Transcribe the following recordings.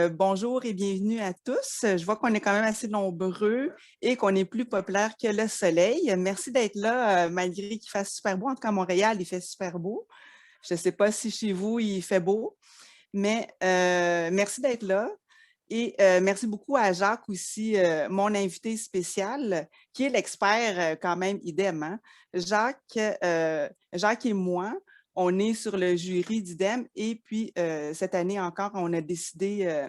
Bonjour et bienvenue à tous. Je vois qu'on est quand même assez nombreux et qu'on est plus populaire que le soleil. Merci d'être là, malgré qu'il fasse super beau. En tout cas, à Montréal, il fait super beau. Je ne sais pas si chez vous, il fait beau, mais merci d'être là. Et merci beaucoup à Jacques aussi, mon invité spécial, qui est l'expert quand même IDEM, hein? Jacques et moi, on est sur le jury d'IDEM et puis cette année encore, on a décidé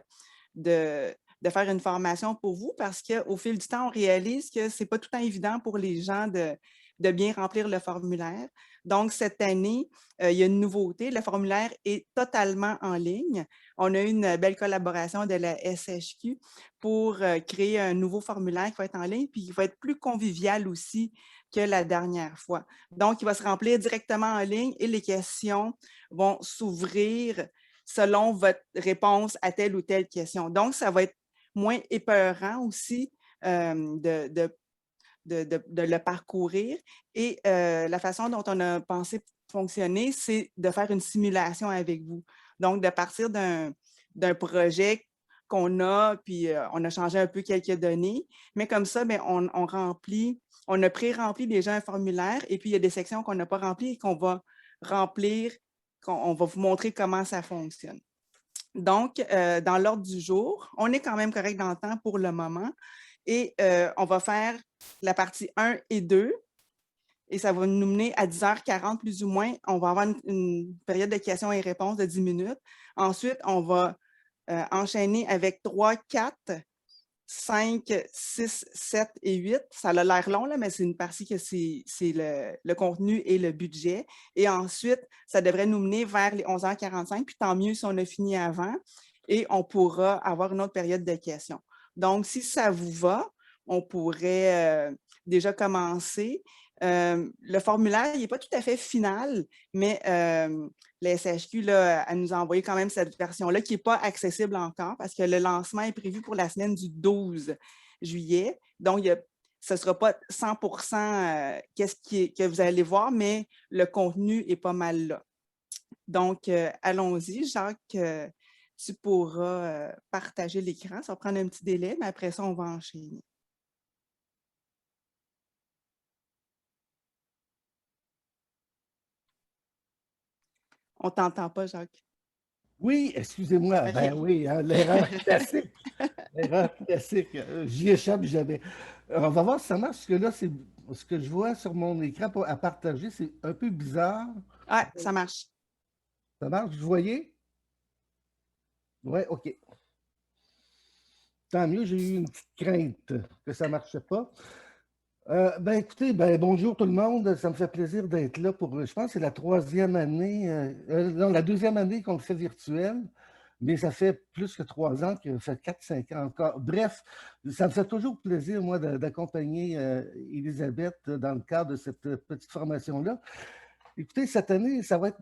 de faire une formation pour vous parce qu'au fil du temps, on réalise que ce n'est pas tout le temps évident pour les gens de bien remplir le formulaire. Donc, cette année, il y a une nouveauté. Le formulaire est totalement en ligne. On a eu une belle collaboration de la SHQ pour créer un nouveau formulaire qui va être en ligne puis qui va être plus convivial aussi que la dernière fois. Donc, il va se remplir directement en ligne et les questions vont s'ouvrir selon votre réponse à telle ou telle question. Donc, ça va être moins épeurant aussi de le parcourir. Et la façon dont on a pensé fonctionner, c'est de faire une simulation avec vous. Donc, de partir d'un projet qu'on a, puis on a changé un peu quelques données, mais comme ça, bien, on a pré-rempli déjà un formulaire et puis il y a des sections qu'on n'a pas remplies et qu'on va remplir, on va vous montrer comment ça fonctionne. Donc, dans l'ordre du jour, on est quand même correct dans le temps pour le moment et on va faire la partie 1 et 2 et ça va nous mener à 10h40 plus ou moins. On va avoir une période de questions et réponses de 10 minutes. Ensuite, on va enchaîner avec 3, 4, 5, 6, 7 et 8. Ça a l'air long, là, mais c'est une partie que c'est le contenu et le budget. Et ensuite, ça devrait nous mener vers les 11h45, puis tant mieux si on a fini avant, et on pourra avoir une autre période de questions. Donc, si ça vous va, on pourrait déjà commencer. Le formulaire, il n'est pas tout à fait final, mais la SHQ, là, elle nous a envoyé quand même cette version-là qui n'est pas accessible encore parce que le lancement est prévu pour la semaine du 12 juillet. Donc, ce ne sera pas 100% que vous allez voir, mais le contenu est pas mal là. Donc, allons-y. Jacques, tu pourras partager l'écran. Ça va prendre un petit délai, mais après ça, on va enchaîner. On ne t'entend pas, Jacques. Oui, excusez-moi. OK. Ben oui, hein, l'erreur classique. L'erreur classique. J'y échappe jamais. On va voir si ça marche, parce que là, c'est ce que je vois sur mon écran à partager, c'est un peu bizarre. Ah, ça marche. Ça marche, vous voyez? Oui, OK. Tant mieux, j'ai eu une petite crainte que ça ne marchait pas. Ben écoutez, bonjour tout le monde. Ça me fait plaisir d'être là pour, je pense que c'est la troisième année, non, la deuxième année qu'on le fait virtuel, mais ça fait plus que 3 ans, que ça fait 4-5 ans encore. Bref, ça me fait toujours plaisir, moi, d'accompagner Elisabeth dans le cadre de cette petite formation-là. Écoutez, cette année, ça va être...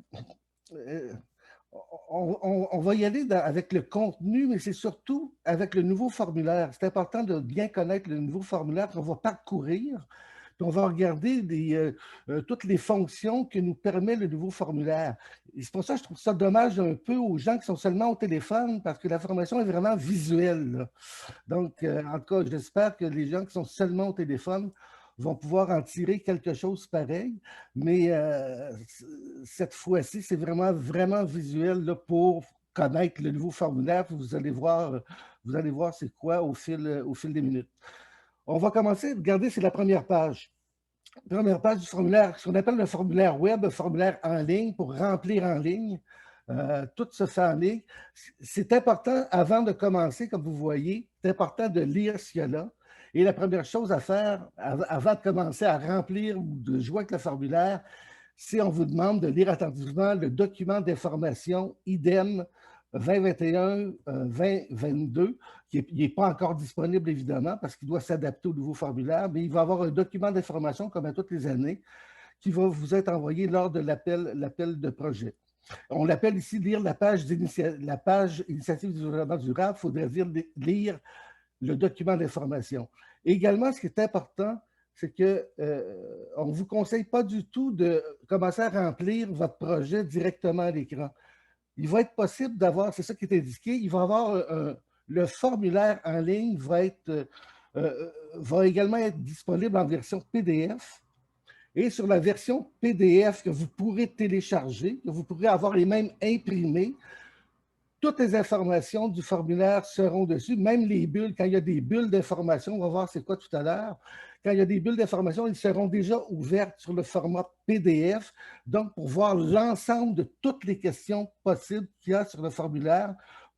euh, on va y aller avec le contenu, mais c'est surtout avec le nouveau formulaire. C'est important de bien connaître le nouveau formulaire qu'on va parcourir. Puis on va regarder toutes les fonctions que nous permet le nouveau formulaire. Et c'est pour ça que je trouve ça dommage un peu aux gens qui sont seulement au téléphone, parce que la formation est vraiment visuelle, là. Donc, en tout cas, j'espère que les gens qui sont seulement au téléphone vont pouvoir en tirer quelque chose pareil. Mais cette fois-ci, c'est vraiment, vraiment visuel là, pour connaître le nouveau formulaire. Vous allez voir c'est quoi au fil des minutes. On va commencer, regardez, c'est la première page. Première page du formulaire, ce qu'on appelle le formulaire web, le formulaire en ligne, pour remplir en ligne. Tout se fait en ligne. C'est important, avant de commencer, comme vous voyez, c'est important de lire ce qu'il y a là. Et la première chose à faire, avant de commencer à remplir ou de jouer avec le formulaire, c'est on vous demande de lire attentivement le document d'information IDEM 2021-2022, qui n'est pas encore disponible, évidemment, parce qu'il doit s'adapter au nouveau formulaire, mais il va y avoir un document d'information, comme à toutes les années, qui va vous être envoyé lors de l'appel de projet. On l'appelle ici lire la page initiative du développement durable. Il faudrait dire lire le document d'information. Également, ce qui est important, c'est qu'on ne vous conseille pas du tout de commencer à remplir votre projet directement à l'écran. il va être possible d'avoir, c'est ça qui est indiqué, il va avoir le formulaire en ligne va également être disponible en version PDF. Et sur la version PDF que vous pourrez télécharger, que vous pourrez avoir les mêmes imprimés, toutes les informations du formulaire seront dessus, même les bulles. Quand il y a des bulles d'information, on va voir c'est quoi tout à l'heure. Quand il y a des bulles d'information, elles seront déjà ouvertes sur le format PDF. Donc, pour voir l'ensemble de toutes les questions possibles qu'il y a sur le formulaire.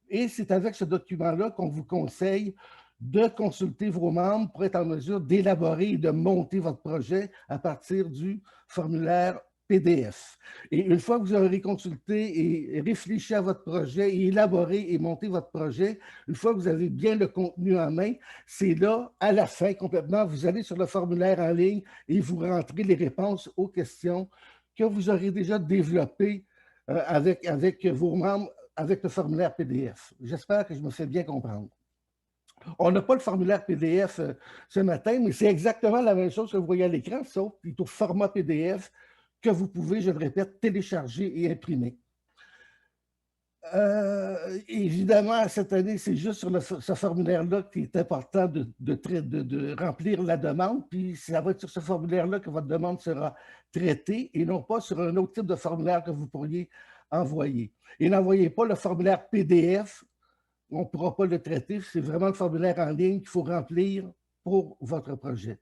Et c'est avec ce document-là qu'on vous conseille de consulter vos membres pour être en mesure d'élaborer et de monter votre projet à partir du formulaire PDF. Et une fois que vous aurez consulté et réfléchi à votre projet et élaboré et monté votre projet, une fois que vous avez bien le contenu en main, c'est là, à la fin, complètement, vous allez sur le formulaire en ligne et vous rentrez les réponses aux questions que vous aurez déjà développées avec vos membres, avec le formulaire PDF. J'espère que je me fais bien comprendre. On n'a pas le formulaire PDF ce matin, mais c'est exactement la même chose que vous voyez à l'écran, sauf plutôt format PDF que vous pouvez, je le répète, télécharger et imprimer. Évidemment, cette année, c'est juste sur ce formulaire-là qu'il est important de remplir la demande, puis ça va être sur ce formulaire-là que votre demande sera traitée et non pas sur un autre type de formulaire que vous pourriez envoyer. Et n'envoyez pas le formulaire PDF, on ne pourra pas le traiter, c'est vraiment le formulaire en ligne qu'il faut remplir pour votre projet.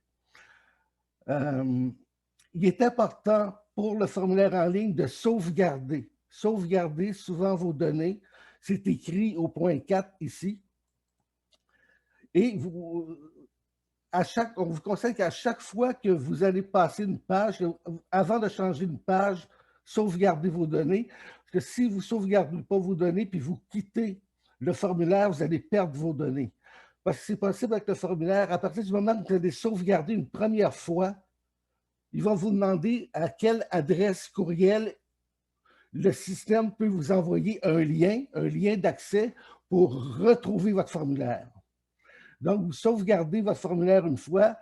Il est important pour le formulaire en ligne de sauvegarder. Sauvegarder souvent vos données. C'est écrit au point 4 ici. Et on vous conseille qu'à chaque fois que vous allez passer une page, avant de changer une page, sauvegardez vos données. Parce que si vous ne sauvegardez pas vos données, puis vous quittez le formulaire, vous allez perdre vos données. Parce que c'est possible avec le formulaire, à partir du moment où vous allez sauvegarder une première fois, il va vous demander à quelle adresse courriel le système peut vous envoyer un lien d'accès pour retrouver votre formulaire. Donc, vous sauvegardez votre formulaire une fois,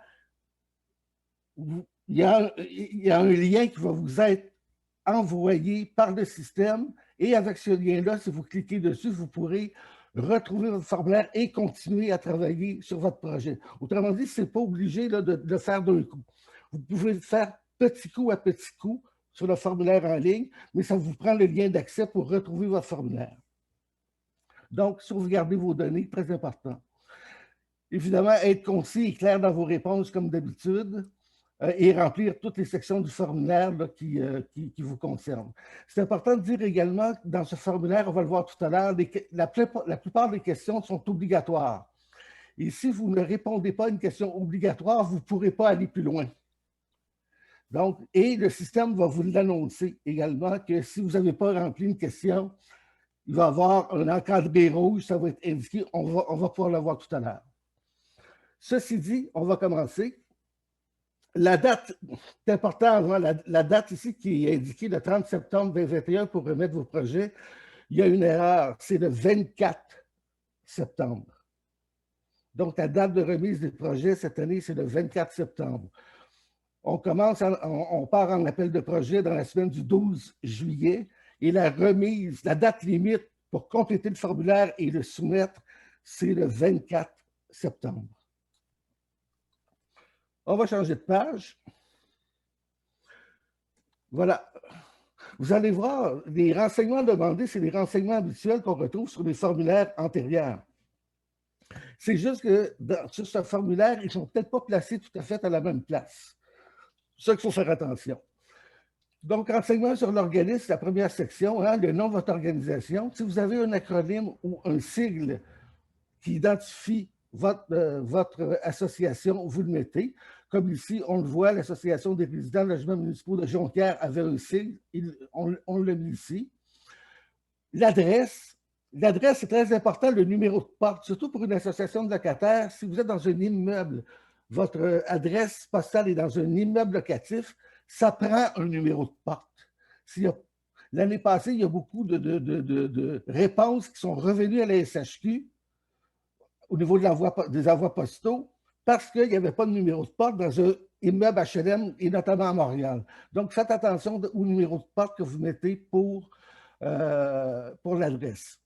il y a un lien qui va vous être envoyé par le système et avec ce lien-là, si vous cliquez dessus, vous pourrez retrouver votre formulaire et continuer à travailler sur votre projet. Autrement dit, ce n'est pas obligé là, de le faire d'un coup. Vous pouvez le faire petit coup à petit coup sur le formulaire en ligne, mais ça vous prend le lien d'accès pour retrouver votre formulaire. Donc, sauvegardez vos données, très important. Évidemment, être concis et clair dans vos réponses comme d'habitude et remplir toutes les sections du formulaire là, qui vous concernent. C'est important de dire également que dans ce formulaire, on va le voir tout à l'heure, la plupart des questions sont obligatoires. Et si vous ne répondez pas à une question obligatoire, vous ne pourrez pas aller plus loin. Donc, et le système va vous l'annoncer également que si vous n'avez pas rempli une question, il va y avoir un encadré rouge, ça va être indiqué, on va pouvoir le voir tout à l'heure. Ceci dit, on va commencer. La date, c'est important, la date ici qui est indiquée le 30 septembre 2021 pour remettre vos projets, il y a une erreur, c'est le 24 septembre. Donc, la date de remise des projets cette année, c'est le 24 septembre. On part en appel de projet dans la semaine du 12 juillet et la remise, la date limite pour compléter le formulaire et le soumettre, c'est le 24 septembre. On va changer de page. Voilà. Vous allez voir, les renseignements demandés, c'est les renseignements habituels qu'on retrouve sur les formulaires antérieurs. C'est juste que sur ce formulaire, ils ne sont peut-être pas placés tout à fait à la même place. C'est ça qu'il faut faire attention. Donc, renseignements sur l'organisme, la première section, le nom de votre organisation. Si vous avez un acronyme ou un sigle qui identifie votre association, vous le mettez. Comme ici, on le voit, l'Association des résidents de logements municipaux de Jonquière avait un sigle, on l'a mis ici. L'adresse, c'est très important, le numéro de porte, surtout pour une association de locataires. Si vous êtes dans un immeuble, votre adresse postale est dans un immeuble locatif, ça prend un numéro de porte. L'année passée, il y a beaucoup de réponses qui sont revenues à la SHQ au niveau des envois postaux parce qu'il n'y avait pas de numéro de porte dans un immeuble HLM et notamment à Montréal. Donc, faites attention au numéro de porte que vous mettez pour pour l'adresse.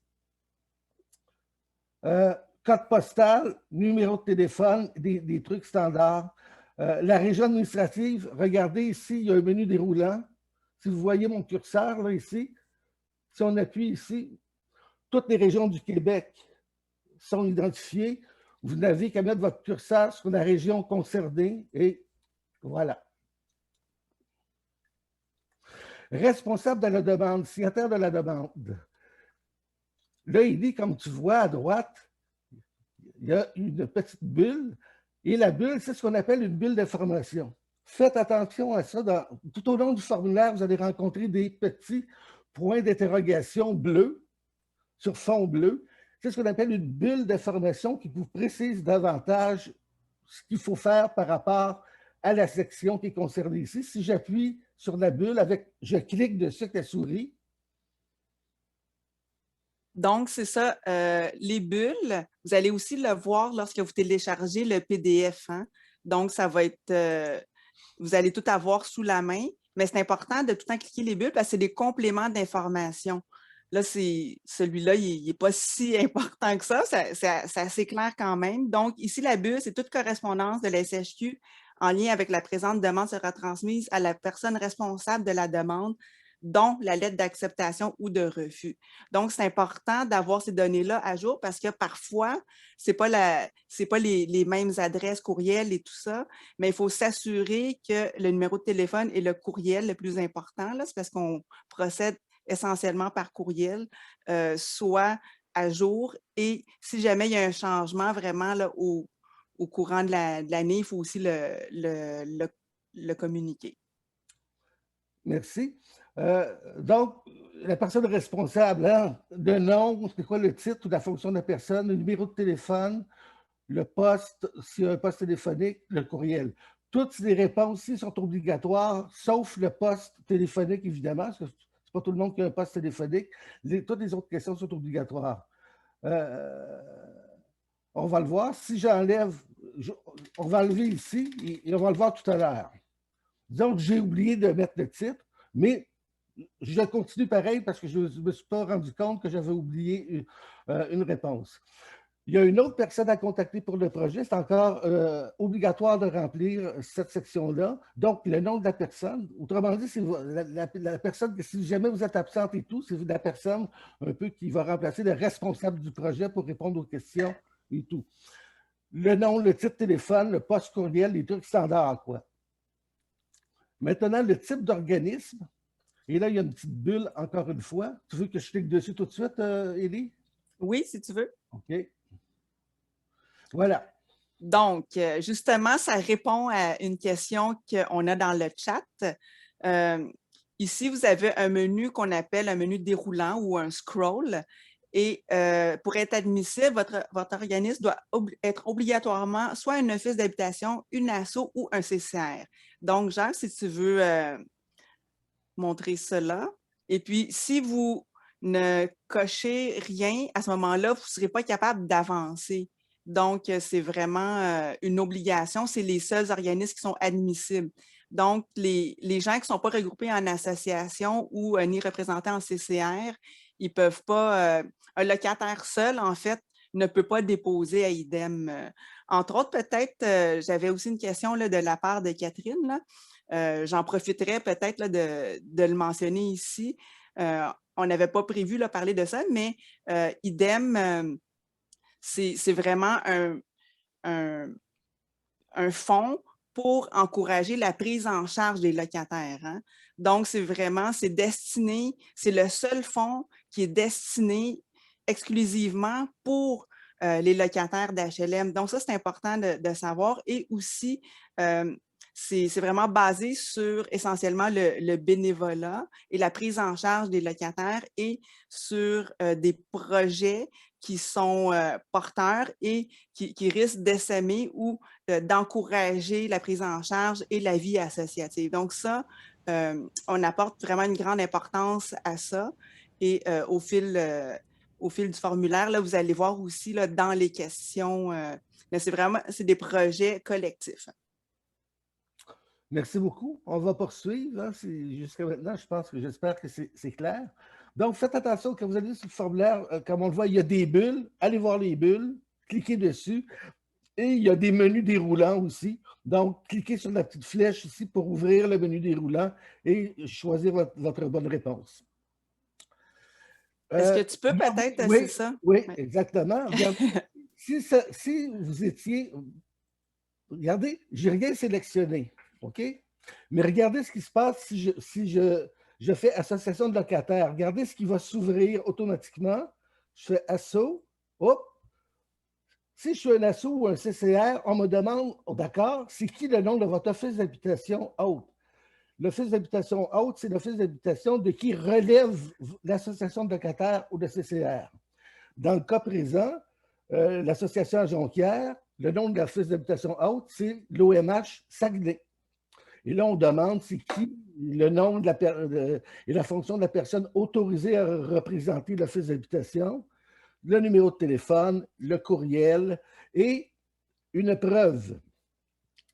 Code postal, numéro de téléphone, des trucs standards. La région administrative, regardez ici, il y a un menu déroulant. Si vous voyez mon curseur là, ici, si on appuie ici, toutes les régions du Québec sont identifiées. Vous n'avez qu'à mettre votre curseur sur la région concernée et voilà. Responsable de la demande, signataire de la demande. Là, il dit, comme tu vois à droite, il y a une petite bulle. Et la bulle, c'est ce qu'on appelle une bulle d'information. Faites attention à ça. Tout au long du formulaire, vous allez rencontrer des petits points d'interrogation bleus sur fond bleu. C'est ce qu'on appelle une bulle d'information qui vous précise davantage ce qu'il faut faire par rapport à la section qui est concernée ici. Si j'appuie sur la bulle, je clique dessus avec la souris. Donc, c'est ça, les bulles, vous allez aussi le voir lorsque vous téléchargez le PDF. Hein? Donc, ça va être, vous allez tout avoir sous la main, mais c'est important de tout le temps cliquer les bulles parce que c'est des compléments d'information. Là, celui-là, il n'est pas si important que ça, c'est assez clair quand même. Donc, ici, la bulle, c'est toute correspondance de la SHQ en lien avec la présente demande sera transmise à la personne responsable de la demande, dont la lettre d'acceptation ou de refus. Donc, c'est important d'avoir ces données-là à jour parce que parfois, ce n'est pas les mêmes adresses courriels et tout ça, mais il faut s'assurer que le numéro de téléphone et le courriel le plus important, c'est parce qu'on procède essentiellement par courriel, soit à jour. Et si jamais il y a un changement vraiment là, au courant de l'année, il faut aussi le communiquer. Merci. Donc, la personne responsable, hein, le nom, c'est quoi le titre ou la fonction de la personne, le numéro de téléphone, le poste, s'il y a un poste téléphonique, le courriel. Toutes les réponses ici sont obligatoires, sauf le poste téléphonique, évidemment, parce que ce n'est pas tout le monde qui a un poste téléphonique. Toutes les autres questions sont obligatoires. On va le voir. Si j'enlève, on va enlever ici et on va le voir tout à l'heure. Disons que j'ai oublié de mettre le titre, mais je continue pareil parce que je ne me suis pas rendu compte que j'avais oublié une réponse. Il y a une autre personne à contacter pour le projet. C'est encore obligatoire de remplir cette section-là. Donc, le nom de la personne. Autrement dit, c'est la personne, si jamais vous êtes absente et tout, c'est la personne un peu qui va remplacer le responsable du projet pour répondre aux questions et tout. Le nom, le titre de téléphone, le poste courriel, les trucs standards, quoi. Maintenant, le type d'organisme. Et là, il y a une petite bulle, encore une fois. Tu veux que je clique dessus tout de suite, Élie? Oui, si tu veux. OK. Voilà. Donc, justement, ça répond à une question qu'on a dans le chat. Ici, vous avez un menu qu'on appelle un menu déroulant ou un scroll. Et pour être admissible, votre organisme doit être obligatoirement soit un office d'habitation, une asso ou un CCR. Donc, Jacques, si tu veux montrer cela. Et puis, si vous ne cochez rien, à ce moment-là, vous ne serez pas capable d'avancer. Donc, c'est vraiment une obligation. C'est les seuls organismes qui sont admissibles. Donc, les gens qui ne sont pas regroupés en association ou ni représentés en CCR, ils ne peuvent pas, un locataire seul, en fait, ne peut pas déposer à IDEM. Entre autres, peut-être, j'avais aussi une question là, de la part de Catherine. Là. J'en profiterai peut-être de le mentionner ici. On n'avait pas prévu de parler de ça, mais IDEM, c'est vraiment un fonds pour encourager la prise en charge des locataires. Hein? Donc, c'est destiné, c'est le seul fonds qui est destiné exclusivement pour les locataires d'HLM. Donc, ça, c'est important de savoir. Et aussi, c'est vraiment basé sur essentiellement le bénévolat et la prise en charge des locataires et sur des projets qui sont porteurs et qui risquent d'essaimer ou d'encourager la prise en charge et la vie associative. Donc ça, on apporte vraiment une grande importance à ça. Et au fil du formulaire, là, vous allez voir aussi là, dans les questions, c'est des projets collectifs. Merci beaucoup. On va poursuivre. Jusqu'à maintenant, j'espère que c'est clair. Donc, faites attention quand vous allez sur le formulaire, comme on le voit, il y a des bulles. Allez voir les bulles, cliquez dessus. Et il y a des menus déroulants aussi. Donc, cliquez sur la petite flèche ici pour ouvrir le menu déroulant et choisir votre bonne réponse. Est-ce que tu peux peut-être, oui, c'est ça? oui, Ouais. exactement. Regarde, si vous étiez, regardez, j'ai rien sélectionné, OK? Mais regardez ce qui se passe si je fais association de locataires. Regardez ce qui va s'ouvrir automatiquement. Je fais assaut, hop. Si je suis un asso ou un CCR, on me demande, oh, d'accord, c'est qui le nom de votre office d'habitation haute? L'office d'habitation haute, c'est l'office d'habitation de qui relève l'association de locataires ou de CCR. Dans le cas présent, l'association Jonquière, le nom de l'office d'habitation haute, c'est l'OMH Saguenay. Et là, on demande c'est qui le nom et la fonction de la personne autorisée à représenter l'office d'habitation, le numéro de téléphone, le courriel et une preuve.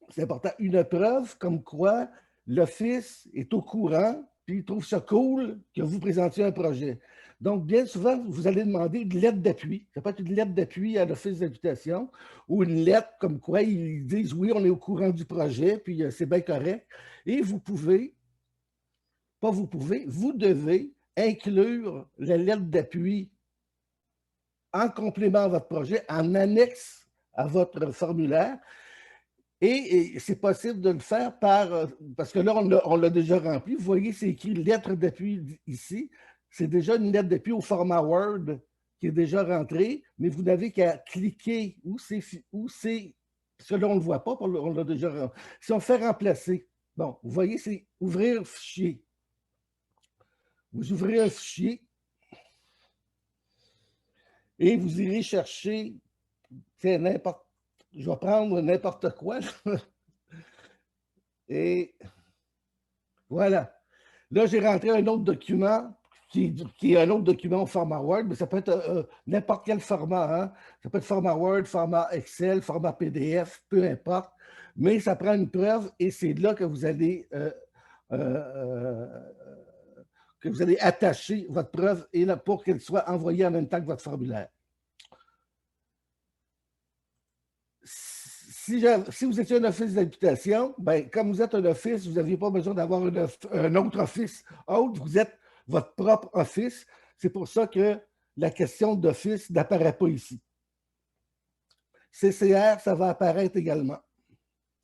C'est important, une preuve comme quoi l'office est au courant puis il trouve ça cool que vous présentiez un projet. Donc, bien souvent, vous allez demander une lettre d'appui. Ça peut être une lettre d'appui à l'office d'habitation ou une lettre comme quoi ils disent oui, on est au courant du projet, puis c'est bien correct. Et vous pouvez, pas vous pouvez, vous devez inclure la lettre d'appui en complément à votre projet, en annexe à votre formulaire. Et c'est possible de le faire parce que là, on l'a déjà rempli. Vous voyez, c'est écrit lettre d'appui ici. C'est déjà une lettre d'appui au format Word qui est déjà rentrée, mais vous n'avez qu'à cliquer où c'est, parce que là, on ne le voit pas, on l'a déjà rempli. Si on fait remplacer, bon, vous voyez, c'est ouvrir fichier. Vous ouvrez un fichier et vous irez chercher, je vais prendre n'importe quoi. Et voilà. Là, j'ai rentré un autre document qui est un autre document au format Word, mais ça peut être n'importe quel format. Hein? Ça peut être format Word, format Excel, format PDF, peu importe. Mais ça prend une preuve et c'est là que vous allez attacher votre preuve et là, pour qu'elle soit envoyée en même temps que votre formulaire. Si vous étiez un office d'habitation, ben, comme vous êtes un office, vous n'aviez pas besoin d'avoir un autre office autre, vous êtes votre propre office. C'est pour ça que la question d'office n'apparaît pas ici. CCR, ça va apparaître également.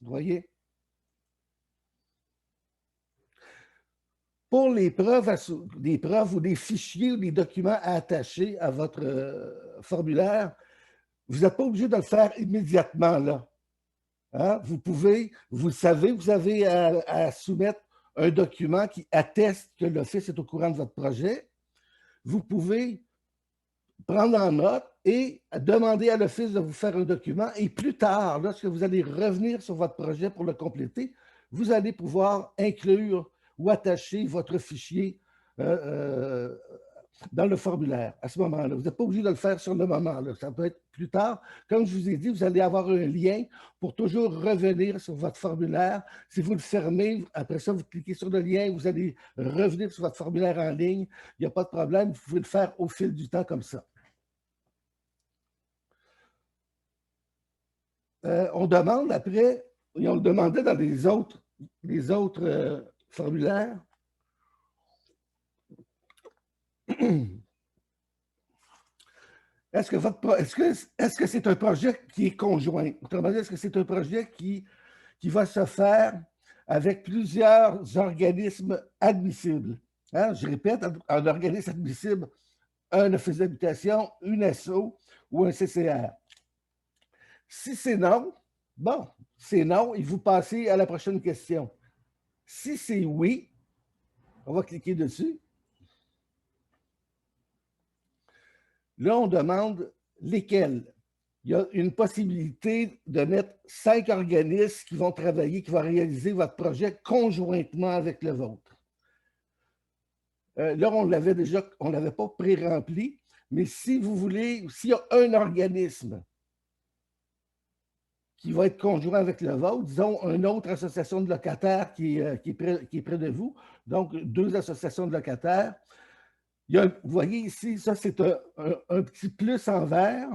Vous voyez? Pour les preuves ou des fichiers ou des documents à attacher à votre formulaire, vous n'êtes pas obligé de le faire immédiatement là. Hein? Vous savez, vous avez à soumettre un document qui atteste que l'Office est au courant de votre projet. Vous pouvez prendre en note et demander à l'Office de vous faire un document. Et plus tard, lorsque vous allez revenir sur votre projet pour le compléter, vous allez pouvoir inclure ou attacher votre fichier dans le formulaire à ce moment-là. Vous n'êtes pas obligé de le faire sur le moment. Là. Ça peut être plus tard. Comme je vous ai dit, vous allez avoir un lien pour toujours revenir sur votre formulaire. Si vous le fermez, après ça, vous cliquez sur le lien, vous allez revenir sur votre formulaire en ligne. Il n'y a pas de problème. Vous pouvez le faire au fil du temps comme ça. On demande après, et on le demandait dans les autres formulaires, est-ce que c'est un projet qui est conjoint? Autrement dit, est-ce que c'est un projet qui va se faire avec plusieurs organismes admissibles? Hein? Je répète, un organisme admissible, un office d'habitation, une SO ou un CCR. Si c'est non, bon, c'est non, et vous passez à la prochaine question. Si c'est oui, on va cliquer dessus. Là, on demande lesquels. Il y a une possibilité de mettre 5 organismes qui vont travailler, qui vont réaliser votre projet conjointement avec le vôtre. Là, on ne l'avait pas pré-rempli, mais si vous voulez, s'il y a un organisme qui va être conjoint avec le vôtre, disons une autre association de locataires qui est près de vous, donc 2 associations de locataires, Vous voyez ici, ça, c'est un petit plus en vert.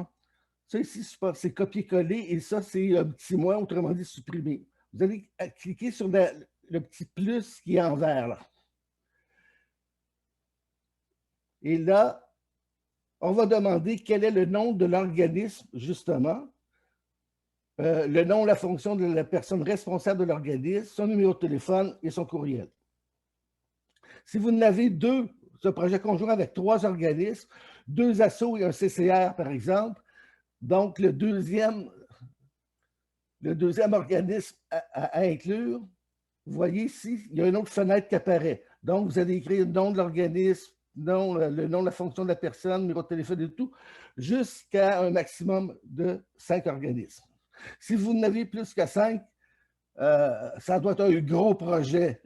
Ça, ici, c'est copier-coller et ça, c'est un petit moins, autrement dit, supprimer. Vous allez cliquer sur le petit plus qui est en vert, là. Et là, on va demander quel est le nom de l'organisme, justement, le nom, la fonction de la personne responsable de l'organisme, son numéro de téléphone et son courriel. Si vous en avez deux, ce projet conjoint avec 3 organismes, 2 assos et un CCR, par exemple, donc le deuxième organisme à inclure, vous voyez ici, il y a une autre fenêtre qui apparaît. Donc, vous allez écrire le nom de l'organisme, le nom de la fonction de la personne, numéro de téléphone et tout, jusqu'à un maximum de 5 organismes. Si vous n'avez plus qu'à 5, ça doit être un gros projet,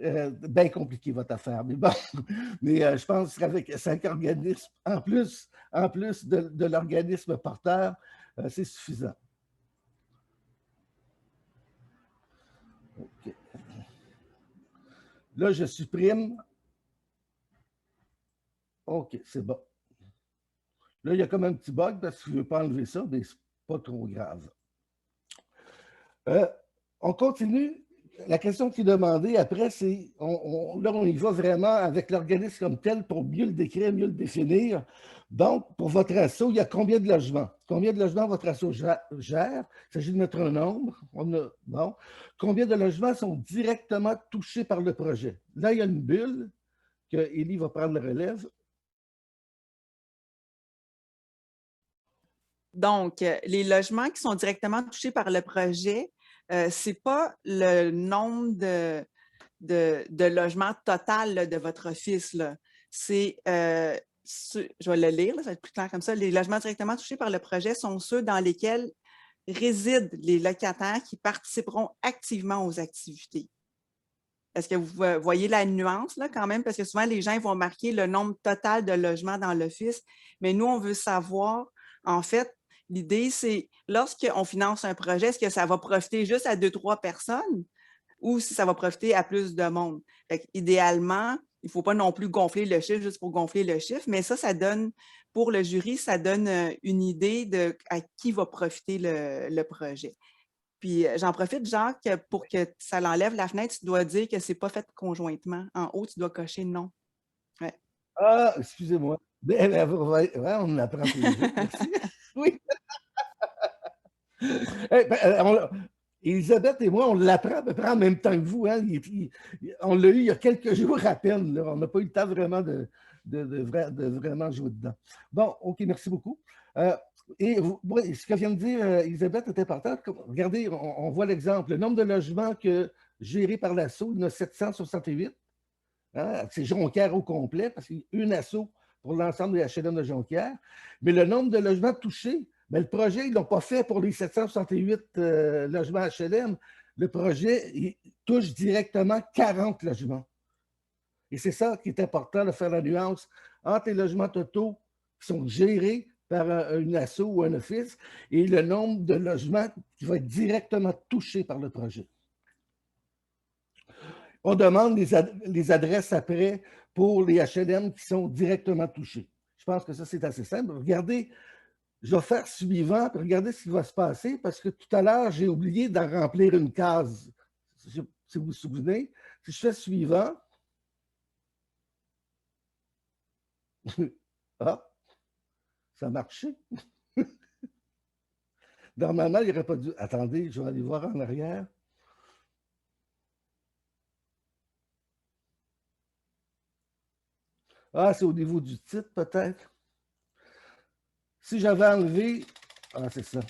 bien compliqué votre affaire. Mais bon, mais je pense qu'avec 5 organismes, en plus de l'organisme porteur, c'est suffisant. Okay. Là, je supprime. OK, c'est bon. Là, il y a comme un petit bug parce que je ne veux pas enlever ça, mais ce n'est pas trop grave. On continue. La question qui est demandée après, c'est, là, on y va vraiment avec l'organisme comme tel pour mieux le décrire, mieux le définir. Donc, pour votre asso, il y a combien de logements? Combien de logements votre asso gère? Il s'agit de mettre un nombre. Bon. Combien de logements sont directement touchés par le projet? Là, il y a une bulle que Élie va prendre le relève. Donc, les logements qui sont directement touchés par le projet, ce n'est pas le nombre de logements total là, de votre office. C'est, je vais le lire, là, ça va être plus clair comme ça. Les logements directement touchés par le projet sont ceux dans lesquels résident les locataires qui participeront activement aux activités. Est-ce que vous voyez la nuance là quand même? Parce que souvent, les gens vont marquer le nombre total de logements dans l'office, mais nous, on veut savoir, en fait, l'idée, c'est lorsqu'on finance un projet, est-ce que ça va profiter juste à 2-3 personnes ou si ça va profiter à plus de monde? Idéalement, il ne faut pas non plus gonfler le chiffre juste pour gonfler le chiffre, mais ça donne, pour le jury, ça donne une idée de à qui va profiter le projet. Puis j'en profite, Jacques, pour que ça l'enlève la fenêtre, tu dois dire que ce n'est pas fait conjointement. En haut, tu dois cocher non. Ouais. Ah, excusez-moi. On apprend tous les jours. Merci. Oui. Elisabeth et moi, on l'apprend à peu près en même temps que vous. Hein? On l'a eu il y a quelques jours à peine. Là. On n'a pas eu le temps vraiment de vraiment jouer dedans. Bon, OK, merci beaucoup. Et ce que vient de dire Elisabeth est important. Regardez, on voit l'exemple. Le nombre de logements gérés par l'ASSO, il y en a 768. Hein? C'est Jonquière au complet, parce qu'il y a une ASSO pour l'ensemble des HLM de Jonquière. Mais le nombre de logements touchés, mais le projet, ils ne l'ont pas fait pour les 768 logements HLM. Le projet il touche directement 40 logements. Et c'est ça qui est important de faire la nuance entre les logements totaux qui sont gérés par une asso ou un office et le nombre de logements qui va être directement touché par le projet. On demande les adresses après pour les HLM qui sont directement touchés. Je pense que ça, c'est assez simple. Regardez, je vais faire suivant, puis regardez ce qui va se passer, parce que tout à l'heure, j'ai oublié d'en remplir une case. Si vous vous souvenez, si je fais suivant, ah, ça a marché. Normalement, il n'aurait pas dû... Attendez, je vais aller voir en arrière. Ah, c'est au niveau du titre, peut-être. Si j'avais enlevé... Ah, c'est ça.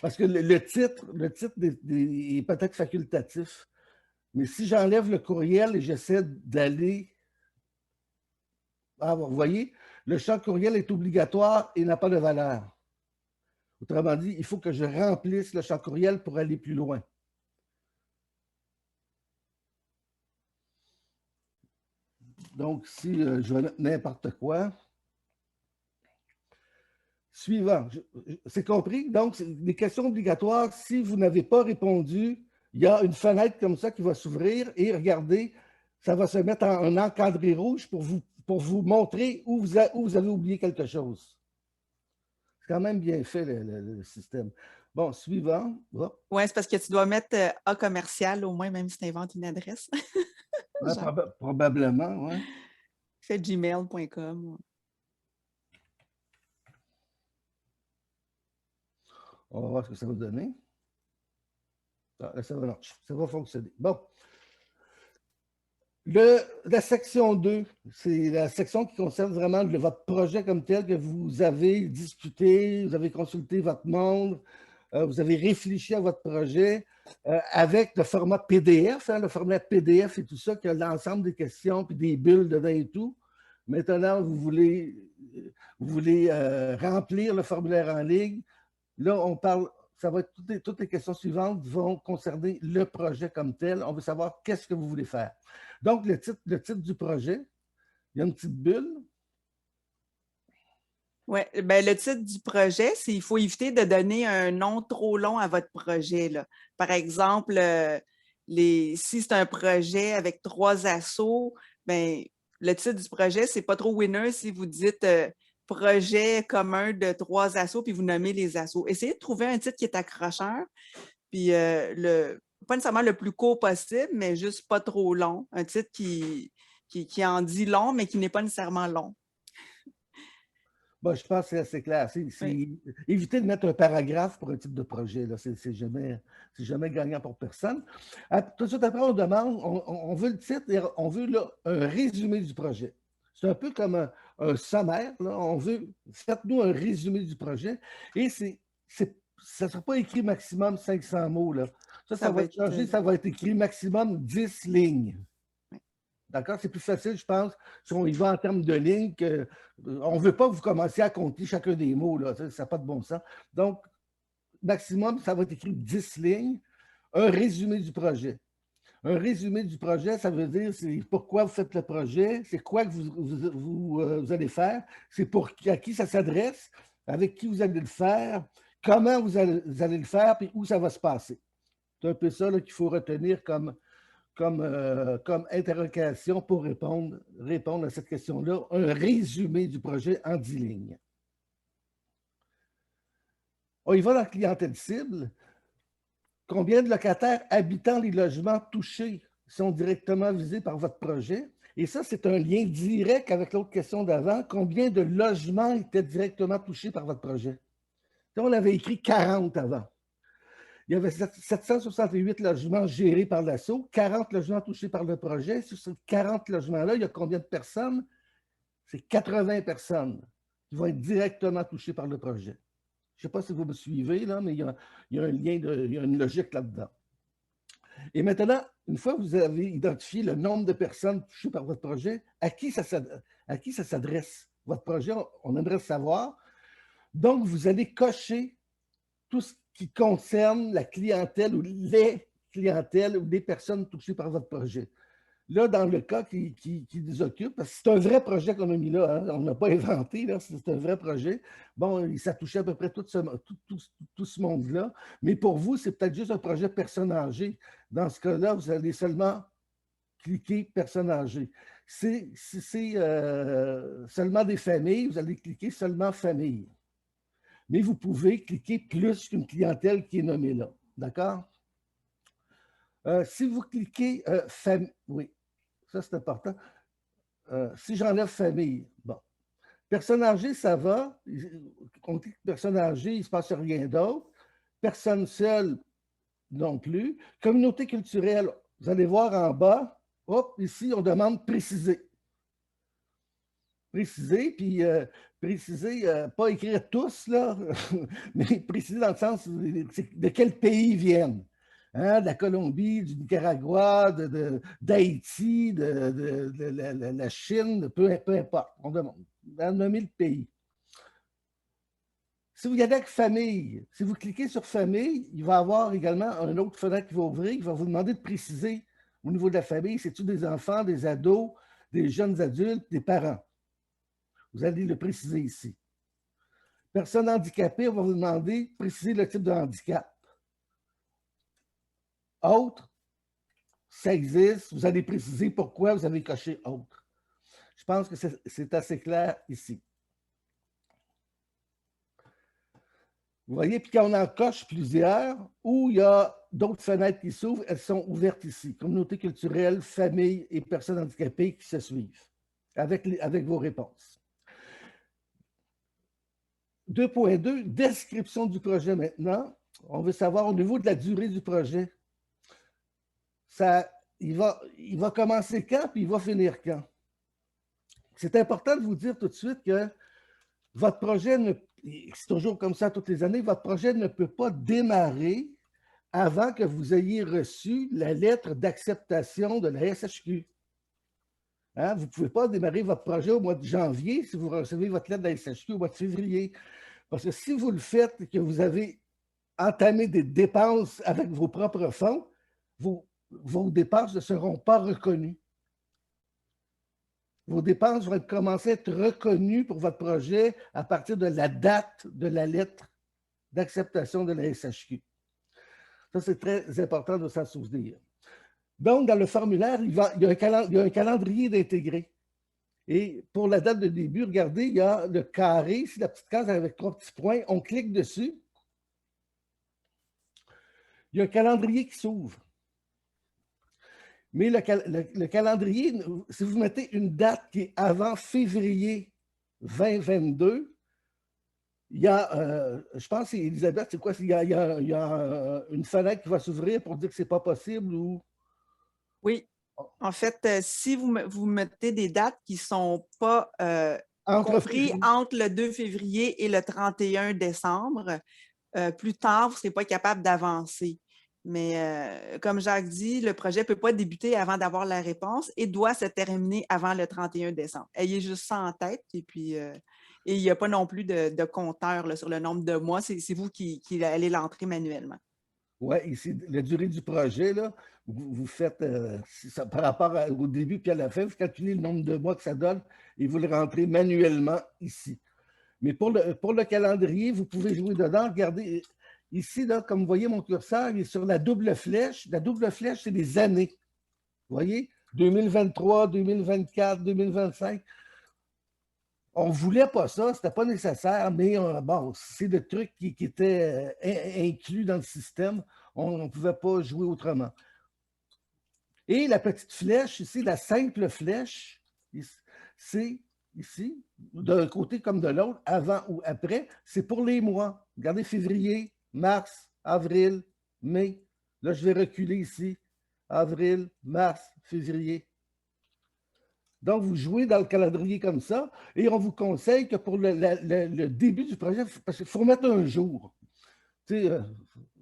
Parce que le titre est peut-être facultatif. Mais si j'enlève le courriel et j'essaie d'aller... Ah, vous voyez, le champ courriel est obligatoire et n'a pas de valeur. Autrement dit, il faut que je remplisse le champ courriel pour aller plus loin. Donc, si je vais mettre n'importe quoi. Suivant. C'est compris? Donc, des questions obligatoires. Si vous n'avez pas répondu, il y a une fenêtre comme ça qui va s'ouvrir et regardez, ça va se mettre en encadré rouge pour pour vous montrer où vous avez oublié quelque chose. C'est quand même bien fait, le système. Bon, suivant. Oh. Oui, c'est parce que tu dois mettre A commercial au moins, même si tu inventes une adresse. Ouais, probablement, oui. Fait gmail.com. On va voir ce que ça va donner. Ah, là, ça va fonctionner. Bon. La section 2, c'est la section qui concerne vraiment votre projet comme tel que vous avez discuté, vous avez consulté votre monde, vous avez réfléchi à votre projet avec le format PDF, le format PDF et tout ça, qui a l'ensemble des questions puis des bulles dedans et tout. Maintenant, vous voulez remplir le formulaire en ligne. Là, on parle, ça va être toutes les questions suivantes vont concerner le projet comme tel. On veut savoir qu'est-ce que vous voulez faire. Donc, le titre du projet, il y a une petite bulle. Oui, ben, le titre du projet, c'est il faut éviter de donner un nom trop long à votre projet, là. Par exemple, si c'est un projet avec 3 assos, ben, le titre du projet, c'est pas trop winner si vous dites projet commun de 3 assos puis vous nommez les assos. Essayez de trouver un titre qui est accrocheur, puis pas nécessairement le plus court possible, mais juste pas trop long. Un titre qui en dit long, mais qui n'est pas nécessairement long. Bon, je pense que c'est assez clair. Éviter de mettre un paragraphe pour un type de projet. C'est jamais gagnant pour personne. Tout de suite après, on demande, on veut le titre, on veut là, un résumé du projet. C'est un peu comme un sommaire. Là. On veut, faites-nous un résumé du projet. Et ça ne sera pas écrit maximum 500 mots. Là. Ça va être changé. Ça va être écrit maximum 10 lignes. D'accord? C'est plus facile, je pense, si on y va en termes de lignes. On ne veut pas que vous commenciez à compter chacun des mots. Là, ça n'a pas de bon sens. Donc, maximum, ça va être écrit 10 lignes. Un résumé du projet. Un résumé du projet, ça veut dire c'est pourquoi vous faites le projet, c'est quoi que vous allez faire, c'est à qui ça s'adresse, avec qui vous allez le faire, comment vous allez le faire, puis où ça va se passer. C'est un peu ça qu'il faut retenir comme interrogation pour répondre à cette question-là, un résumé du projet en 10 lignes. On y va dans la clientèle cible. Combien de locataires habitant les logements touchés sont directement visés par votre projet? Et ça, c'est un lien direct avec l'autre question d'avant. Combien de logements étaient directement touchés par votre projet? On avait écrit 40 avant. Il y avait 768 logements gérés par l'ASSO, 40 logements touchés par le projet. Sur ces 40 logements-là, il y a combien de personnes? C'est 80 personnes qui vont être directement touchées par le projet. Je ne sais pas si vous me suivez, là, mais il y a un lien, il y a une logique là-dedans. Et maintenant, une fois que vous avez identifié le nombre de personnes touchées par votre projet, à qui ça s'adresse? Votre projet, on aimerait savoir. Donc, vous allez cocher tout ce qui concerne la clientèle ou les clientèles ou les personnes touchées par votre projet. Là, dans le cas qui nous occupe, parce que c'est un vrai projet qu'on a mis là, hein, on n'a pas inventé, c'est un vrai projet. Bon, ça touchait à peu près tout ce monde-là, mais pour vous, c'est peut-être juste un projet personne âgée. Dans ce cas-là, vous allez seulement cliquer personne âgée. Si c'est seulement des familles, vous allez cliquer seulement famille. Mais vous pouvez cliquer plus qu'une clientèle qui est nommée là. D'accord? Si vous cliquez famille, oui, ça c'est important. Si j'enlève famille, bon. Personne âgée, ça va. On clique personne âgée, il ne se passe rien d'autre. Personne seule, non plus. Communauté culturelle, vous allez voir en bas, hop, ici, on demande préciser. Préciser, puis préciser, pas écrire tous, là, mais préciser dans le sens de quel pays ils viennent. Hein, de la Colombie, du Nicaragua, d'Haïti, de la Chine, peu importe. On demande de nommer le pays. Si vous y allez avec famille, si vous cliquez sur famille, il va y avoir également une autre fenêtre qui va ouvrir, qui va vous demander de préciser au niveau de la famille, c'est-tu des enfants, des ados, des jeunes adultes, des parents. Vous allez le préciser ici. Personne handicapée, on va vous demander de préciser le type de handicap. Autre, ça existe, vous allez préciser pourquoi vous avez coché autre. Je pense que c'est assez clair ici. Vous voyez, puis quand on en coche plusieurs, où il y a d'autres fenêtres qui s'ouvrent, elles sont ouvertes ici. Communauté culturelle, famille et personnes handicapées qui se suivent avec vos réponses. 2.2, description du projet maintenant. On veut savoir au niveau de la durée du projet. Il va commencer quand, puis il va finir quand. C'est important de vous dire tout de suite que votre projet, c'est toujours comme ça toutes les années, votre projet ne peut pas démarrer avant que vous ayez reçu la lettre d'acceptation de la SHQ. Hein? Vous ne pouvez pas démarrer votre projet au mois de janvier si vous recevez votre lettre de la SHQ au mois de février. Parce que si vous le faites et que vous avez entamé des dépenses avec vos propres fonds, vos dépenses ne seront pas reconnues. Vos dépenses vont commencer à être reconnues pour votre projet à partir de la date de la lettre d'acceptation de la SHQ. Ça, c'est très important de s'en souvenir. Donc, dans le formulaire, il y a un calendrier d'intégrer. Et pour la date de début, regardez, il y a le carré, ici, la petite case avec 3 petits points. On clique dessus. Il y a un calendrier qui s'ouvre. Mais le calendrier, si vous mettez une date qui est avant février 2022, il y a, je pense, Elisabeth, c'est quoi? Il y a une fenêtre qui va s'ouvrir pour dire que ce n'est pas possible ou... Oui. En fait, si vous mettez des dates qui ne sont pas comprises entre le 2 février et le 31 décembre, plus tard, vous ne serez pas capable d'avancer. Mais comme Jacques dit, le projet ne peut pas débuter avant d'avoir la réponse et doit se terminer avant le 31 décembre. Ayez juste ça en tête. Et puis, il n'y a pas non plus de compteur là, sur le nombre de mois. C'est vous qui allez l'entrer manuellement. Oui, ici, la durée du projet, là, vous faites ça, par rapport au début puis à la fin, vous calculez le nombre de mois que ça donne et vous le rentrez manuellement ici. Mais pour le calendrier, vous pouvez jouer dedans. Regardez, ici, là, comme vous voyez, mon curseur il est sur la double flèche. La double flèche, c'est des années. Vous voyez? 2023, 2024, 2025. On ne voulait pas ça, ce n'était pas nécessaire, mais bon, c'est le truc qui était inclus dans le système. On ne pouvait pas jouer autrement. Et la petite flèche, ici, la simple flèche, c'est ici, d'un côté comme de l'autre, avant ou après, c'est pour les mois. Regardez, février, mars, avril, mai. Là, je vais reculer ici. Avril, mars, février. Donc, vous jouez dans le calendrier comme ça et on vous conseille que pour le début du projet, parce qu'il faut mettre un jour. Tu sais,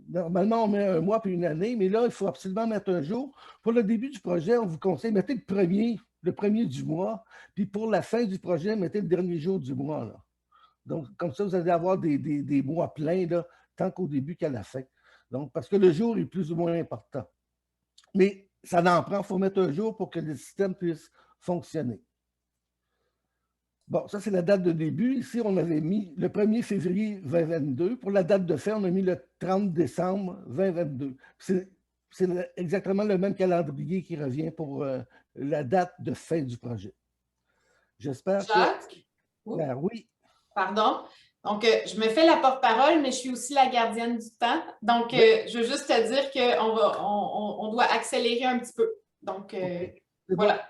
normalement, on met un mois puis une année, mais là, il faut absolument mettre un jour. Pour le début du projet, on vous conseille, mettez le premier du mois, puis pour la fin du projet, mettez le dernier jour du mois. Là. Donc, comme ça, vous allez avoir des mois pleins, là, tant qu'au début qu'à la fin. Donc, parce que le jour est plus ou moins important. Mais ça en prend, il faut mettre un jour pour que le système puisse fonctionner. Bon, ça, c'est la date de début. Ici, on avait mis le 1er février 2022. Pour la date de fin, on a mis le 30 décembre 2022. C'est exactement le même calendrier qui revient pour la date de fin du projet. J'espère que... Jacques? Oui. Pardon. Donc, je me fais la porte-parole, mais je suis aussi la gardienne du temps. Donc, je veux juste te dire qu'on doit accélérer un petit peu. Donc, voilà.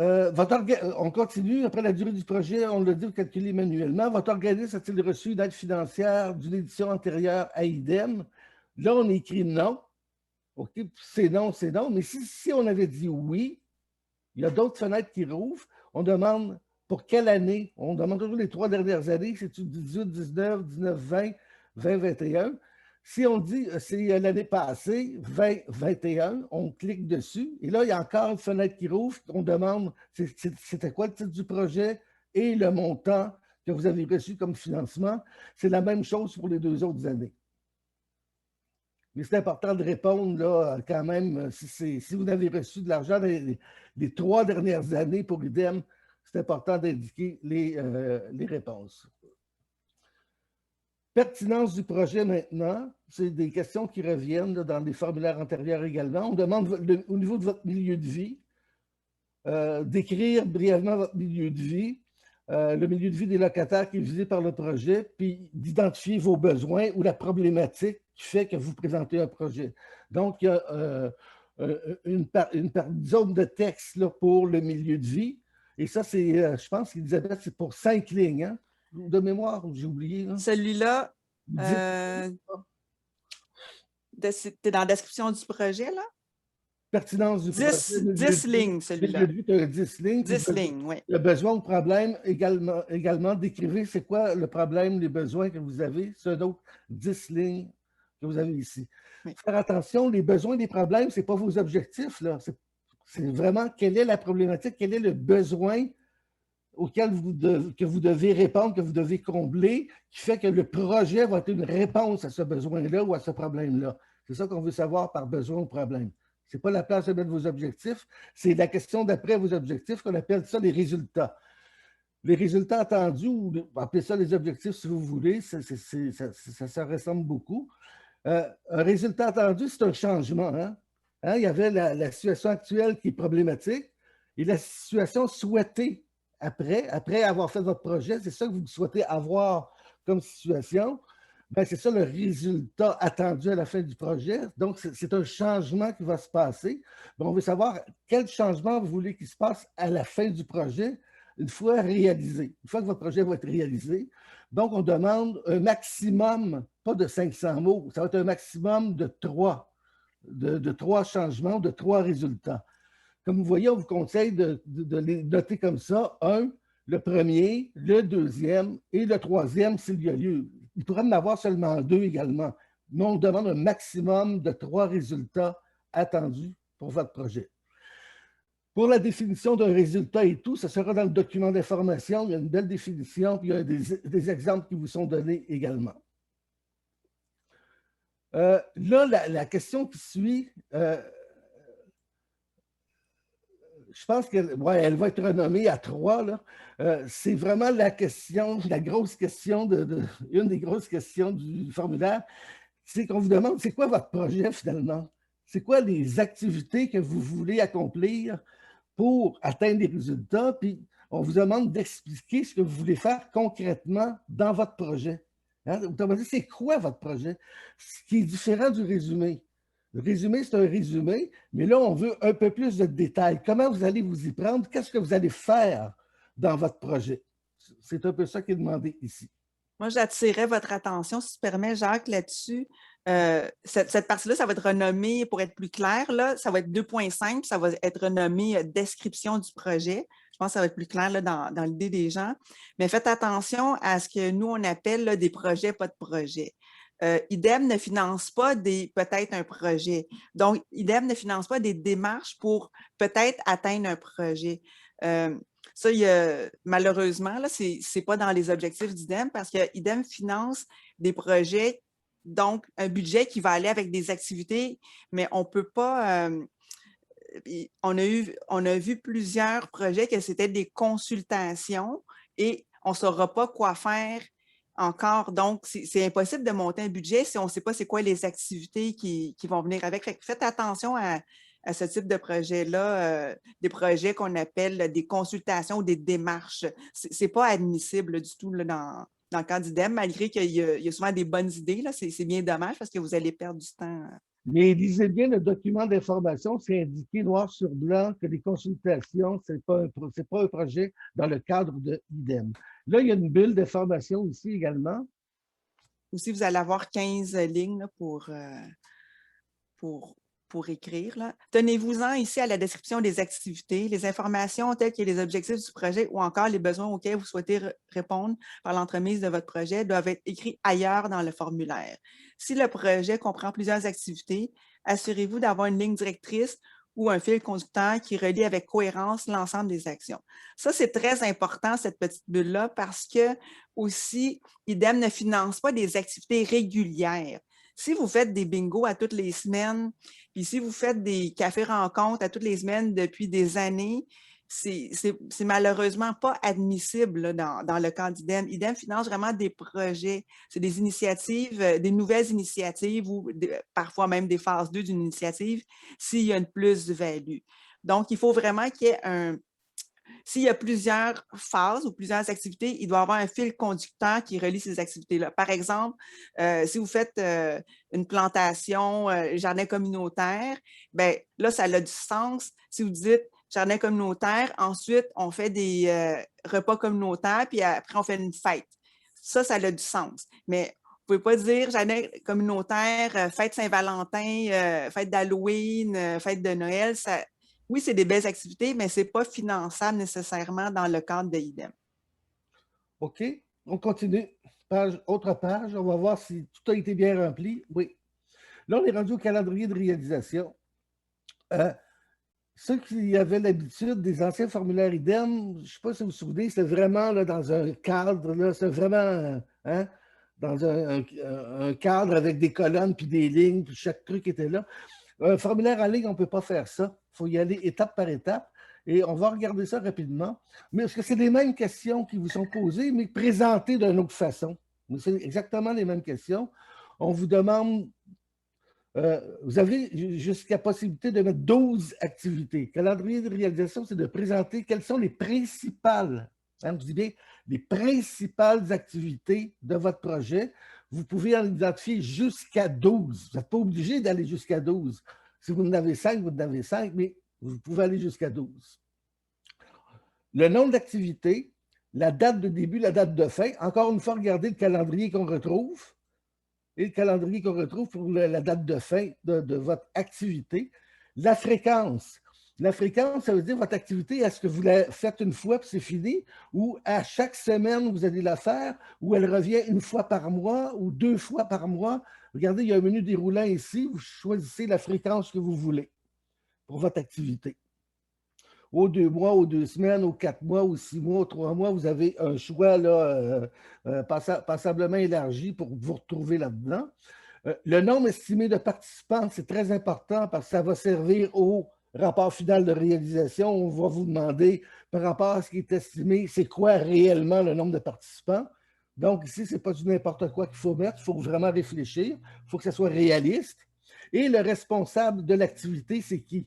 On continue. Après la durée du projet, on l'a dit, vous calculez manuellement. Votre organisme a-t-il reçu une aide financière d'une édition antérieure à IDEM? Là, on écrit non. OK, c'est non, c'est non. Mais si on avait dit oui, il y a d'autres fenêtres qui rouvrent. On demande pour quelle année? On demande toujours les 3 dernières années. C'est-tu 18, 19, 19, 20, 20, 21? Si on dit c'est l'année passée, 2021, on clique dessus. Et là, il y a encore une fenêtre qui rouvre. On demande c'était quoi le titre du projet et le montant que vous avez reçu comme financement. C'est la même chose pour les 2 autres années. Mais c'est important de répondre là, quand même. Si vous avez reçu de l'argent les 3 dernières années pour IDEM, c'est important d'indiquer les réponses. Pertinence du projet maintenant, c'est des questions qui reviennent là, dans les formulaires antérieurs également. On demande au niveau de votre milieu de vie, décrire brièvement votre milieu de vie, le milieu de vie des locataires qui est visé par le projet, puis d'identifier vos besoins ou la problématique qui fait que vous présentez un projet. Donc, il y a une zone de texte là, pour le milieu de vie. Et ça, c'est, je pense qu'Elisabeth, c'est pour 5 lignes. Hein? De mémoire, j'ai oublié. Celui-là, t'es dans la description du projet, là? Pertinence du projet. 10 lignes, celui-là. 10 lignes. 10 lignes, oui. Le besoin ou problème, également décrivez c'est quoi le problème, les besoins que vous avez. C'est d'autres 10 lignes que vous avez ici. Oui. Faire attention, les besoins et les problèmes, ce n'est pas vos objectifs. C'est vraiment quelle est la problématique, quel est le besoin auquel que vous devez répondre, que vous devez combler, qui fait que le projet va être une réponse à ce besoin-là ou à ce problème-là. C'est ça qu'on veut savoir par besoin ou problème. Ce n'est pas la place de mettre vos objectifs, c'est la question d'après vos objectifs qu'on appelle ça les résultats. Les résultats attendus, ou appelez ça les objectifs si vous voulez, ça ressemble beaucoup. Un résultat attendu, c'est un changement. Hein? Il y avait la situation actuelle qui est problématique et la situation souhaitée après avoir fait votre projet, c'est ça que vous souhaitez avoir comme situation. Ben, c'est ça le résultat attendu à la fin du projet. Donc, c'est un changement qui va se passer. Ben, on veut savoir quel changement vous voulez qu'il se passe à la fin du projet, une fois réalisé, une fois que votre projet va être réalisé. Donc, on demande un maximum, pas de 500 mots, ça va être un maximum de 3, de 3 changements, de 3 résultats. Comme vous voyez, on vous conseille de les noter comme ça. 1, le premier, le deuxième et le troisième s'il y a lieu. Il pourrait en avoir seulement 2 également, mais on demande un maximum de 3 résultats attendus pour votre projet. Pour la définition d'un résultat et tout, ça sera dans le document d'information. Il y a une belle définition, puis il y a des exemples qui vous sont donnés également. Là, la question qui suit, je pense qu'elle va être renommée à 3. C'est vraiment la question, la grosse question, une des grosses questions du formulaire. C'est qu'on vous demande, c'est quoi votre projet finalement? C'est quoi les activités que vous voulez accomplir pour atteindre des résultats? Puis on vous demande d'expliquer ce que vous voulez faire concrètement dans votre projet. Hein? Vous demandez, c'est quoi votre projet? Ce qui est différent du résumé. Le résumé, c'est un résumé, mais là, on veut un peu plus de détails. Comment vous allez vous y prendre? Qu'est-ce que vous allez faire dans votre projet? C'est un peu ça qui est demandé ici. Moi, j'attirerais votre attention, si tu permets, Jacques, là-dessus. Cette partie-là, ça va être renommé, pour être plus clair, là, ça va être 2.5, ça va être renommé description du projet. Je pense que ça va être plus clair là, dans l'idée des gens. Mais faites attention à ce que nous, on appelle là, des projets, pas de projets. IDEM ne finance pas peut-être un projet. Donc, IDEM ne finance pas des démarches pour peut-être atteindre un projet. Ça, malheureusement, ce n'est pas dans les objectifs d'IDEM parce que IDEM finance des projets, donc un budget qui va aller avec des activités, mais on ne peut pas… on a vu plusieurs projets que c'était des consultations et on ne saura pas quoi faire encore. Donc, c'est impossible de monter un budget si on ne sait pas c'est quoi les activités qui vont venir avec. Fait que faites attention à ce type de projet-là, des projets qu'on appelle des consultations ou des démarches. Ce n'est pas admissible du tout là, dans le cas d'IDEM, malgré qu'il y a souvent des bonnes idées. C'est bien dommage parce que vous allez perdre du temps. Mais lisez bien le document d'information, c'est indiqué noir sur blanc que les consultations, ce n'est pas un projet dans le cadre de IDEM. Là, il y a une bulle d'information ici également. Aussi, vous allez avoir 15 lignes là, pour écrire. Là. Tenez-vous-en ici à la description des activités, les informations telles que les objectifs du projet ou encore les besoins auxquels vous souhaitez répondre par l'entremise de votre projet doivent être écrits ailleurs dans le formulaire. Si le projet comprend plusieurs activités, assurez-vous d'avoir une ligne directrice ou un fil conducteur qui relie avec cohérence l'ensemble des actions. Ça, c'est très important, cette petite bulle-là, parce que aussi, IDEM ne finance pas des activités régulières. Si vous faites des bingos à toutes les semaines, puis si vous faites des cafés-rencontres à toutes les semaines depuis des années, c'est malheureusement pas admissible là, dans le cas d'IDEM. IDEM finance vraiment des projets, c'est des initiatives, des nouvelles initiatives ou parfois même des phases 2 d'une initiative s'il y a une plus-value. Donc, il faut vraiment qu'il y ait s'il y a plusieurs phases ou plusieurs activités, il doit y avoir un fil conducteur qui relie ces activités-là. Par exemple, si vous faites une plantation, jardin communautaire, bien là, ça a du sens. Si vous dites jardin communautaire, ensuite, on fait des repas communautaires, puis après, on fait une fête. Ça a du sens. Mais vous ne pouvez pas dire jardin communautaire, fête Saint-Valentin, fête d'Halloween, fête de Noël. Oui, c'est des belles activités, mais ce n'est pas finançable nécessairement dans le cadre de IDEM. OK, on continue. Autre page, on va voir si tout a été bien rempli. Oui. Là, on est rendu au calendrier de réalisation. Ceux qui avaient l'habitude des anciens formulaires IDEM, je ne sais pas si vous vous souvenez, c'était vraiment là, dans un cadre, c'était vraiment dans un cadre avec des colonnes puis des lignes, puis chaque truc était là. Un formulaire en ligne, on ne peut pas faire ça. Il faut y aller étape par étape. Et on va regarder ça rapidement. Mais est-ce que c'est les mêmes questions qui vous sont posées, mais présentées d'une autre façon? C'est exactement les mêmes questions. On vous demande, vous avez jusqu'à possibilité de mettre 12 activités. Calendrier de réalisation, c'est de présenter quelles sont les principales, je dis bien, les principales activités de votre projet. Vous pouvez en identifier jusqu'à 12. Vous n'êtes pas obligé d'aller jusqu'à 12. Si vous en avez 5, vous en avez 5, mais vous pouvez aller jusqu'à 12. Le nombre d'activités, la date de début, la date de fin. Encore une fois, regardez le calendrier qu'on retrouve et le calendrier qu'on retrouve pour la date de fin de votre activité. La fréquence. La fréquence, ça veut dire votre activité, est-ce que vous la faites une fois puis c'est fini, ou à chaque semaine, vous allez la faire, ou elle revient une fois par mois ou 2 fois par mois. Regardez, il y a un menu déroulant ici, vous choisissez la fréquence que vous voulez pour votre activité. Aux 2 mois, aux 2 semaines, aux 4 mois, aux 6 mois, aux 3 mois, vous avez un choix là, passablement élargi pour vous retrouver là-dedans. Le nombre estimé de participants, c'est très important parce que ça va servir au rapport final de réalisation. On va vous demander, par rapport à ce qui est estimé, c'est quoi réellement le nombre de participants. Donc ici, ce n'est pas du n'importe quoi qu'il faut mettre, il faut vraiment réfléchir, il faut que ça soit réaliste. Et le responsable de l'activité, c'est qui?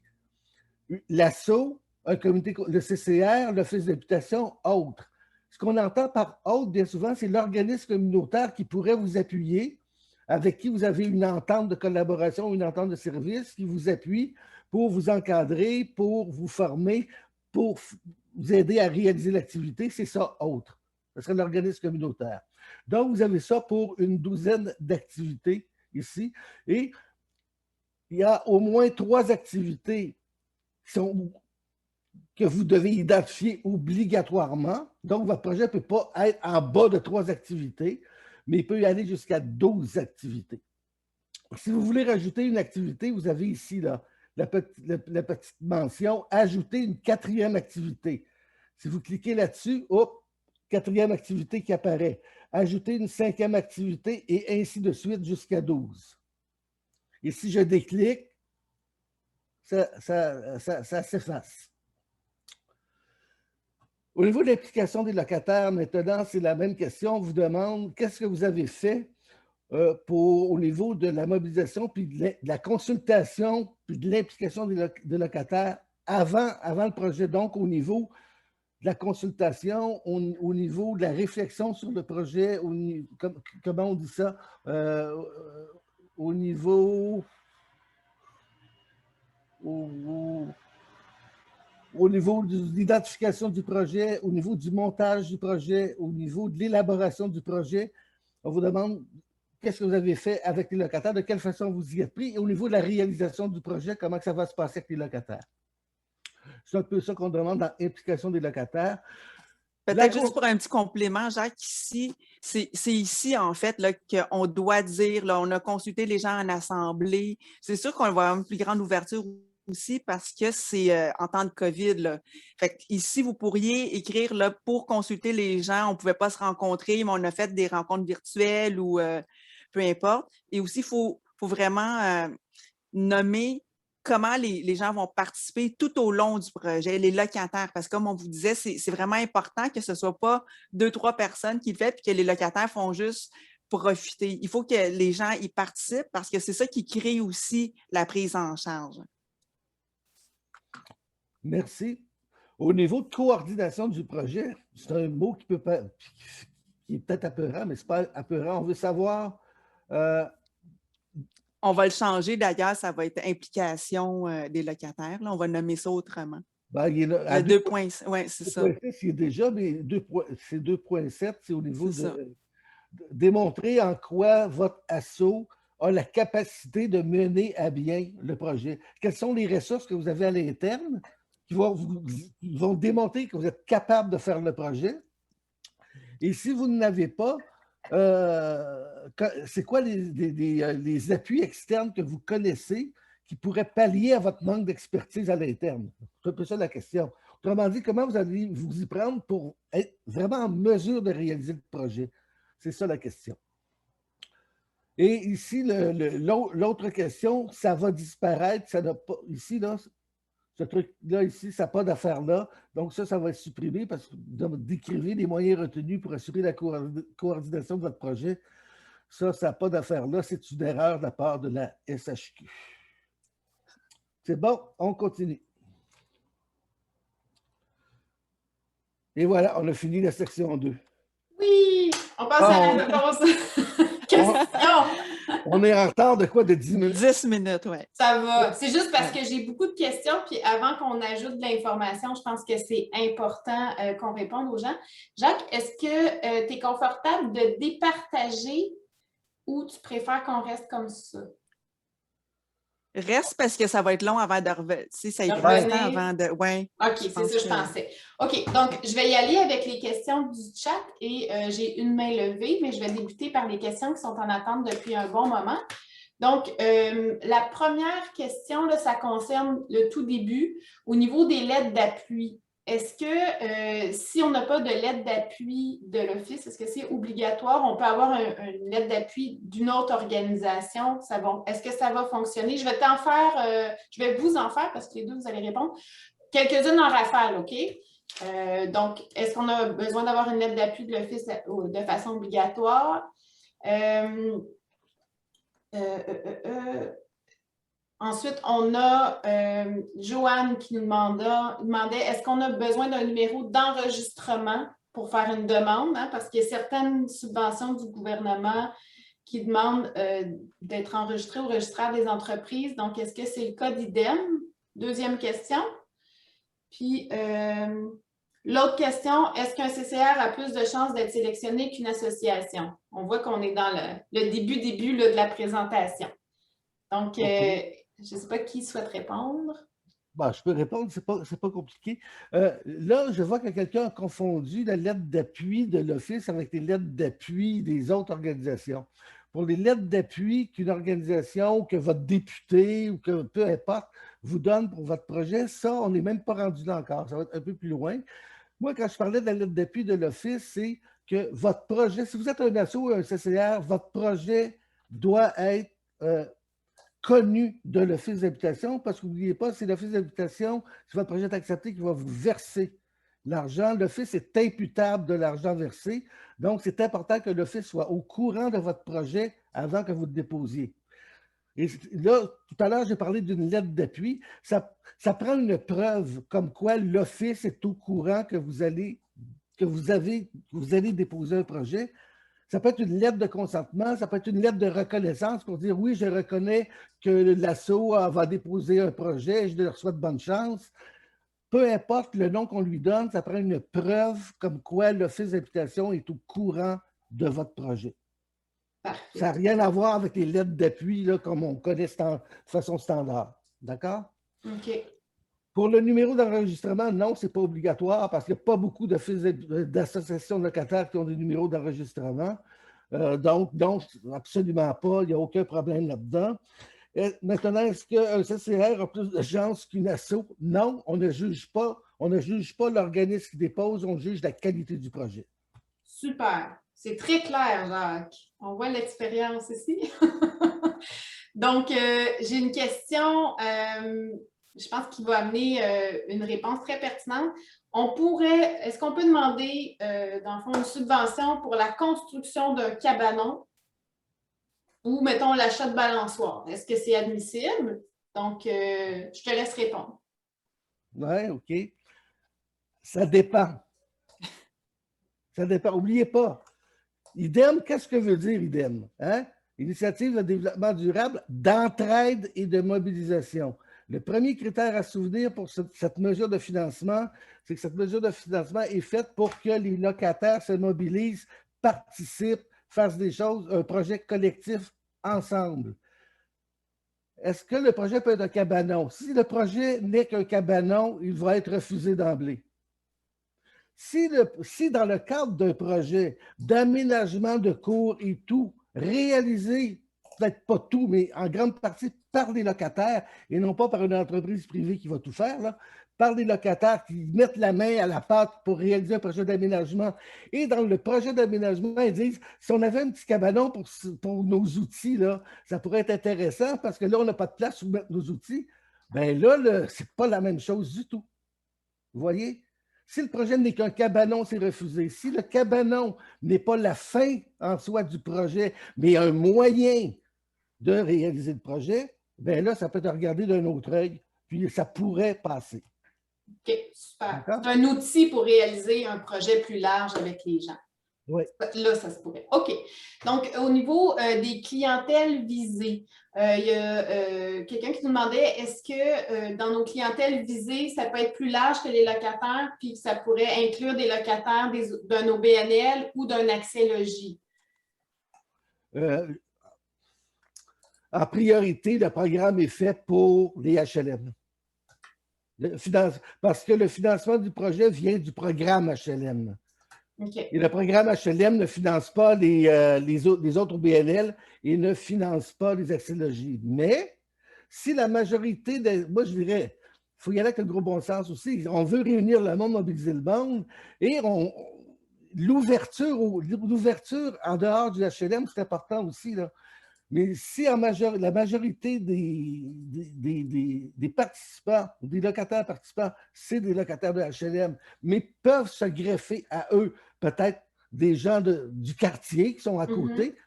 L'ASSO, un comité, le CCR, l'Office d'habitation, autre. Ce qu'on entend par autre, bien souvent, c'est l'organisme communautaire qui pourrait vous appuyer, avec qui vous avez une entente de collaboration, une entente de service qui vous appuie pour vous encadrer, pour vous former, pour vous aider à réaliser l'activité. C'est ça, autre. Ce serait l'organisme communautaire. Donc, vous avez ça pour une douzaine d'activités ici. Et il y a au moins 3 activités que vous devez identifier obligatoirement. Donc, votre projet ne peut pas être en bas de 3 activités, mais il peut y aller jusqu'à 12 activités. Si vous voulez rajouter une activité, vous avez ici là, la petite mention « Ajouter une 4e activité ». Si vous cliquez là-dessus, hop, 4e activité qui apparaît. Ajouter une 5e activité et ainsi de suite jusqu'à 12. Et si je déclique, ça s'efface. Au niveau de l'implication des locataires, maintenant, c'est la même question. On vous demande qu'est-ce que vous avez fait au niveau de la mobilisation, puis de la consultation, puis de l'implication des locataires avant le projet. Donc, au niveau de la consultation, au niveau de la réflexion sur le projet, comment on dit ça? Au niveau de l'identification du projet, au niveau du montage du projet, au niveau de l'élaboration du projet, on vous demande qu'est-ce que vous avez fait avec les locataires, de quelle façon vous y êtes pris, et au niveau de la réalisation du projet, comment ça va se passer avec les locataires. C'est un peu ça qu'on demande dans l'implication des locataires. Peut-être juste pour un petit complément, Jacques, ici, c'est ici, en fait, qu'on doit dire, là, on a consulté les gens en assemblée. C'est sûr qu'on va avoir une plus grande ouverture aussi parce que c'est en temps de COVID. Là. Fait ici, vous pourriez écrire là, pour consulter les gens, on ne pouvait pas se rencontrer, mais on a fait des rencontres virtuelles ou peu importe. Et aussi, il faut vraiment nommer comment les gens vont participer tout au long du projet, les locataires, parce que comme on vous disait, c'est vraiment important que ce ne soit pas 2-3 personnes qui le font puis que les locataires font juste profiter. Il faut que les gens y participent parce que c'est ça qui crée aussi la prise en charge. Merci. Au niveau de coordination du projet, c'est un mot qui est peut-être apeurant, mais ce n'est pas apeurant. On veut savoir. On va le changer d'ailleurs, ça va être implication des locataires. Là, on va nommer ça autrement. Ben, il est là, le 2.6, oui, c'est ça. 2.6, il est déjà, mais c'est 2.7, c'est au niveau de démontrer en quoi votre asso a la capacité de mener à bien le projet. Quelles sont les ressources que vous avez à l'interne qui vont démontrer que vous êtes capable de faire le projet? Et si vous n'avez pas, c'est quoi les appuis externes que vous connaissez qui pourraient pallier à votre manque d'expertise à l'interne? C'est un peu ça la question. Autrement dit, comment vous allez vous y prendre pour être vraiment en mesure de réaliser le projet? C'est ça la question. Et ici, l'autre question, ça va disparaître, ça n'a pas, ici, là, ce truc-là, ici, ça n'a pas d'affaire là. Donc, ça va être supprimé parce que décrivez les moyens retenus pour assurer la coordination de votre projet. Ça n'a pas d'affaire là. C'est une erreur de la part de la SHQ. C'est bon, on continue. Et voilà, on a fini la section 2. Oui, on passe à la réponse. Question! On est en retard de quoi? De 10 minutes? 10 minutes, oui. Ça va. C'est juste parce que j'ai beaucoup de questions, puis avant qu'on ajoute de l'information, je pense que c'est important qu'on réponde aux gens. Jacques, est-ce que tu es confortable de départager ou tu préfères qu'on reste comme ça? Reste parce que ça va être long avant de revenir. Ça y prend du temps avant de... Ouais, OK, c'est ça que je pensais. OK, donc je vais y aller avec les questions du chat et j'ai une main levée, mais je vais débuter par les questions qui sont en attente depuis un bon moment. Donc, la première question, là, ça concerne le tout début. Au niveau des lettres d'appui, est-ce que si on n'a pas de lettre d'appui de l'Office, est-ce que c'est obligatoire? On peut avoir une lettre d'appui d'une autre organisation. Est-ce que ça va fonctionner? Je vais vous en faire parce que les deux, vous allez répondre. Quelques-unes en rafale, OK? Donc, est-ce qu'on a besoin d'avoir une lettre d'appui de l'Office de façon obligatoire? Ensuite, on a Joanne qui nous demandait est-ce qu'on a besoin d'un numéro d'enregistrement pour faire une demande, hein, parce qu'il y a certaines subventions du gouvernement qui demandent d'être enregistrées au registraire des entreprises. Donc, est-ce que c'est le cas d'IDEM? Deuxième question. Puis, l'autre question, est-ce qu'un CCR a plus de chances d'être sélectionné qu'une association? On voit qu'on est dans le début là, de la présentation. Donc, je ne sais pas qui souhaite répondre. Bon, je peux répondre, c'est pas compliqué. Là, je vois que quelqu'un a confondu la lettre d'appui de l'Office avec les lettres d'appui des autres organisations. Pour les lettres d'appui qu'une organisation, que votre député ou que peu importe vous donne pour votre projet, ça, on n'est même pas rendu là encore. Ça va être un peu plus loin. Moi, quand je parlais de la lettre d'appui de l'Office, c'est que votre projet, si vous êtes un asso ou un CCR, votre projet doit être connu de l'Office d'habitation, parce que n'oubliez pas, c'est l'Office d'habitation, si votre projet est accepté, qui va vous verser l'argent. L'Office est imputable de l'argent versé. Donc, c'est important que l'Office soit au courant de votre projet avant que vous le déposiez. Et là, tout à l'heure, j'ai parlé d'une lettre d'appui. Ça prend une preuve comme quoi l'Office est au courant que vous allez déposer un projet. Ça peut être une lettre de consentement, ça peut être une lettre de reconnaissance pour dire oui, je reconnais que l'asso va déposer un projet, je leur souhaite bonne chance. Peu importe le nom qu'on lui donne, ça prend une preuve comme quoi l'Office d'habitation est au courant de votre projet. Parfait. Ça n'a rien à voir avec les lettres d'appui comme on connaît de façon standard. D'accord? OK. Pour le numéro d'enregistrement, non, ce n'est pas obligatoire parce qu'il n'y a pas beaucoup d'associations de locataires qui ont des numéros d'enregistrement. Donc, absolument pas, il n'y a aucun problème là-dedans. Maintenant, est-ce qu'un CCR a plus de chances qu'une asso? Non, on ne juge pas l'organisme qui dépose, on juge la qualité du projet. Super. C'est très clair, Jacques. On voit l'expérience ici. Donc, j'ai une question, je pense qu'il va amener une réponse très pertinente. Est-ce qu'on peut demander, dans le fond, une subvention pour la construction d'un cabanon ou, mettons, l'achat de balançoires? Est-ce que c'est admissible? Donc, je te laisse répondre. Oui, OK. Ça dépend. Ça dépend. N'oubliez pas. IDEM, qu'est-ce que veut dire IDEM? Hein? Initiative de développement durable, d'entraide et de mobilisation. Le premier critère à souvenir pour cette mesure de financement, c'est que cette mesure de financement est faite pour que les locataires se mobilisent, participent, fassent des choses, un projet collectif ensemble. Est-ce que le projet peut être un cabanon? Si le projet n'est qu'un cabanon, il va être refusé d'emblée. Si dans le cadre d'un projet d'aménagement de cours et tout, réalisé, peut-être pas tout, mais en grande partie par les locataires et non pas par une entreprise privée qui va tout faire, là, par les locataires qui mettent la main à la pâte pour réaliser un projet d'aménagement. Et dans le projet d'aménagement, ils disent, si on avait un petit cabanon pour nos outils, là, ça pourrait être intéressant parce que là, on n'a pas de place où mettre nos outils. Bien là, ce n'est pas la même chose du tout. Vous voyez? Si le projet n'est qu'un cabanon, c'est refusé. Si le cabanon n'est pas la fin en soi du projet, mais un moyen de réaliser le projet, bien là, ça peut être regardé d'un autre œil, puis ça pourrait passer. OK, super. C'est un outil pour réaliser un projet plus large avec les gens. Oui. Là, ça se pourrait. OK. Donc, au niveau des clientèles visées, il y a quelqu'un qui nous demandait, est-ce que dans nos clientèles visées, ça peut être plus large que les locataires, puis ça pourrait inclure des locataires d'un OBNL ou d'un accès logis? En priorité, le programme est fait pour les HLM. Parce que le financement du projet vient du programme HLM. Okay. Et le programme HLM ne finance pas les autres OBNL et ne finance pas les accès logis. Mais si la majorité moi, je dirais, il faut y aller avec le gros bon sens aussi. On veut réunir le monde, mobiliser le monde et l'ouverture en dehors du HLM, c'est important aussi, là. Mais si la majorité des participants, des locataires participants, c'est des locataires de HLM, mais peuvent se greffer à eux peut-être des gens du quartier qui sont à côté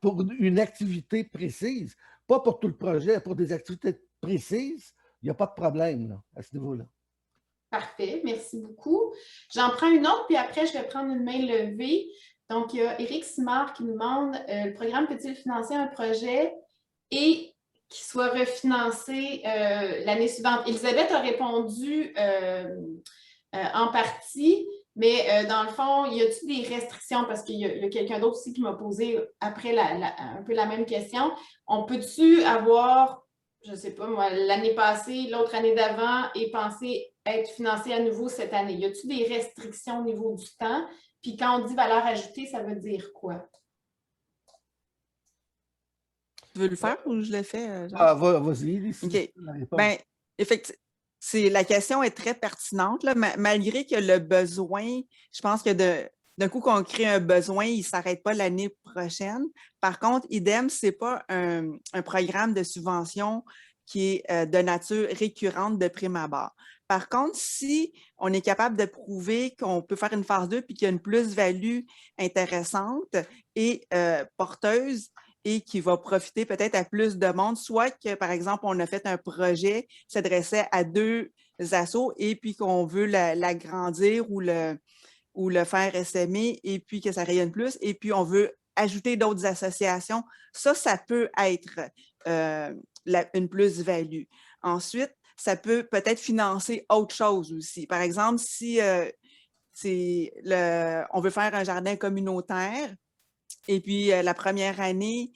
pour une activité précise, pas pour tout le projet, pour des activités précises, il n'y a pas de problème là, à ce niveau-là. Parfait, merci beaucoup. J'en prends une autre, puis après, je vais prendre une main levée. Donc, il y a Éric Simard qui nous demande le programme peut-il financer un projet et qu'il soit refinancé l'année suivante? Elisabeth a répondu en partie, mais dans le fond, y a-t-il des restrictions? Parce qu'il y a quelqu'un d'autre aussi qui m'a posé après un peu la même question. On peut-tu avoir, je ne sais pas moi, l'année passée, l'autre année d'avant et penser être financé à nouveau cette année? Y a-t-il des restrictions au niveau du temps? Puis quand on dit valeur ajoutée, ça veut dire quoi? Tu veux le faire ou je le fais? Vas-y. OK. Bien, effectivement, la question est très pertinente, là, malgré que le besoin, je pense que d'un coup qu'on crée un besoin, il ne s'arrête pas l'année prochaine. Par contre, IDEM, ce n'est pas un programme de subvention qui est de nature récurrente de prime abord. Par contre, si on est capable de prouver qu'on peut faire une phase 2 puis qu'il y a une plus-value intéressante et porteuse, et qui va profiter peut-être à plus de monde, soit que, par exemple, on a fait un projet qui s'adressait à 2 assos et puis qu'on veut l'agrandir ou le faire SME et puis que ça rayonne plus et puis on veut ajouter d'autres associations. Ça peut être une plus-value. Ensuite, ça peut peut-être financer autre chose aussi. Par exemple, si on veut faire un jardin communautaire, et puis, la première année,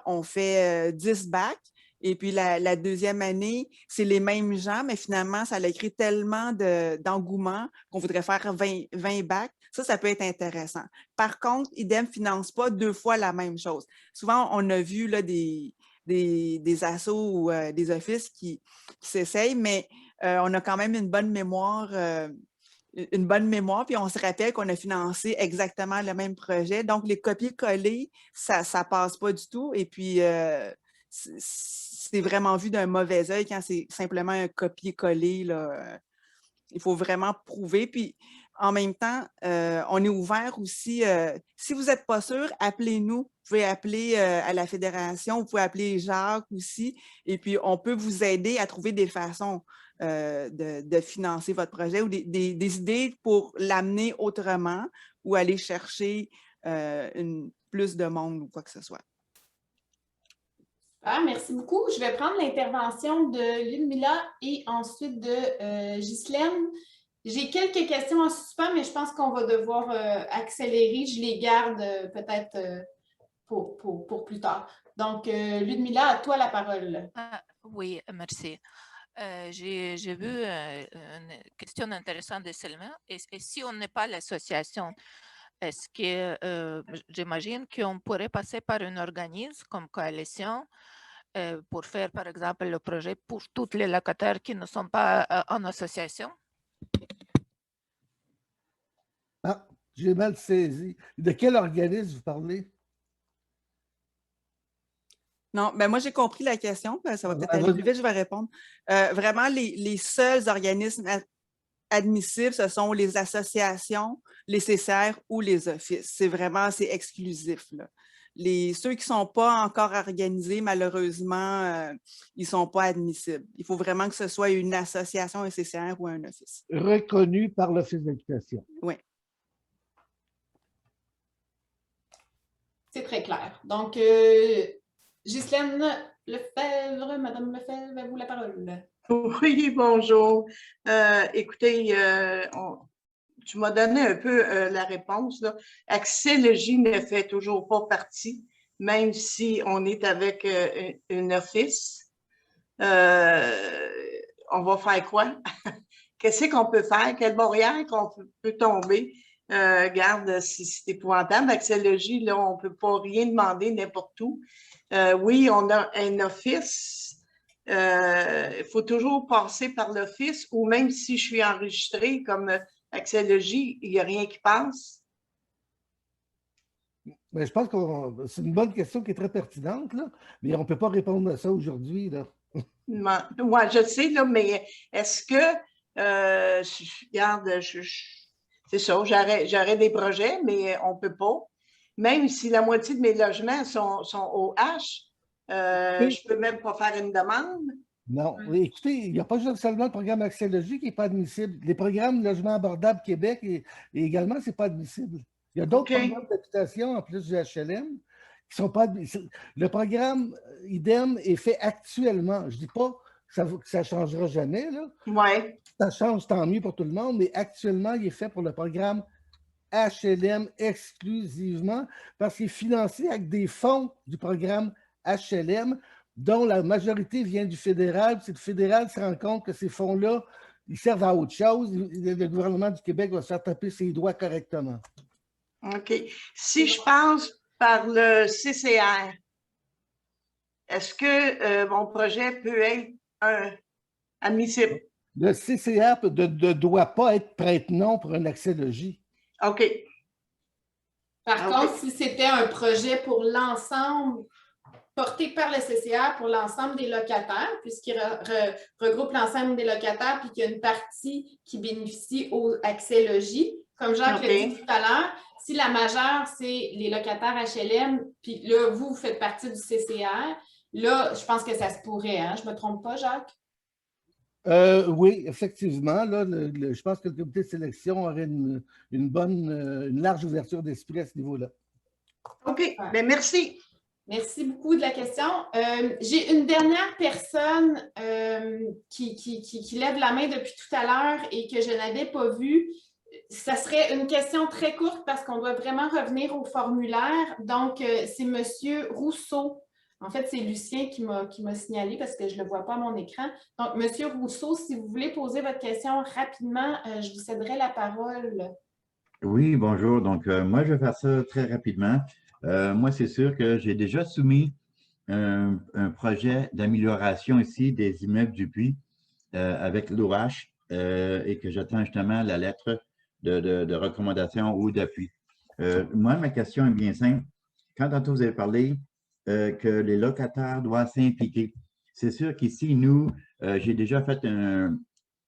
on fait 10 bacs. Et puis, la deuxième année, c'est les mêmes gens, mais finalement, ça a créé tellement d'engouement qu'on voudrait faire 20 bacs. Ça peut être intéressant. Par contre, IDEM ne finance pas 2 fois la même chose. Souvent, on a vu là, des assos ou des offices qui s'essayent, mais on a quand même une bonne mémoire puis on se rappelle qu'on a financé exactement le même projet. Donc, les copier-coller, ça ne passe pas du tout. Et puis, c'est vraiment vu d'un mauvais œil quand c'est simplement un copier-coller. Il faut vraiment prouver. Puis, En même temps, on est ouvert aussi. Si vous n'êtes pas sûr, appelez-nous. Vous pouvez appeler à la Fédération, vous pouvez appeler Jacques aussi. Et puis, on peut vous aider à trouver des façons de financer votre projet ou des idées pour l'amener autrement ou aller chercher plus de monde ou quoi que ce soit. Ah, merci beaucoup. Je vais prendre l'intervention de Ludmila et ensuite de Ghislaine. J'ai quelques questions en suspens, mais je pense qu'on va devoir accélérer. Je les garde peut-être pour plus tard. Donc, Ludmila, à toi la parole. Oui, merci. J'ai vu une question intéressante de Selma. Et si on n'est pas l'association, est-ce que j'imagine qu'on pourrait passer par un organisme comme coalition pour faire, par exemple, le projet pour tous les locataires qui ne sont pas en association? Ah, j'ai mal saisi. De quel organisme vous parlez? Non, ben moi, j'ai compris la question. Ça va peut-être aller plus vite, je vais répondre. Vraiment, les seuls organismes admissibles, ce sont les associations, les CCR ou les offices. C'est exclusif, là. Ceux qui ne sont pas encore organisés, malheureusement, ils ne sont pas admissibles. Il faut vraiment que ce soit une association, un CCR ou un office. Reconnu par l'Office d'éducation. Oui. C'est très clair. Donc, Ghislaine Lefebvre, Madame Lefebvre, à vous la parole. Oui, bonjour. Écoutez, tu m'as donné un peu la réponse. Accès-Logis ne fait toujours pas partie, même si on est avec une office. On va faire quoi? Qu'est-ce qu'on peut faire? Quelle barrière qu'on peut tomber? Regarde, c'est épouvantable. Accès-Logis, là, on ne peut pas rien demander n'importe où. Oui, on a un office. Il faut toujours passer par l'office ou même si je suis enregistrée comme Accès-Logis, il n'y a rien qui passe. Mais je pense que c'est une bonne question qui est très pertinente, là, mais on ne peut pas répondre à ça aujourd'hui. Moi, je sais, là, mais est-ce que, regarde, c'est ça, j'aurais des projets, mais on ne peut pas. Même si la moitié de mes logements sont au H, je ne peux même pas faire une demande. Non. Écoutez, il n'y a pas juste seulement le programme Accès-Logis qui n'est pas admissible. Les programmes Logement abordable Québec et également, ce n'est pas admissible. Il y a d'autres programmes d'habitation en plus du HLM qui ne sont pas admissibles. Le programme idem est fait actuellement. Je ne dis pas que ça ne changera jamais. Oui. Ça change, tant mieux pour tout le monde, mais actuellement, il est fait pour le programme HLM exclusivement parce qu'il est financé avec des fonds du programme HLM dont la majorité vient du fédéral. Si le fédéral se rend compte que ces fonds-là, ils servent à autre chose, le gouvernement du Québec va se faire taper ses doigts correctement. OK. Si je passe par le CCR, est-ce que mon projet peut être admissible? Le CCR ne doit pas être prête-nom pour un accès-logis. OK. Par contre, si c'était un projet pour l'ensemble, porté par le CCR pour l'ensemble des locataires, puisqu'il regroupe l'ensemble des locataires, puis qu'il y a une partie qui bénéficie au accès-logis, comme Jacques l'a dit tout à l'heure, si la majeure, c'est les locataires HLM, puis là, vous faites partie du CCR, là, je pense que ça se pourrait, hein? Je ne me trompe pas, Jacques? Oui, effectivement. Là, je pense que le comité de sélection aurait une large ouverture d'esprit à ce niveau-là. OK. Bien, merci. Merci beaucoup de la question. J'ai une dernière personne qui lève la main depuis tout à l'heure et que je n'avais pas vue. Ça serait une question très courte parce qu'on doit vraiment revenir au formulaire. Donc, c'est M. Rousseau. En fait, c'est Lucien qui m'a signalé parce que je ne le vois pas à mon écran. Donc, M. Rousseau, si vous voulez poser votre question rapidement, je vous céderai la parole. Oui, bonjour. Donc, moi, je vais faire ça très rapidement. Moi, c'est sûr que j'ai déjà soumis un projet d'amélioration ici des immeubles du Puy avec l'OH et que j'attends justement la lettre de recommandation ou d'appui. Moi, ma question est bien simple. Quand tantôt vous avez parlé que les locataires doivent s'impliquer, c'est sûr qu'ici, nous, j'ai déjà fait une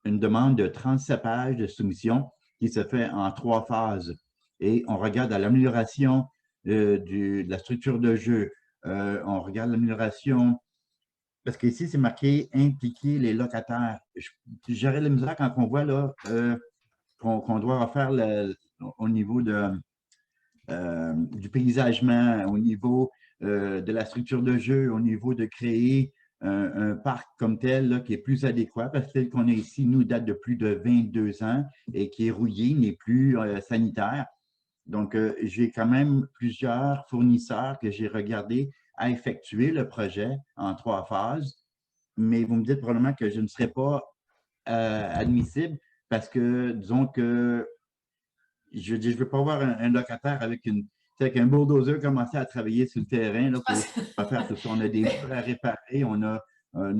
demande de 37 pages de soumission qui se fait en 3 phases. Et on regarde à l'amélioration de la structure de jeu. On regarde l'amélioration, parce qu'ici, c'est marqué « impliquer les locataires ». J'aurais la misère quand on voit là qu'on doit refaire au niveau du paysagement, au niveau de la structure de jeu, au niveau de créer un parc comme tel là, qui est plus adéquat, parce que tel qu'on est ici, nous, date de plus de 22 ans et qui est rouillé, n'est plus sanitaire. Donc, j'ai quand même plusieurs fournisseurs que j'ai regardés à effectuer le projet en 3 phases, mais vous me dites probablement que je ne serai pas admissible parce que, disons que je ne veux pas voir un locataire avec un bulldozer commencer à travailler sur le terrain là, pour faire tout ça. On a des murs à réparer, on a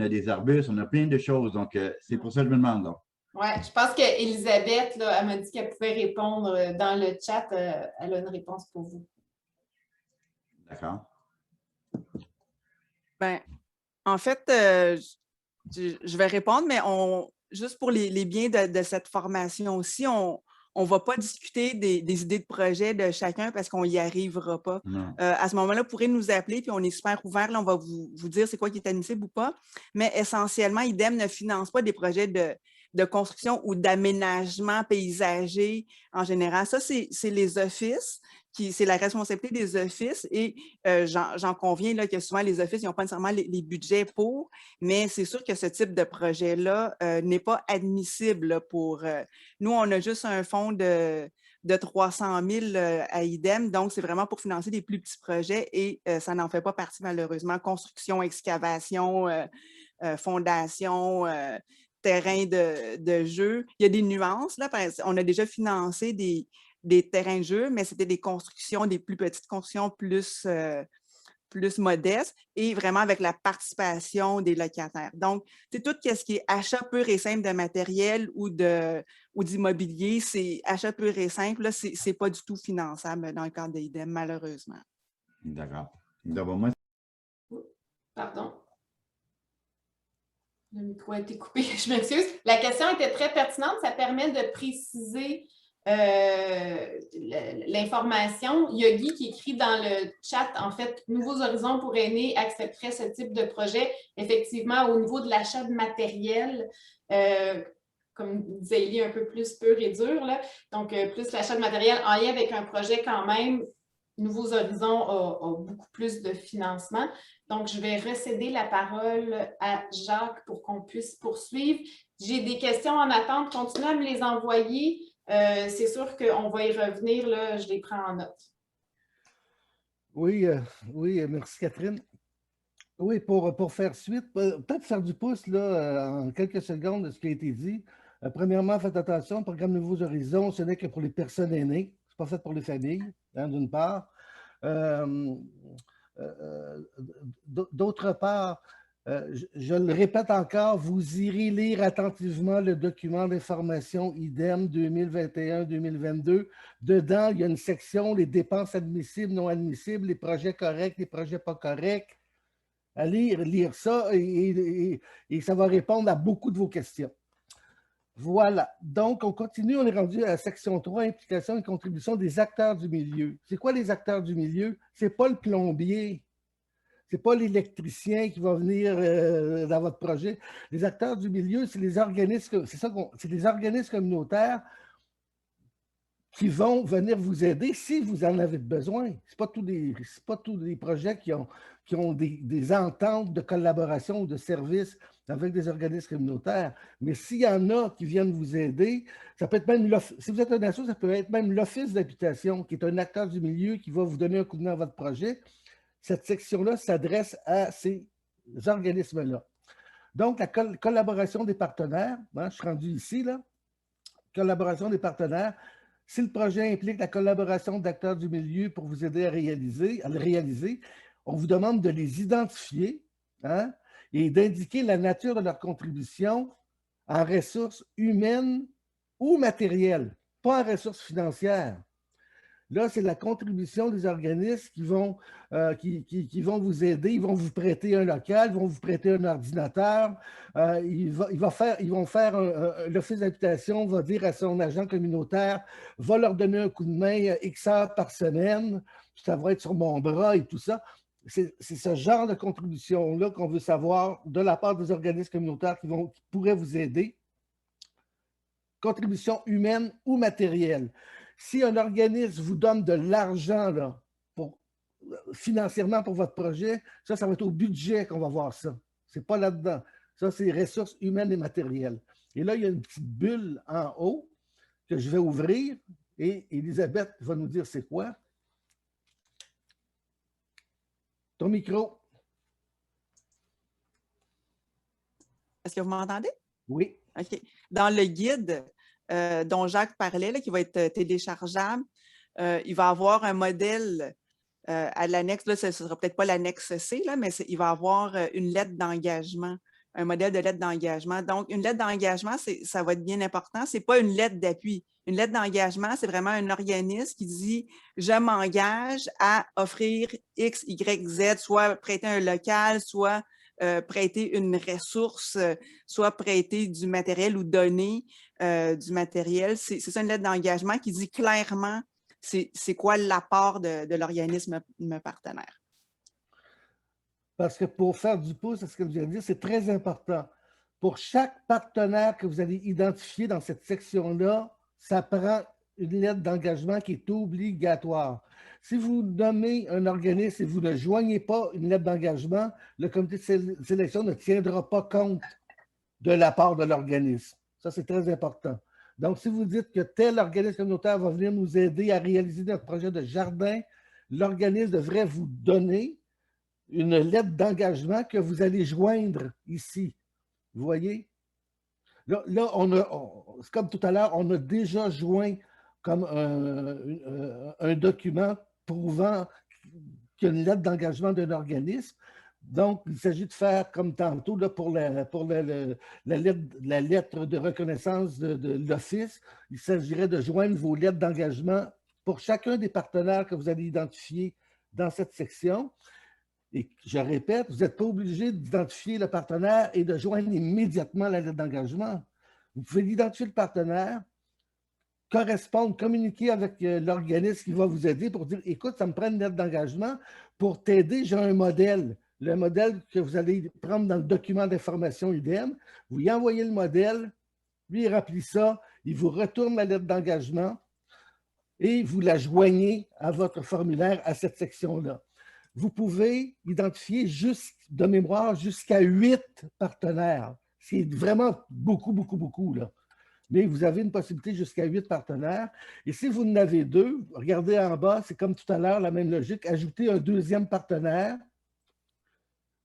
des arbustes, on a plein de choses. Donc, c'est pour ça que je me demande. Là. Oui, je pense qu'Élisabeth, elle m'a dit qu'elle pouvait répondre dans le chat. Elle a une réponse pour vous. D'accord. Ben, en fait, je vais répondre, mais juste pour les biens de cette formation aussi, on ne va pas discuter des idées de projet de chacun parce qu'on n'y arrivera pas. À ce moment-là, vous pourrez nous appeler, puis on est super ouvert. Là, on va vous dire c'est quoi qui est admissible ou pas. Mais essentiellement, IDEM ne finance pas des projets de construction ou d'aménagement paysager en général. Ça, c'est les offices. C'est la responsabilité des offices et j'en conviens là, que souvent les offices n'ont pas nécessairement les budgets pour, mais c'est sûr que ce type de projet-là n'est pas admissible là, pour… nous, on a juste un fonds de 300 000 à IDEM, donc c'est vraiment pour financer des plus petits projets et ça n'en fait pas partie malheureusement. Construction, excavation, fondation, terrain de jeu. Il y a des nuances. Là, on a déjà financé des terrains de jeu, mais c'était des constructions, des plus petites constructions plus modestes et vraiment avec la participation des locataires. Donc, c'est tout ce qui est achat pur et simple de matériel ou d'immobilier, c'est achat pur et simple, ce n'est pas du tout finançable dans le cadre d'IDEM, malheureusement. D'accord. D'abord, moi… Pardon. Le micro a été coupé, je m'excuse. La question était très pertinente, ça permet de préciser l'information. Il y a Guy qui écrit dans le chat, en fait, Nouveaux Horizons pour aînés accepterait ce type de projet. Effectivement, au niveau de l'achat de matériel, comme disait Élie, un peu plus pur et dur, là. Donc plus l'achat de matériel en lien avec un projet quand même. Nouveaux Horizons a beaucoup plus de financement. Donc, je vais recéder la parole à Jacques pour qu'on puisse poursuivre. J'ai des questions en attente. Continuez à me les envoyer. C'est sûr qu'on va y revenir. Là, je les prends en note. Oui, merci Catherine. Oui, pour faire suite, peut-être faire du pouce là, en quelques secondes de ce qui a été dit. Premièrement, faites attention, le programme Nouveaux Horizons, ce n'est que pour les personnes aînées. Ce n'est pas fait pour les familles, hein, d'une part. D'autre part, je le répète encore, vous irez lire attentivement le document d'information IDEM 2021-2022. Dedans, il y a une section, les dépenses admissibles, non admissibles, les projets corrects, les projets pas corrects. Allez lire ça et ça va répondre à beaucoup de vos questions. Voilà. Donc, on continue. On est rendu à la section 3, implication et contribution des acteurs du milieu. C'est quoi les acteurs du milieu? Ce n'est pas le plombier. Ce n'est pas l'électricien qui va venir dans votre projet. Les acteurs du milieu, c'est les organismes, c'est les organismes communautaires qui vont venir vous aider si vous en avez besoin. Ce n'est pas tous les projets qui ont des ententes de collaboration ou de services avec des organismes communautaires. Mais s'il y en a qui viennent vous aider, ça peut être même si vous êtes un asso, ça peut être même l'Office d'habitation, qui est un acteur du milieu qui va vous donner un coup de main à votre projet. Cette section-là s'adresse à ces organismes-là. Donc, la collaboration des partenaires, hein, je suis rendu ici, là, collaboration des partenaires. Si le projet implique la collaboration d'acteurs du milieu pour vous aider à le réaliser, on vous demande de les identifier, hein, et d'indiquer la nature de leur contribution en ressources humaines ou matérielles, pas en ressources financières. Là, c'est la contribution des organismes qui vont vous aider. Ils vont vous prêter un local, ils vont vous prêter un ordinateur. L'Office d'habitation va dire à son agent communautaire, va leur donner un coup de main X heures par semaine, ça va être sur mon bras et tout ça. C'est ce genre de contribution-là qu'on veut savoir de la part des organismes communautaires qui pourraient vous aider. Contribution humaine ou matérielle. Si un organisme vous donne de l'argent financièrement pour votre projet, ça va être au budget qu'on va voir ça. Ce n'est pas là-dedans. Ça, c'est ressources humaines et matérielles. Et là, il y a une petite bulle en haut que je vais ouvrir et Elisabeth va nous dire c'est quoi. Ton micro. Est-ce que vous m'entendez? Oui. OK. Dans le guide dont Jacques parlait, là, qui va être téléchargeable, il va avoir un modèle à l'annexe. Là, ce ne sera peut-être pas l'annexe C, là, mais il va avoir une lettre d'engagement, un modèle de lettre d'engagement. Donc, une lettre d'engagement, ça va être bien important. Ce n'est pas une lettre d'appui. Une lettre d'engagement, c'est vraiment un organisme qui dit « Je m'engage à offrir X, Y, Z, soit prêter un local, soit prêter une ressource, soit prêter du matériel ou donner du matériel. » C'est ça, une lettre d'engagement qui dit clairement c'est quoi l'apport de l'organisme partenaire. Parce que pour faire du pouce, c'est ce que je viens de dire, c'est très important. Pour chaque partenaire que vous allez identifier dans cette section-là, ça prend une lettre d'engagement qui est obligatoire. Si vous nommez un organisme et vous ne joignez pas une lettre d'engagement, le comité de sélection ne tiendra pas compte de l'apport de l'organisme. Ça, c'est très important. Donc, si vous dites que tel organisme communautaire va venir nous aider à réaliser notre projet de jardin, l'organisme devrait vous donner une lettre d'engagement que vous allez joindre ici. Vous voyez? Là c'est comme tout à l'heure, on a déjà joint comme un document prouvant qu'il y a une lettre d'engagement d'un organisme. Donc, il s'agit de faire comme tantôt là, pour la lettre de reconnaissance de l'Office. Il s'agirait de joindre vos lettres d'engagement pour chacun des partenaires que vous allez identifier dans cette section. Et je répète, vous n'êtes pas obligé d'identifier le partenaire et de joindre immédiatement la lettre d'engagement. Vous pouvez identifier le partenaire, correspondre, communiquer avec l'organisme qui va vous aider pour dire, écoute, ça me prend une lettre d'engagement. Pour t'aider, j'ai un modèle. Le modèle que vous allez prendre dans le document d'information UDEM, vous y envoyez le modèle, lui, il remplit ça, il vous retourne la lettre d'engagement et vous la joignez à votre formulaire à cette section-là. Vous pouvez identifier de mémoire jusqu'à 8 partenaires. C'est vraiment beaucoup, beaucoup, beaucoup, là. Mais vous avez une possibilité jusqu'à 8 partenaires. Et si vous en avez 2, regardez en bas, c'est comme tout à l'heure, la même logique, ajoutez un deuxième partenaire.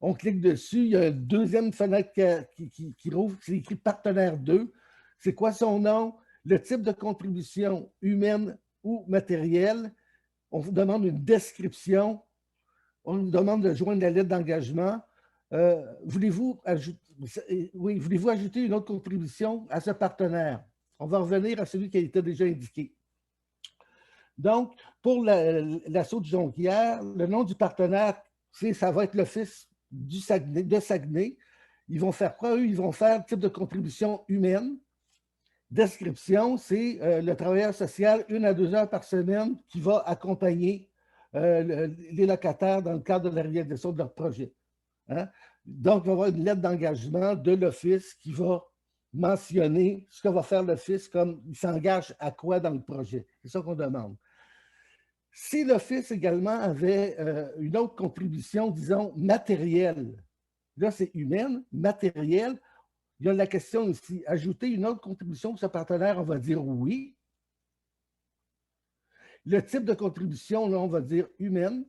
On clique dessus, il y a une deuxième fenêtre qui rouvre, c'est écrit partenaire 2. C'est quoi son nom? Le type de contribution humaine ou matérielle. On vous demande une description. On nous demande de joindre la lettre d'engagement. Voulez-vous ajouter une autre contribution à ce partenaire? On va revenir à celui qui a été déjà indiqué. Donc, pour l'assaut de Jonquière, le nom du partenaire, ça va être l'Office de Saguenay. Ils vont faire quoi? Eux, ils vont faire type de contribution humaine. Description, c'est le travailleur social 1 à 2 heures par semaine qui va accompagner les locataires dans le cadre de la réalisation de leur projet. Hein? Donc, il va y avoir une lettre d'engagement de l'Office qui va mentionner ce que va faire l'Office, comme il s'engage à quoi dans le projet. C'est ça qu'on demande. Si l'Office également avait une autre contribution, disons, matérielle, là c'est humaine, matérielle, il y a la question ici, ajouter une autre contribution pour ce partenaire, on va dire oui. Le type de contribution, là, on va dire humaine,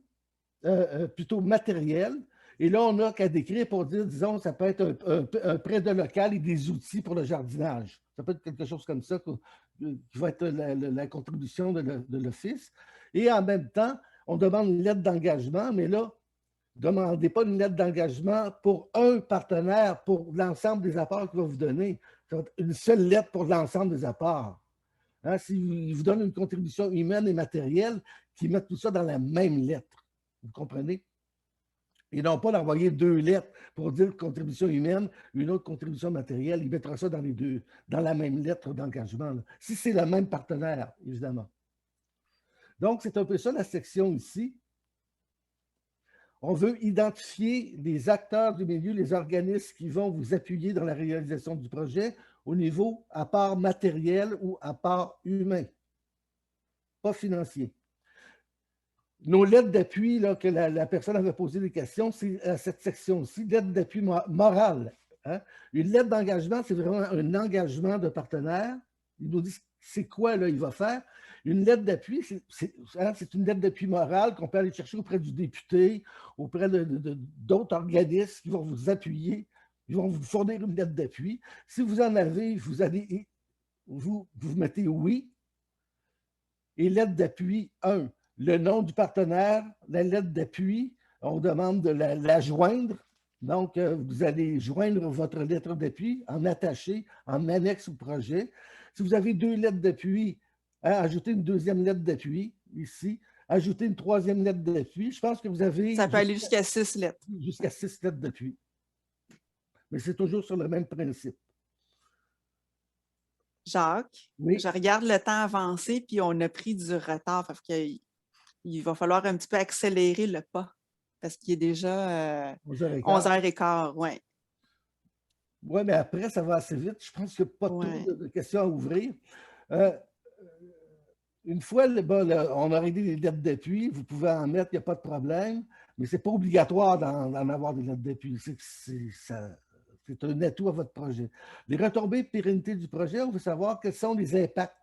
plutôt matérielle. Et là, on n'a qu'à décrire pour dire, disons, ça peut être un prêt de local et des outils pour le jardinage. Ça peut être quelque chose comme ça qui va être la contribution de l'Office. Et en même temps, on demande une lettre d'engagement, mais là, ne demandez pas une lettre d'engagement pour un partenaire pour l'ensemble des apports qu'il va vous donner. Ça va être une seule lettre pour l'ensemble des apports. Hein, s'ils vous donnent une contribution humaine et matérielle, qu'ils mettent tout ça dans la même lettre. Vous comprenez? Et non pas d'envoyer 2 lettres pour dire contribution humaine, une autre contribution matérielle. Ils mettront ça dans les deux, dans la même lettre d'engagement. Si c'est le même partenaire, évidemment. Donc, c'est un peu ça la section ici. On veut identifier les acteurs du milieu, les organismes qui vont vous appuyer dans la réalisation du projet au niveau à part matériel ou à part humain, pas financier. Nos lettres d'appui, que la personne avait posé des questions, c'est à cette section-ci, lettre d'appui morale. Hein? Une lettre d'engagement, c'est vraiment un engagement de partenaire. Il nous dit c'est quoi là, il va faire. Une lettre d'appui, c'est une lettre d'appui morale qu'on peut aller chercher auprès du député, auprès d'autres organismes qui vont vous appuyer, ils vont vous fournir une lettre d'appui. Si vous en avez, vous mettez oui. Et lettre d'appui 1. Le nom du partenaire, la lettre d'appui, on demande de la joindre. Donc, vous allez joindre votre lettre d'appui en attaché, en annexe au projet. Si vous avez 2 lettres d'appui, ajoutez une 2e lettre d'appui ici, ajoutez une 3e lettre d'appui. Je pense que vous avez... Ça peut aller jusqu'à 6 lettres. Jusqu'à 6 lettres d'appui. Mais c'est toujours sur le même principe. Jacques, oui. Je regarde le temps avancer, puis on a pris du retard. Il va falloir un petit peu accélérer le pas, parce qu'il est déjà 11h15. Oui. Oui, mais après, ça va assez vite. Je pense qu'il n'y a pas trop de questions à ouvrir. Une fois, on a réglé les lettres d'appui, vous pouvez en mettre, il n'y a pas de problème, mais ce n'est pas obligatoire d'en avoir des lettres d'appui. C'est un atout à votre projet. Les retombées et pérennité du projet, on veut savoir quels sont les impacts.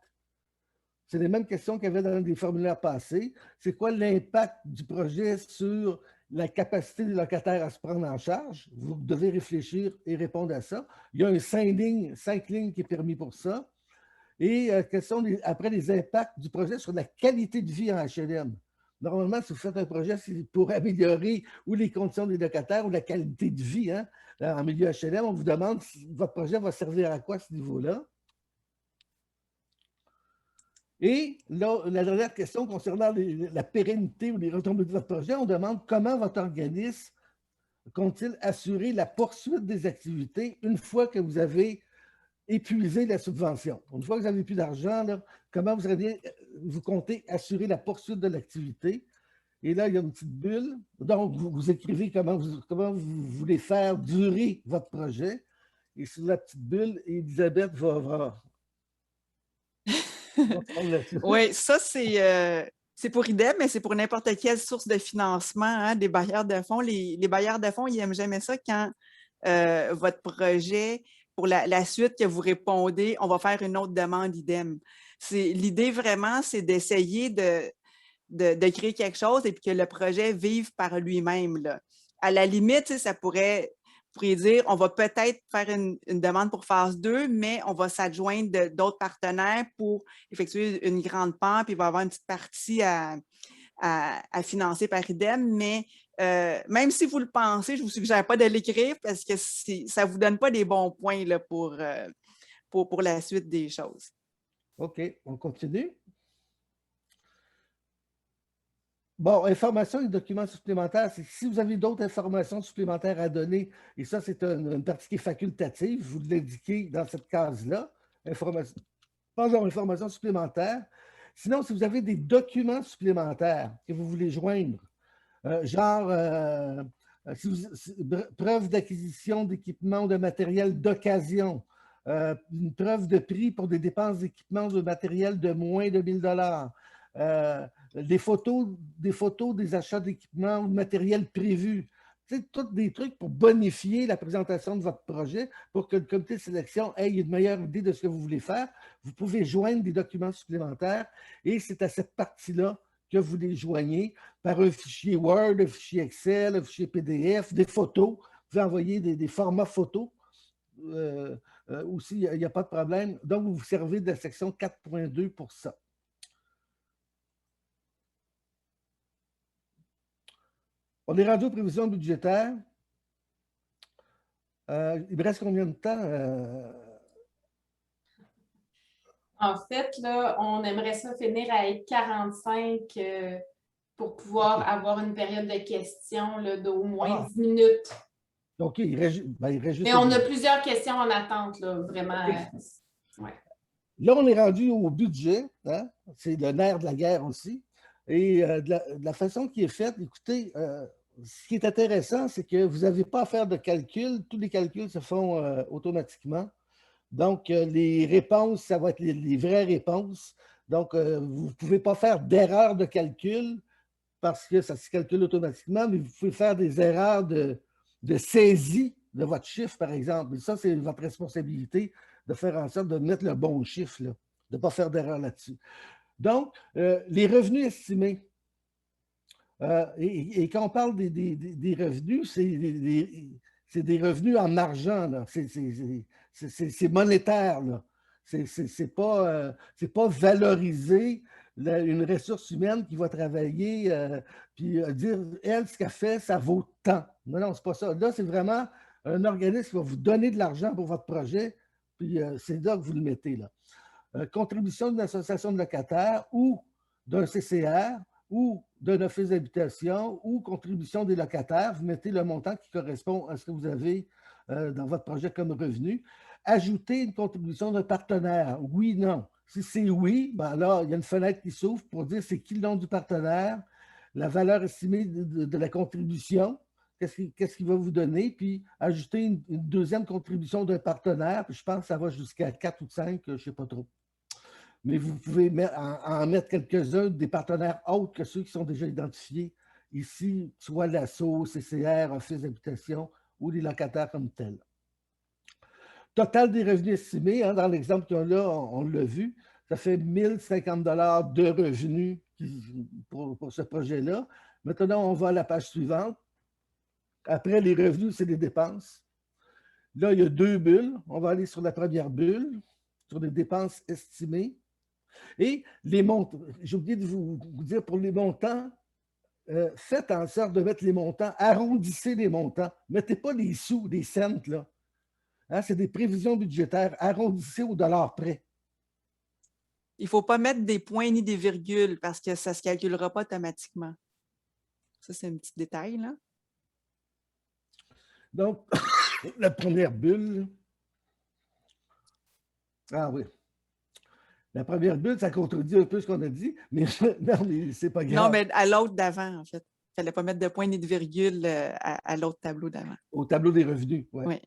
C'est les mêmes questions qu'il y avait dans les formulaires passés. C'est quoi l'impact du projet sur la capacité des locataires à se prendre en charge? Vous devez réfléchir et répondre à ça. Il y a un 5 lignes qui est permis pour ça. Et quels sont après les impacts du projet sur la qualité de vie en HLM? Normalement, si vous faites un projet, c'est pour améliorer ou les conditions des locataires ou la qualité de vie en milieu HLM. On vous demande si votre projet va servir à quoi à ce niveau-là. Et là, la dernière question concernant la pérennité ou les retombées de votre projet, on demande comment votre organisme compte-t-il assurer la poursuite des activités une fois que vous avez épuisé la subvention. Une fois que vous n'avez plus d'argent, comment vous comptez assurer la poursuite de l'activité? Et là, il y a une petite bulle. Donc, vous écrivez comment vous voulez faire durer votre projet. Et sur la petite bulle, Elisabeth va oui, ça, c'est pour IDEM, mais c'est pour n'importe quelle source de financement des bailleurs de fonds. Les bailleurs de fonds, ils n'aiment jamais ça quand votre projet, pour la suite que vous répondez, on va faire une autre demande IDEM. L'idée vraiment, c'est d'essayer de créer quelque chose et puis que le projet vive par lui-même. À la limite, ça pourrait dire, on va peut-être faire une demande pour phase 2, mais on va s'adjoindre d'autres partenaires pour effectuer une grande pente, puis il va y avoir une petite partie à financer par IDEM, mais même si vous le pensez, je ne vous suggère pas de l'écrire parce que ça ne vous donne pas des bons points là, pour la suite des choses. OK, on continue. Bon, informations et documents supplémentaires, c'est si vous avez d'autres informations supplémentaires à donner, et ça, c'est une partie qui est facultative, vous l'indiquez dans cette case-là, informations supplémentaires. Sinon, si vous avez des documents supplémentaires que vous voulez joindre, preuve d'acquisition d'équipements ou de matériel d'occasion, une preuve de prix pour des dépenses d'équipement ou de matériel de moins de 1 000 $, des photos des achats d'équipements ou de matériel prévus. C'est tous des trucs pour bonifier la présentation de votre projet pour que le comité de sélection ait une meilleure idée de ce que vous voulez faire. Vous pouvez joindre des documents supplémentaires et c'est à cette partie-là que vous les joignez par un fichier Word, un fichier Excel, un fichier PDF, des photos. Vous pouvez envoyer des formats photos. Aussi, il n'y a pas de problème. Donc, vous vous servez de la section 4.2 pour ça. On est rendu aux prévisions budgétaires. Il me reste combien de temps? En fait, là, on aimerait ça finir à être 45 pour pouvoir avoir une période de questions là, d'au moins 10 minutes. OK, il reste juste... Mais on a plusieurs questions en attente, là, vraiment. Ouais. Là, on est rendu au budget, hein? C'est le nerf de la guerre aussi. Et de la façon qui est faite, écoutez, ce qui est intéressant, c'est que vous n'avez pas à faire de calcul. Tous les calculs se font automatiquement. Donc, les réponses, ça va être les vraies réponses. Donc, vous ne pouvez pas faire d'erreur de calcul parce que ça se calcule automatiquement, mais vous pouvez faire des erreurs de saisie de votre chiffre, par exemple. Et ça, c'est votre responsabilité de faire en sorte de mettre le bon chiffre, là, de ne pas faire d'erreur là-dessus. Donc, les revenus estimés. Et quand on parle des revenus, c'est des revenus en argent, là. C'est monétaire, là. C'est pas valoriser une ressource humaine qui va travailler puis dire, elle, ce qu'elle fait, ça vaut tant. Non, non, c'est pas ça. Là, c'est vraiment un organisme qui va vous donner de l'argent pour votre projet, puis c'est là que vous le mettez, là. Contribution d'une association de locataires ou d'un CCR ou d'un office d'habitation ou contribution des locataires, vous mettez le montant qui correspond à ce que vous avez dans votre projet comme revenu. Ajoutez une contribution d'un partenaire. Oui, non. Si c'est oui, ben là, il y a une fenêtre qui s'ouvre pour dire c'est qui le nom du partenaire, la valeur estimée de la contribution, qu'est-ce qu'il va vous donner, puis ajouter une deuxième contribution d'un partenaire, puis je pense que ça va jusqu'à 4 ou 5, je ne sais pas trop. Mais vous pouvez en mettre quelques-uns des partenaires autres que ceux qui sont déjà identifiés ici, soit l'ASSO, CCR, Office d'habitation ou les locataires comme tels. Total des revenus estimés, hein, dans l'exemple qu'on a, on l'a vu, ça fait 1 050 $ de revenus pour ce projet-là. Maintenant, on va à la page suivante. Après les revenus, c'est les dépenses. Là, il y a 2 bulles. On va aller sur la première bulle, sur les dépenses estimées. Et les montants, j'ai oublié de vous dire pour les montants, faites en sorte de mettre les montants, arrondissez les montants. Ne mettez pas des sous, des cents, là. Hein, c'est des prévisions budgétaires, arrondissez au dollar près. Il ne faut pas mettre des points ni des virgules parce que ça ne se calculera pas automatiquement. Ça, c'est un petit détail, là. Donc, la première bulle. Ah oui. La première bulle, ça contredit un peu ce qu'on a dit, mais non, mais c'est pas grave. Non, mais à l'autre d'avant, en fait. Il ne fallait pas mettre de points ni de virgule à l'autre tableau d'avant. Au tableau des revenus, oui. Oui.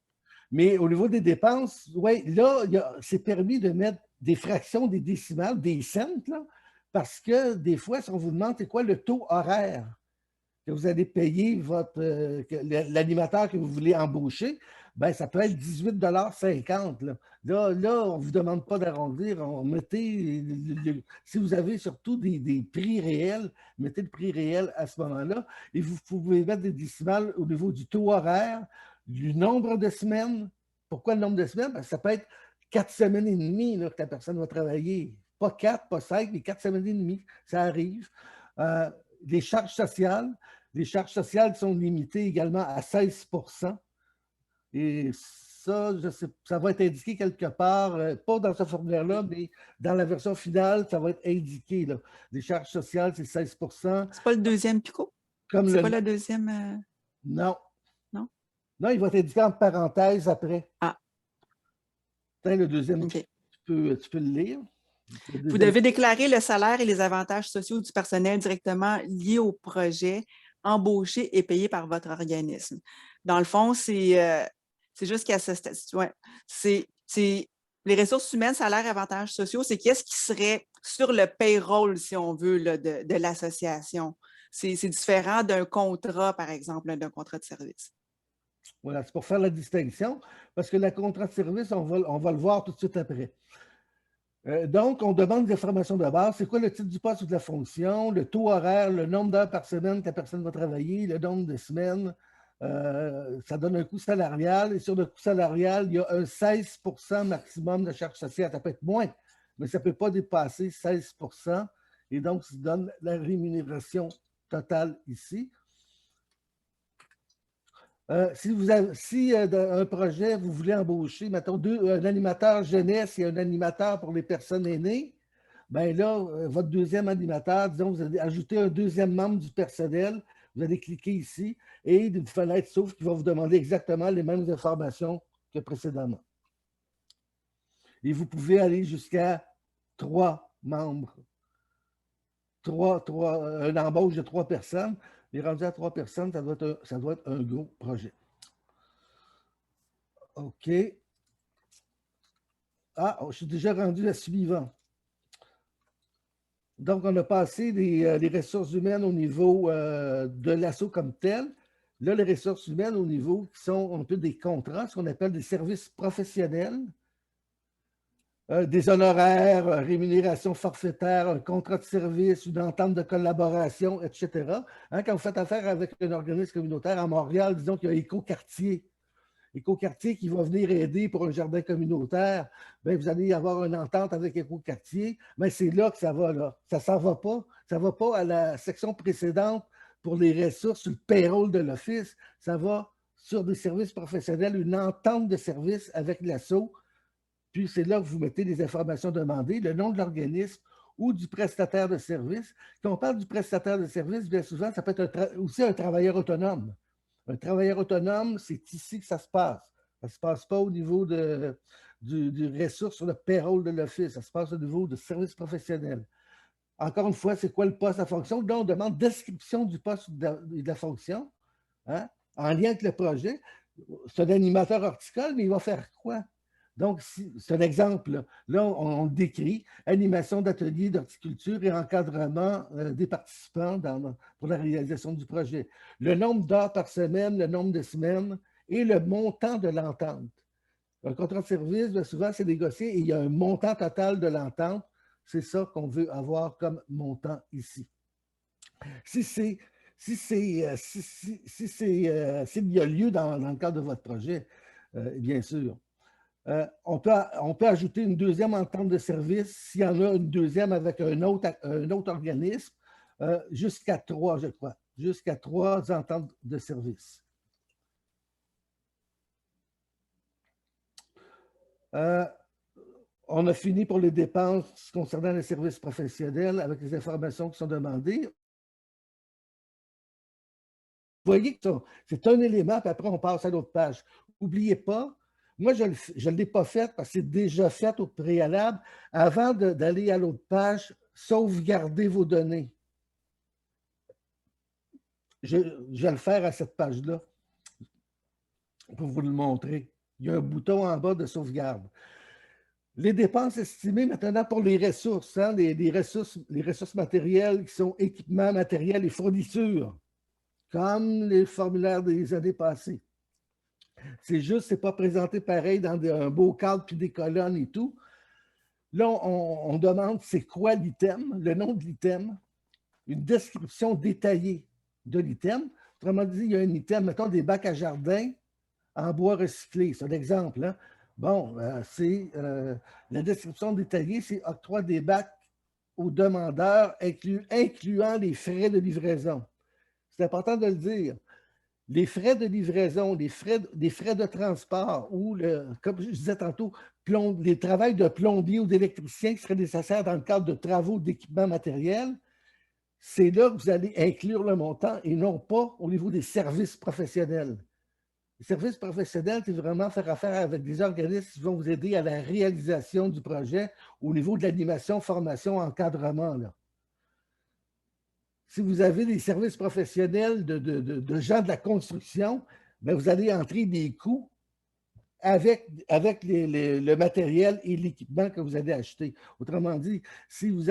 Mais au niveau des dépenses, oui, là, c'est permis de mettre des fractions, des décimales, des cents, là, parce que des fois, si on vous demande c'est quoi le taux horaire que vous allez payer l'animateur que vous voulez embaucher, ben, ça peut être 18,50 $. Là, on ne vous demande pas d'arrondir. Si vous avez surtout des prix réels, mettez le prix réel à ce moment-là. Et vous pouvez mettre des décimales au niveau du taux horaire, du nombre de semaines. Pourquoi le nombre de semaines? Ben, ça peut être 4 semaines et demie là, que la personne va travailler. Pas 4, pas 5, mais 4 semaines et demie. Ça arrive. Les charges sociales. Les charges sociales sont limitées également à 16 %. Et ça, ça va être indiqué quelque part, pas dans ce formulaire-là, mais dans la version finale, ça va être indiqué. Là. Les charges sociales, c'est 16 %. C'est pas le deuxième picot? C'est pas la deuxième... Non. Non? Non, il va être indiqué en parenthèse après. Ah. Le deuxième, okay. tu peux le lire. Vous devez déclarer le salaire et les avantages sociaux du personnel directement liés au projet, embauché et payé par votre organisme. Dans le fond, c'est juste qu'à ce stade, ouais, c'est les ressources humaines, salaire, avantages sociaux, c'est qu'est-ce qui serait sur le payroll, si on veut, là, de l'association. C'est différent d'un contrat, par exemple, d'un contrat de service. Voilà, c'est pour faire la distinction, parce que le contrat de service, on va le voir tout de suite après. Donc, on demande des informations de base. C'est quoi le titre du poste ou de la fonction, le taux horaire, le nombre d'heures par semaine que la personne va travailler, le nombre de semaines. Ça donne un coût salarial. Et sur le coût salarial, il y a un 16 % maximum de charge sociale. Ça peut être moins, mais ça ne peut pas dépasser 16 %. Et donc, ça donne la rémunération totale ici. Si dans un projet, vous voulez embaucher, mettons, un animateur jeunesse et un animateur pour les personnes aînées, bien là, votre deuxième animateur, disons, vous allez ajouter un deuxième membre du personnel, vous allez cliquer ici et une fenêtre s'ouvre qui va vous demander exactement les mêmes informations que précédemment. Et vous pouvez aller jusqu'à 3 membres. Une embauche de 3 personnes. Et rendu à 3 personnes, ça doit être un gros projet. OK. Ah, je suis déjà rendu à suivant. Donc, on a passé les ressources humaines au niveau de l'assaut comme tel. Là, les ressources humaines au niveau qui sont un peu des contrats, ce qu'on appelle des services professionnels, des honoraires, rémunération forfaitaire, un contrat de service, une entente de collaboration, etc. Hein, quand vous faites affaire avec un organisme communautaire à Montréal, disons qu'il y a Écoquartier. Écoquartier qui va venir aider pour un jardin communautaire, bien, vous allez avoir une entente avec Écoquartier, mais c'est là que ça va, là. Ça ne s'en va pas. Ça ne va pas à la section précédente pour les ressources sur le payroll de l'Office. Ça va sur des services professionnels, une entente de service avec l'ASSO. Puis c'est là que vous mettez les informations demandées, le nom de l'organisme ou du prestataire de service. Quand on parle du prestataire de service, bien souvent, ça peut être aussi un travailleur autonome. Un travailleur autonome, c'est ici que ça se passe. Ça ne se passe pas au niveau du ressource sur le payroll de l'Office. Ça se passe au niveau de services professionnels. Encore une fois, c'est quoi le poste à fonction? Là, on demande description du poste et de la fonction, hein, en lien avec le projet. C'est un animateur horticole, mais il va faire quoi? Donc, c'est un exemple. Là, on le décrit, animation d'ateliers d'horticulture et encadrement des participants pour la réalisation du projet. Le nombre d'heures par semaine, le nombre de semaines et le montant de l'entente. Un contrat de service, bien souvent, c'est négocié et il y a un montant total de l'entente. C'est ça qu'on veut avoir comme montant ici. S'il y a lieu dans le cadre de votre projet, bien sûr. On peut ajouter une deuxième entente de service s'il y en a une deuxième avec un autre organisme, jusqu'à 3, je crois, jusqu'à 3 ententes de service. On a fini pour les dépenses concernant les services professionnels avec les informations qui sont demandées. Vous voyez que c'est un élément, puis après on passe à l'autre page. N'oubliez pas, moi, je ne l'ai pas fait parce que c'est déjà fait au préalable. Avant d'aller à l'autre page, sauvegardez vos données. Je vais le faire à cette page-là pour vous le montrer. Il y a un bouton en bas de sauvegarde. Les dépenses estimées maintenant pour les ressources, hein, les ressources matérielles qui sont équipements matériels et fournitures, comme les formulaires des années passées. C'est juste, ce n'est pas présenté pareil dans un beau cadre puis des colonnes et tout. Là, on demande c'est quoi l'item, le nom de l'item, une description détaillée de l'item. Autrement dit, il y a un item, mettons des bacs à jardin en bois recyclé. C'est un exemple. Hein? Bon, c'est la description détaillée, c'est octroi des bacs aux demandeurs, incluant les frais de livraison. C'est important de le dire. Les frais de livraison, les frais de transport ou, comme je disais tantôt, les travaux de plombier ou d'électricien qui seraient nécessaires dans le cadre de travaux d'équipement matériel, c'est là que vous allez inclure le montant et non pas au niveau des services professionnels. Les services professionnels, c'est vraiment faire affaire avec des organismes qui vont vous aider à la réalisation du projet au niveau de l'animation, formation, encadrement. Là. Si vous avez des services professionnels de gens de la construction, bien, vous allez entrer des coûts avec le matériel et l'équipement que vous allez acheter. Autrement dit, si vous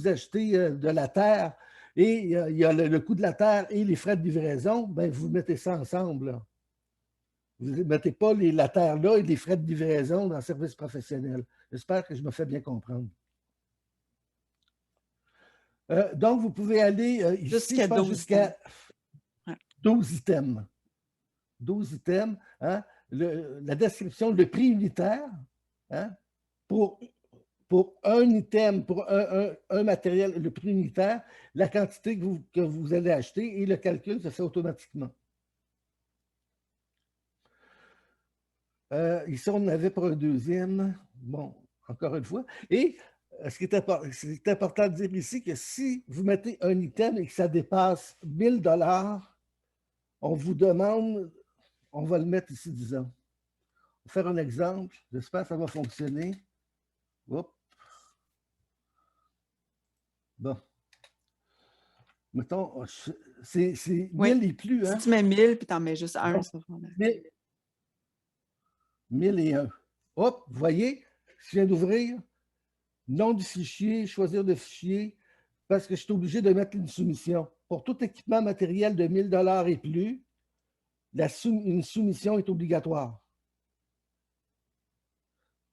achetez de la terre et il y a le coût de la terre et les frais de livraison, bien, vous mettez ça ensemble. Là. Vous ne mettez pas la terre là et les frais de livraison dans le service professionnel. J'espère que je me fais bien comprendre. Donc, vous pouvez aller jusqu'à 12 items. 12 items, hein, la description, le prix unitaire, hein, pour un item, pour un matériel, le prix unitaire, la quantité que vous allez acheter et le calcul se fait automatiquement. Ici, on en avait pour un deuxième. Bon, encore une fois. Et c'est important de dire ici que si vous mettez un item et que ça dépasse 1000 $, on vous demande, on va le mettre ici, disons. On va faire un exemple. J'espère que ça va fonctionner. Oups. Bon. Mettons, c'est 1000 et plus. Hein? Si tu mets 1000 puis tu en mets juste un. Donc, 1001. Hop, vous voyez, je viens d'ouvrir. Nom du fichier, choisir le fichier, parce que je suis obligé de mettre une soumission. Pour tout équipement matériel de 1000 $ et plus, une soumission est obligatoire.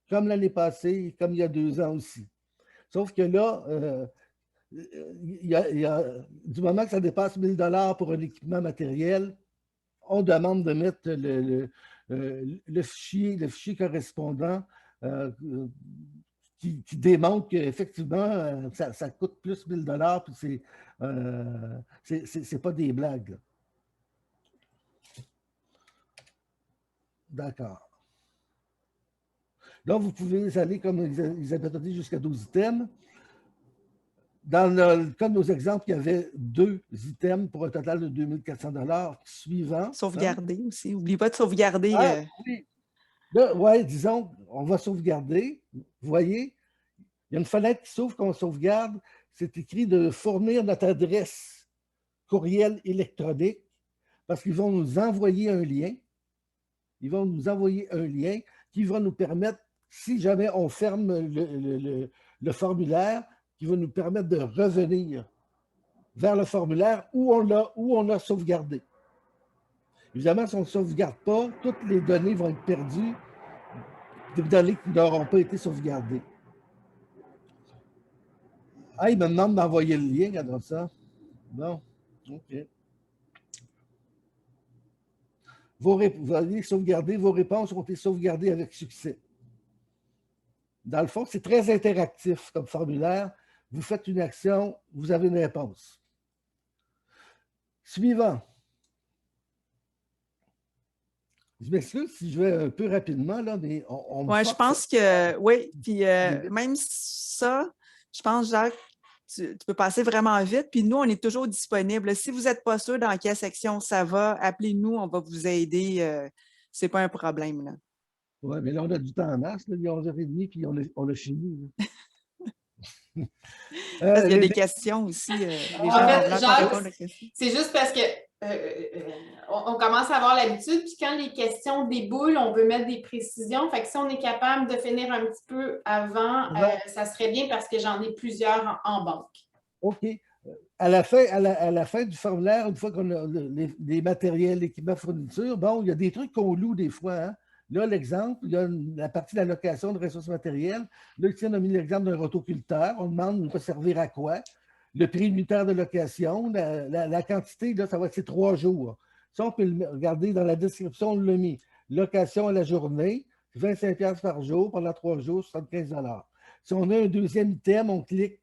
Comme l'année passée, comme il y a 2 ans aussi. Sauf que là, du moment que ça dépasse 1000 $ pour un équipement matériel, on demande de mettre le fichier correspondant qui démontre qu'effectivement, ça coûte plus 1000 $, puis c'est pas des blagues. Là. D'accord. Donc, vous pouvez aller, comme Elisabeth a dit, jusqu'à 12 items. Dans le cas de nos exemples, il y avait 2 items pour un total de 2400 $ suivant. Sauvegarder aussi. N'oublie pas de sauvegarder. Oui. Là, ouais, disons, on va sauvegarder. Vous voyez, il y a une fenêtre qui s'ouvre quand on sauvegarde. C'est écrit de fournir notre adresse courriel électronique parce qu'ils vont nous envoyer un lien. Ils vont nous envoyer un lien qui va nous permettre, si jamais on ferme le formulaire, qui va nous permettre de revenir vers le formulaire où on a sauvegardé. Évidemment, si on ne sauvegarde pas, toutes les données vont être perdues, des données qui n'auront pas été sauvegardées. Ah, il me demande d'envoyer le lien, regardons ça. Bon, OK. Vous allez sauvegarder, vos réponses ont été sauvegardées avec succès. Dans le fond, c'est très interactif comme formulaire. Vous faites une action, vous avez une réponse. Suivant. Je m'excuse si je vais un peu rapidement, là, mais oui, je pense que, oui, puis même ça, je pense, Jacques, tu peux passer vraiment vite, puis nous, on est toujours disponible. Si vous n'êtes pas sûr dans quelle section ça va, appelez-nous, on va vous aider. Ce n'est pas un problème. Oui, mais là, on a du temps en masse, là, il est 11h30, puis on a fini. Parce qu'il y a des questions aussi. Les gens c'est juste parce que on commence à avoir l'habitude, puis quand les questions déboulent, on veut mettre des précisions. Fait que si on est capable de finir un petit peu avant, ça serait bien parce que j'en ai plusieurs en banque. OK. À la fin du formulaire, une fois qu'on a les matériels, l'équipement, fourniture, bon, il y a des trucs qu'on loue des fois. Hein? Là, l'exemple, il y a la partie de la location de ressources matérielles. Là, ici, on a mis l'exemple d'un rotoculteur. On demande, il va servir à quoi? Le prix unitaire de location, la quantité, là, ça va être ces 3 jours. Ça, on peut le regarder dans la description, on l'a mis. Location à la journée, 25 $ par jour, pendant 3 jours, 75 $. Si on a un deuxième item, on clique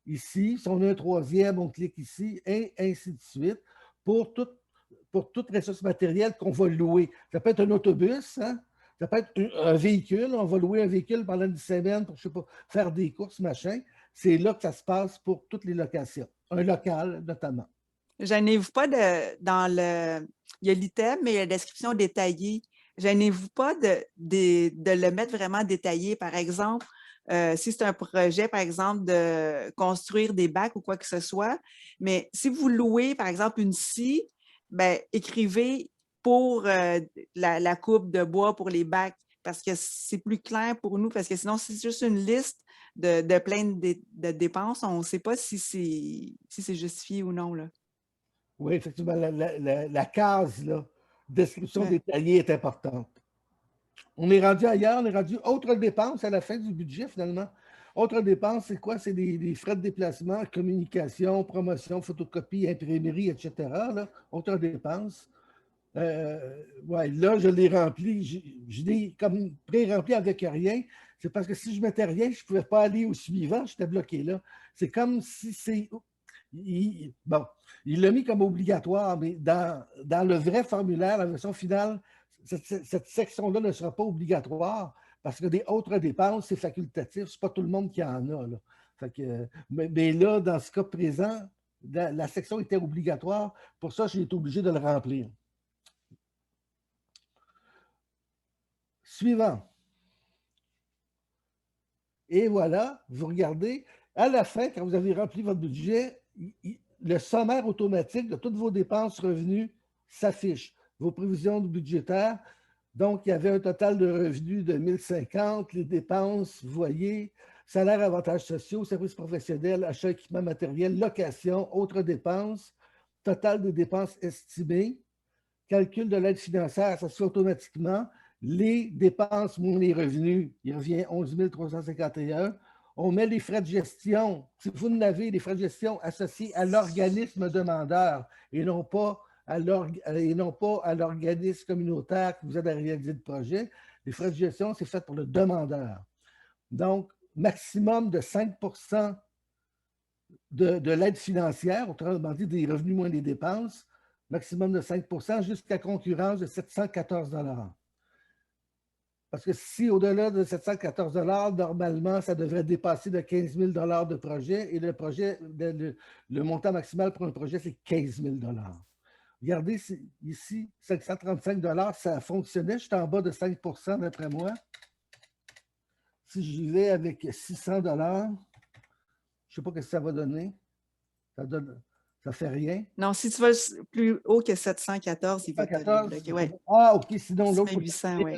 ici. Si on a un troisième, on clique ici, et ainsi de suite, pour toute ressource matérielle qu'on va louer. Ça peut être un autobus, hein? Ça peut être un véhicule. On va louer un véhicule pendant une semaine pour, je sais pas, faire des courses, machin. C'est là que ça se passe pour toutes les locations. Un local, notamment. Gênez-vous pas dans le... Il y a l'item, mais il y a la description détaillée. Gênez-vous pas de le mettre vraiment détaillé. Par exemple, si c'est un projet, par exemple, de construire des bacs ou quoi que ce soit, mais si vous louez, par exemple, une scie, ben, écrivez pour la coupe de bois pour les bacs, parce que c'est plus clair pour nous, parce que sinon, c'est juste une liste de plein de dépenses. On ne sait pas si c'est justifié ou non. Là. Oui, effectivement, la case, là, description détaillée est importante. On est rendu ailleurs, on est rendu autre dépense à la fin du budget, finalement. Autre dépense, c'est quoi? C'est des frais de déplacement, communication, promotion, photocopie, imprimerie, etc. Là. Autre dépense. Ouais, là, je l'ai rempli. Je l'ai comme pré-rempli avec rien. C'est parce que si je ne mettais rien, je ne pouvais pas aller au suivant. J'étais bloqué là. C'est comme si c'est... Bon, il l'a mis comme obligatoire, mais dans le vrai formulaire, la version finale, cette section-là ne sera pas obligatoire parce que des autres dépenses, c'est facultatif. Ce n'est pas tout le monde qui en a. Là. Fait que, mais là, dans ce cas présent, la section était obligatoire. Pour ça, j'ai été obligé de le remplir. Suivant. Et voilà, vous regardez, à la fin, quand vous avez rempli votre budget, le sommaire automatique de toutes vos dépenses revenus s'affiche. Vos prévisions budgétaires. Donc, il y avait un total de revenus de 1050. Les dépenses, vous voyez, salaire, avantages sociaux, services professionnels, achats, équipements matériels, location, autres dépenses, total des dépenses estimées, calcul de l'aide financière, ça se fait automatiquement. Les dépenses moins les revenus, il revient 11 351. On met les frais de gestion. Si vous n'avez les frais de gestion associés à l'organisme demandeur et non pas à l'organisme communautaire que vous avez réalisé le projet, les frais de gestion, c'est fait pour le demandeur. Donc, maximum de 5 de l'aide financière, autrement dit des revenus moins les dépenses, maximum de 5 jusqu'à concurrence de 714 $. Parce que si au-delà de 714 $, normalement, ça devrait dépasser de 15 000 $ de projet et le montant maximal pour un projet, c'est 15 000 $. Regardez ici, 535 $, ça fonctionnait. J'étais en bas de 5 d'après moi. Si j'y vais avec 600 $, je ne sais pas ce que ça va donner. Ça ne fait rien. Non, si tu vas plus haut que 714, il va te bloquer. Ouais. Ah, OK. Sinon, l'autre, 800, oui.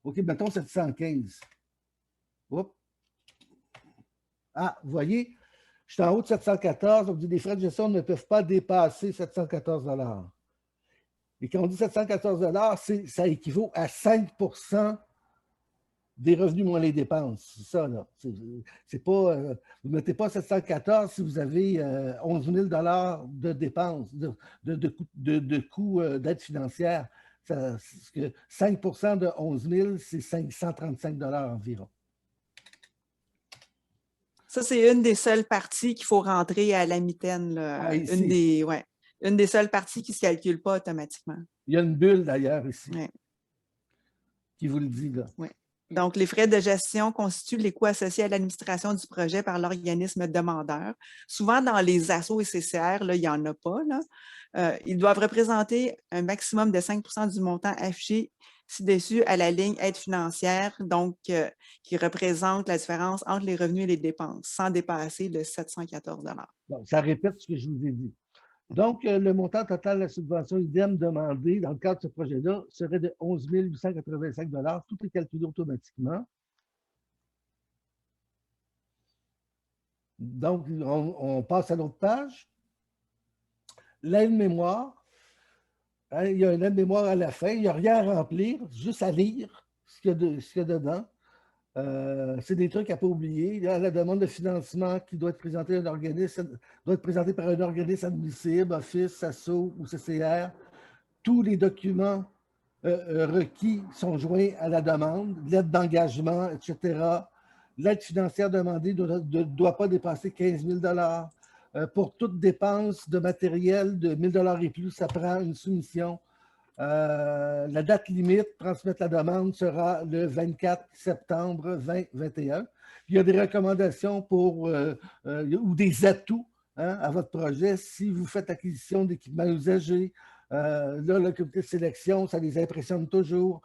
OK, mettons 715. Oups. Ah, vous voyez, je suis en haut de 714, donc les frais de gestion ne peuvent pas dépasser 714 $. Et quand on dit 714 $, ça équivaut à 5 des revenus moins les dépenses. C'est ça, là. C'est pas, vous ne mettez pas 714 si vous avez 11 000 $ de dépenses, de coûts d'aide financière. 5 de 11 000, c'est 535 $ environ. Ça, c'est une des seules parties qu'il faut rentrer à la mitaine. Là. Une des seules parties qui ne se calcule pas automatiquement. Il y a une bulle d'ailleurs ici ouais. qui vous le dit. Là. Ouais. Donc, les frais de gestion constituent les coûts associés à l'administration du projet par l'organisme demandeur. Souvent, dans les assos et CCR, là, il n'y en a pas. Là. Ils doivent représenter un maximum de 5 du montant affiché ci-dessus à la ligne aide financière, donc qui représente la différence entre les revenus et les dépenses, sans dépasser le 714 $. Bon, ça répète ce que je vous ai dit. Donc, le montant total de la subvention IDEM demandée dans le cadre de ce projet-là serait de 11 885 $. Tout est calculé automatiquement. Donc, on passe à l'autre page. L'aide-mémoire. Hein, il y a un aide-mémoire à la fin. Il n'y a rien à remplir, juste à lire ce qu'il y a dedans. C'est des trucs à ne pas oublier. Il y a la demande de financement qui doit être présentée par un organisme admissible, Office, ASSO ou CCR. Tous les documents requis sont joints à la demande, l'aide d'engagement, etc. L'aide financière demandée ne doit pas dépasser 15 000 $. Pour toute dépense de matériel de 1 000 $ et plus, ça prend une soumission. La date limite, transmettre la demande, sera le 24 septembre 2021. Il y a des recommandations ou des atouts à votre projet si vous faites acquisition d'équipements usagés. Là, le comité de sélection, ça les impressionne toujours.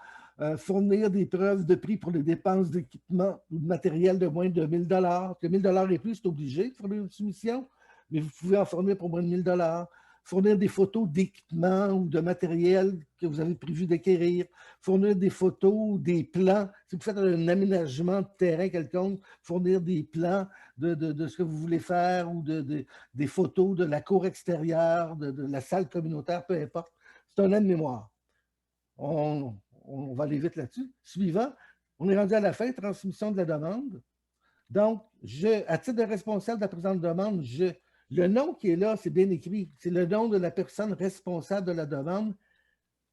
Fournir des preuves de prix pour les dépenses d'équipement ou de matériel de moins de 1 000 $. Que 1 000 $ et plus, c'est obligé de fournir une soumission, mais vous pouvez en fournir pour moins de 1 000 $. Fournir des photos d'équipements ou de matériel que vous avez prévu d'acquérir, fournir des photos ou des plans. Si vous faites un aménagement de terrain quelconque, fournir des plans de ce que vous voulez faire ou des photos de la cour extérieure, de la salle communautaire, peu importe. C'est un aide-mémoire. On va aller vite là-dessus. Suivant, on est rendu à la fin, transmission de la demande. Donc, à titre de responsable de la présente demande, le nom qui est là, c'est bien écrit. C'est le nom de la personne responsable de la demande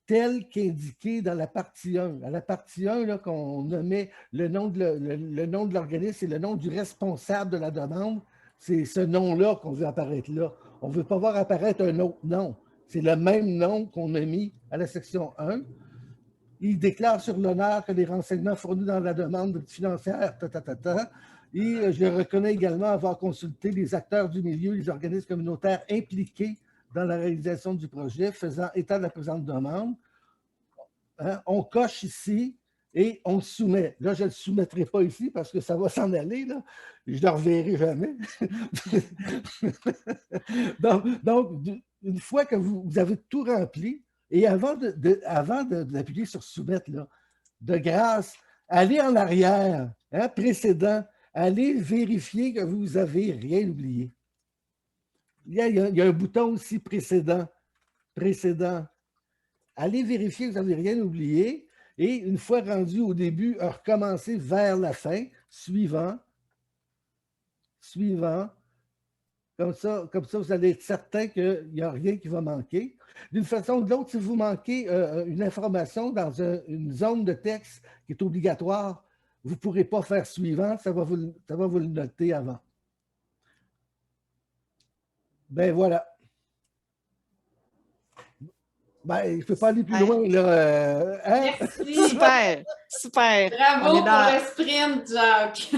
tel qu'indiqué dans la partie 1. À la partie 1, là, qu'on nommait le nom de l'organisme, c'est le nom du responsable de la demande. C'est ce nom-là qu'on veut apparaître là. On ne veut pas voir apparaître un autre nom. C'est le même nom qu'on a mis à la section 1. Il déclare sur l'honneur que les renseignements fournis dans la demande financière, et je reconnais également avoir consulté les acteurs du milieu, les organismes communautaires impliqués dans la réalisation du projet, faisant état de la présente demande. Hein, on coche ici et on le soumet. Là, je ne le soumettrai pas ici parce que ça va s'en aller. Là. Je ne le reverrai jamais. donc, une fois que vous avez tout rempli, et avant d'appuyer sur soumettre, là, de grâce, allez en arrière, hein, précédent, allez vérifier que vous n'avez rien oublié. Il y a un bouton aussi précédent. Allez vérifier que vous n'avez rien oublié. Et une fois rendu au début, recommencer vers la fin, suivant. Comme ça, vous allez être certain qu'il n'y a rien qui va manquer. D'une façon ou de l'autre, si vous manquez une information dans une zone de texte qui est obligatoire, vous ne pourrez pas faire suivant, ça va vous le noter avant. Ben voilà. Ben, il ne peut pas aller plus loin. Là, hein? Merci. Super. Bravo pour le sprint, Jacques.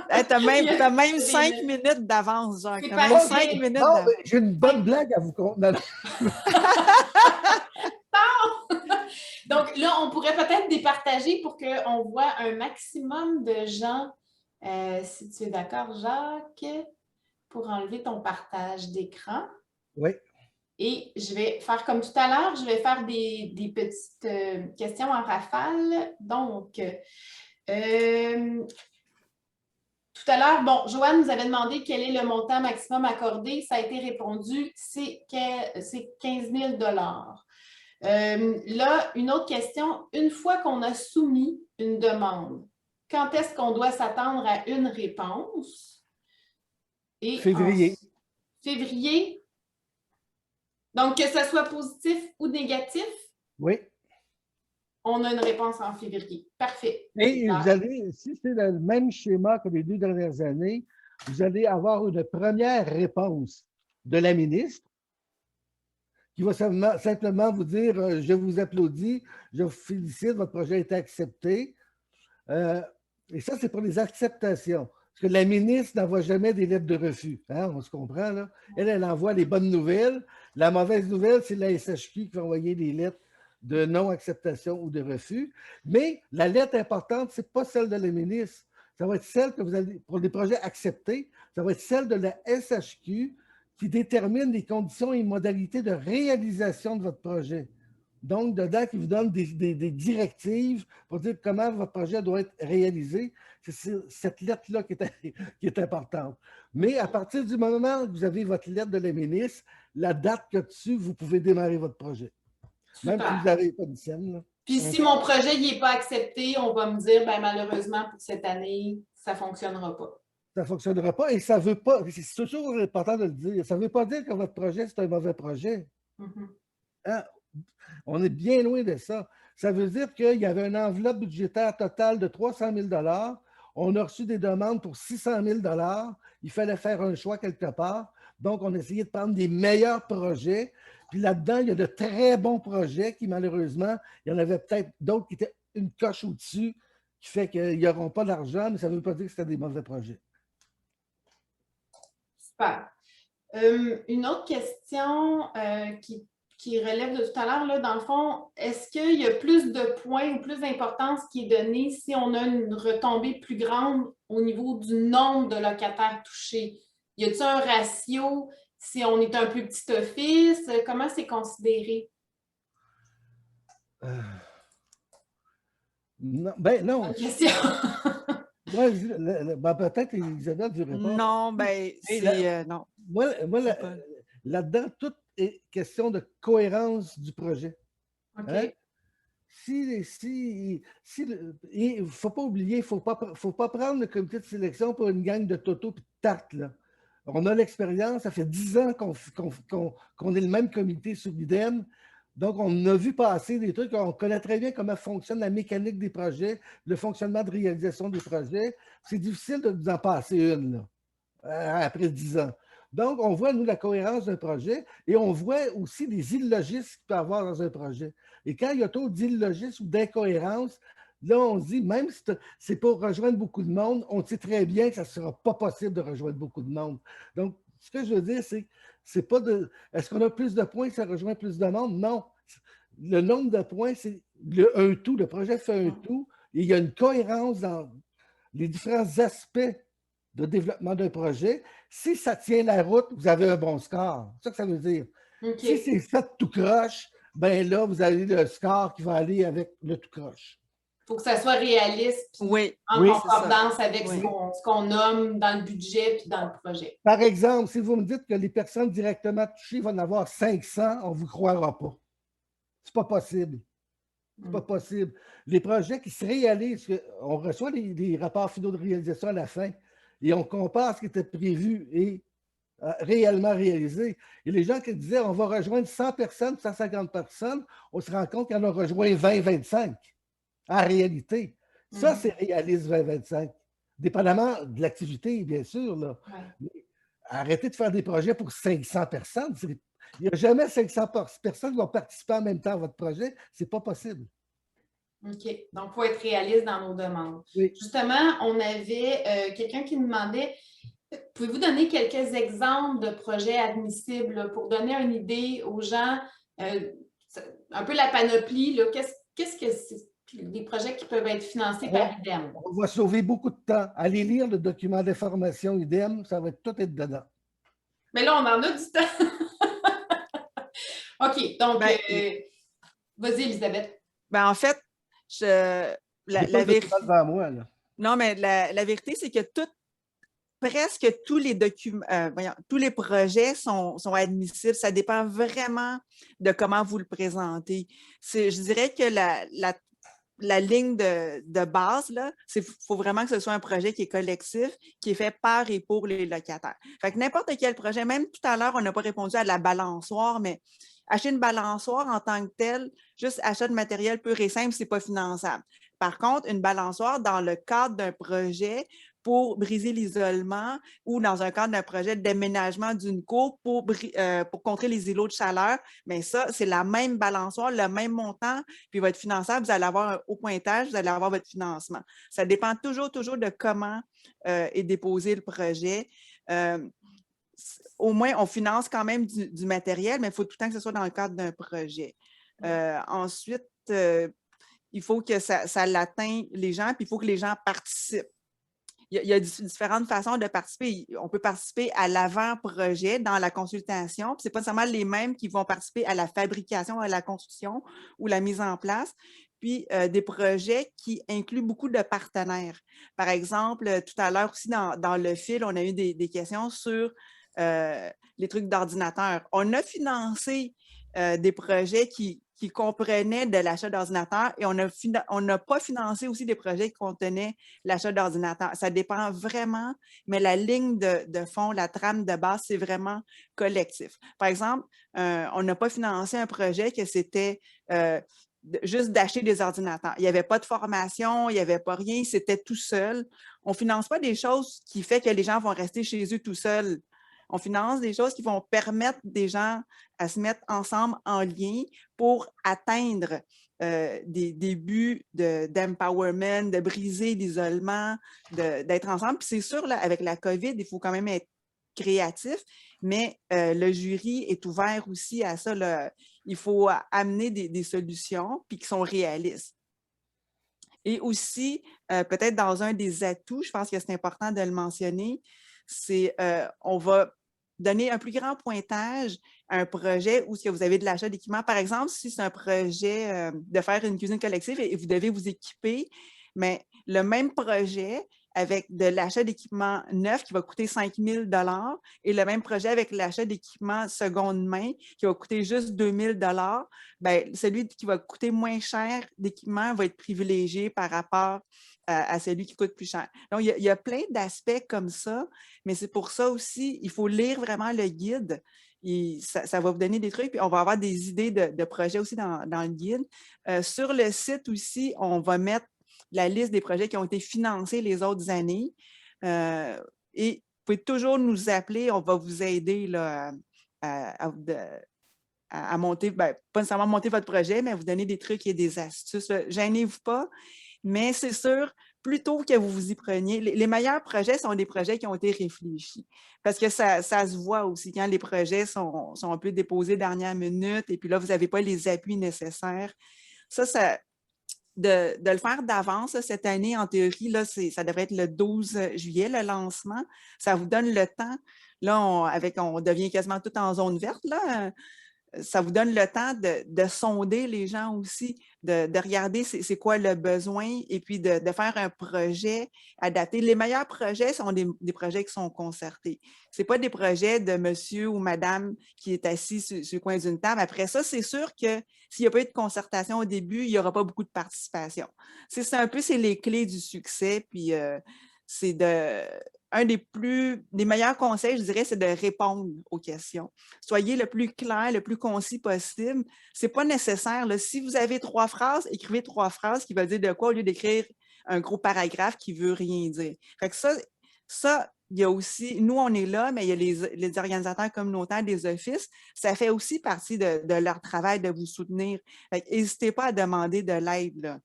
Hey, tu as même 5 minutes d'avance, Jacques. Tu as même 5 minutes d'avance. J'ai une bonne blague à vous conter. Donc là, on pourrait peut-être départager pour qu'on voit un maximum de gens. Si tu es d'accord, Jacques, pour enlever ton partage d'écran. Oui. Et je vais faire comme tout à l'heure, je vais faire des petites questions en rafale. Donc, tout à l'heure, bon, Joanne nous avait demandé quel est le montant maximum accordé. Ça a été répondu, c'est 15 000 $. Là, une autre question. Une fois qu'on a soumis une demande, quand est-ce qu'on doit s'attendre à une réponse? Et février. Février. Donc, que ce soit positif ou négatif? Oui. On a une réponse en février. Parfait. Et vous allez, si c'est le même schéma que les 2 dernières années, vous allez avoir une première réponse de la ministre qui va simplement vous dire « Je vous applaudis, je vous félicite, votre projet a été accepté. » Et ça, c'est pour les acceptations. Parce que la ministre n'envoie jamais des lettres de refus. Hein, on se comprend, là? Elle envoie les bonnes nouvelles. La mauvaise nouvelle, c'est la SHQ qui va envoyer des lettres de non-acceptation ou de refus. Mais la lettre importante, ce n'est pas celle de la ministre. Ça va être celle que vous allez, pour les projets acceptés, ça va être celle de la SHQ qui détermine les conditions et modalités de réalisation de votre projet. Donc, dedans, qui vous donne des directives pour dire comment votre projet doit être réalisé. C'est cette lettre-là qui est importante. Mais à partir du moment où vous avez votre lettre de la ministre, la date que dessus, vous pouvez démarrer votre projet. Super. Même si vous n'avez pas de scène. Là. Puis si mon projet n'est pas accepté, on va me dire, ben, malheureusement, pour cette année, ça ne fonctionnera pas. Ça ne fonctionnera pas et ça ne veut pas, c'est toujours important de le dire, ça ne veut pas dire que votre projet, c'est un mauvais projet. Hein? On est bien loin de ça. Ça veut dire qu'il y avait une enveloppe budgétaire totale de 300 000 $. On a reçu des demandes pour 600 000 $. Il fallait faire un choix quelque part. Donc, on a essayé de prendre des meilleurs projets. Puis là-dedans, il y a de très bons projets qui, malheureusement, il y en avait peut-être d'autres qui étaient une coche au-dessus, qui fait qu'ils n'auront pas d'argent, mais ça ne veut pas dire que c'était des mauvais projets. Super. Une autre question qui relève de tout à l'heure, là, dans le fond, est-ce qu'il y a plus de points ou plus d'importance qui est donnée si on a une retombée plus grande au niveau du nombre de locataires touchés? Y a-t-il un ratio si on est un plus petit office? Comment c'est considéré? Non, ben non. Bonne question. Ben, peut-être Isabelle du répondre. Non, ben c'est... non. Moi là-dedans, tout est question de cohérence du projet. OK. Hein? Il ne faut pas oublier, il ne faut pas prendre le comité de sélection pour une gang de toto et de tarte. Là. On a l'expérience, ça fait 10 ans qu'on est le même comité sous l'IDEM. Donc, on a vu passer des trucs, on connaît très bien comment fonctionne la mécanique des projets, le fonctionnement de réalisation des projets. C'est difficile de nous en passer une là, après 10 ans. Donc, on voit, nous, la cohérence d'un projet et on voit aussi les illogismes qu'il peut y avoir dans un projet. Et quand il y a trop d'illogismes ou d'incohérences, là, on se dit, même si c'est pour rejoindre beaucoup de monde, on sait très bien que ça ne sera pas possible de rejoindre beaucoup de monde. Donc, ce que je veux dire, c'est pas de. Est-ce qu'on a plus de points que ça rejoint plus de monde? Non. Le nombre de points, c'est un tout. Le projet fait un tout. Et il y a une cohérence dans les différents aspects de développement d'un projet. Si ça tient la route, vous avez un bon score. C'est ça que ça veut dire. Si c'est fait tout croche, ben là, vous avez le score qui va aller avec le tout croche. Il faut que ça soit réaliste en concordance avec ce qu'on nomme dans le budget et dans le projet. Par exemple, si vous me dites que les personnes directement touchées vont en avoir 500, on ne vous croira pas. C'est pas possible. C'est pas possible. Les projets qui se réalisent, on reçoit les rapports finaux de réalisation à la fin et on compare ce qui était prévu et réellement réalisé. Et les gens qui disaient on va rejoindre 100 personnes, 150 personnes, on se rend compte qu'on a rejoint 20-25 en réalité. Ça, c'est réaliste 20-25. Dépendamment de l'activité, bien sûr. Là. Mais arrêtez de faire des projets pour 500 personnes. Il n'y a jamais 500 personnes qui vont participer en même temps à votre projet. Ce n'est pas possible. OK. Donc, il faut être réaliste dans nos demandes. Oui. Justement, on avait quelqu'un qui nous demandait, pouvez-vous donner quelques exemples de projets admissibles là, pour donner une idée aux gens, un peu la panoplie, qu'est-ce que c'est des projets qui peuvent être financés par IDEM? On va sauver beaucoup de temps. Allez lire le document d'information IDEM, ça va tout être dedans. Mais là, on en a du temps. OK, donc, vas-y, Elisabeth. Ben, en fait, la vérité. Devant moi, là. Non, mais la vérité, c'est que presque tous les documents, tous les projets sont admissibles. Ça dépend vraiment de comment vous le présentez. Je dirais que la ligne de base, il faut vraiment que ce soit un projet qui est collectif, qui est fait par et pour les locataires. Fait que n'importe quel projet, même tout à l'heure, on n'a pas répondu à la balançoire, mais acheter une balançoire en tant que telle, juste achat de matériel pur et simple, ce n'est pas finançable. Par contre, une balançoire dans le cadre d'un projet pour briser l'isolement ou dans un cadre d'un projet de déménagement d'une cour pour contrer les îlots de chaleur, mais ça, c'est la même balançoire, le même montant, puis votre finançable, vous allez avoir un haut pointage, vous allez avoir votre financement. Ça dépend toujours de comment est déposé le projet. Au moins, on finance quand même du matériel, mais il faut tout le temps que ce soit dans le cadre d'un projet. Ensuite, il faut que ça l'atteigne les gens, puis il faut que les gens participent. Il y a différentes façons de participer. On peut participer à l'avant-projet dans la consultation, puis ce n'est pas nécessairement les mêmes qui vont participer à la fabrication, à la construction ou la mise en place. Puis des projets qui incluent beaucoup de partenaires. Par exemple, tout à l'heure aussi dans le fil, on a eu des questions sur les trucs d'ordinateur. On a financé des projets qui comprenaient de l'achat d'ordinateurs et on n'a pas financé aussi des projets qui contenaient l'achat d'ordinateurs. Ça dépend vraiment, mais la ligne de fond, la trame de base, c'est vraiment collectif. Par exemple, on n'a pas financé un projet que c'était juste d'acheter des ordinateurs. Il n'y avait pas de formation, il n'y avait pas rien, c'était tout seul. On ne finance pas des choses qui font que les gens vont rester chez eux tout seuls. On finance des choses qui vont permettre des gens à se mettre ensemble en lien pour atteindre des buts d'empowerment, de briser l'isolement, d'être ensemble. Puis c'est sûr, là, avec la COVID, il faut quand même être créatif, mais le jury est ouvert aussi à ça. Là. Il faut amener des solutions puis qui sont réalistes. Et aussi, peut-être dans un des atouts, je pense que c'est important de le mentionner, c'est on va donner un plus grand pointage à un projet où vous avez de l'achat d'équipement. Par exemple, si c'est un projet de faire une cuisine collective et vous devez vous équiper, mais le même projet avec de l'achat d'équipement neuf qui va coûter 5 000 $ et le même projet avec l'achat d'équipement seconde main qui va coûter juste 2 000 $, bien, celui qui va coûter moins cher d'équipement va être privilégié par rapport à celui qui coûte plus cher. Donc, il y a plein d'aspects comme ça, mais c'est pour ça aussi, il faut lire vraiment le guide. Ça va vous donner des trucs, puis on va avoir des idées de projets aussi dans le guide. Sur le site aussi, on va mettre la liste des projets qui ont été financés les autres années. Et vous pouvez toujours nous appeler, on va vous aider là, à monter, pas nécessairement monter votre projet, mais à vous donner des trucs et des astuces. Gênez-vous pas, mais c'est sûr, plutôt que vous vous y preniez, les meilleurs projets sont des projets qui ont été réfléchis. Parce que ça se voit aussi quand les projets sont un peu déposés dernière minute et puis là, vous n'avez pas les appuis nécessaires. De le faire d'avance cette année, en théorie, là, ça devrait être le 12 juillet, le lancement. Ça vous donne le temps. Là, on devient quasiment tout en zone verte, là. Ça vous donne le temps de sonder les gens aussi, de regarder c'est quoi le besoin et puis de faire un projet adapté. Les meilleurs projets sont des projets qui sont concertés. Ce n'est pas des projets de monsieur ou madame qui est assis sur le coin d'une table. Après ça, c'est sûr que s'il n'y a pas eu de concertation au début, il n'y aura pas beaucoup de participation. C'est un peu les clés du succès, puis c'est un des meilleurs conseils, je dirais, c'est de répondre aux questions. Soyez le plus clair, le plus concis possible. Ce n'est pas nécessaire. Là. Si vous avez 3 phrases, écrivez 3 phrases qui veulent dire de quoi au lieu d'écrire un gros paragraphe qui ne veut rien dire. Fait que ça, il y a aussi, nous, on est là, mais il y a les organisateurs communautaires des offices. Ça fait aussi partie de leur travail de vous soutenir. N'hésitez pas à demander de l'aide, là.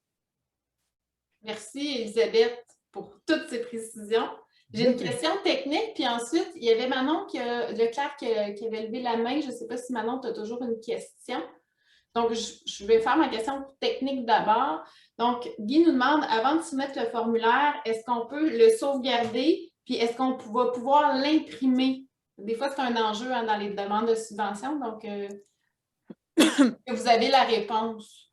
Merci, Elisabeth, pour toutes ces précisions. J'ai une question technique, puis ensuite, il y avait Manon Leclerc qui avait levé la main. Je ne sais pas si Manon, tu as toujours une question. Donc, je vais faire ma question technique d'abord. Donc, Guy nous demande, avant de soumettre le formulaire, est-ce qu'on peut le sauvegarder, puis est-ce qu'on va pouvoir l'imprimer? Des fois, c'est un enjeu dans les demandes de subvention, donc que vous avez la réponse.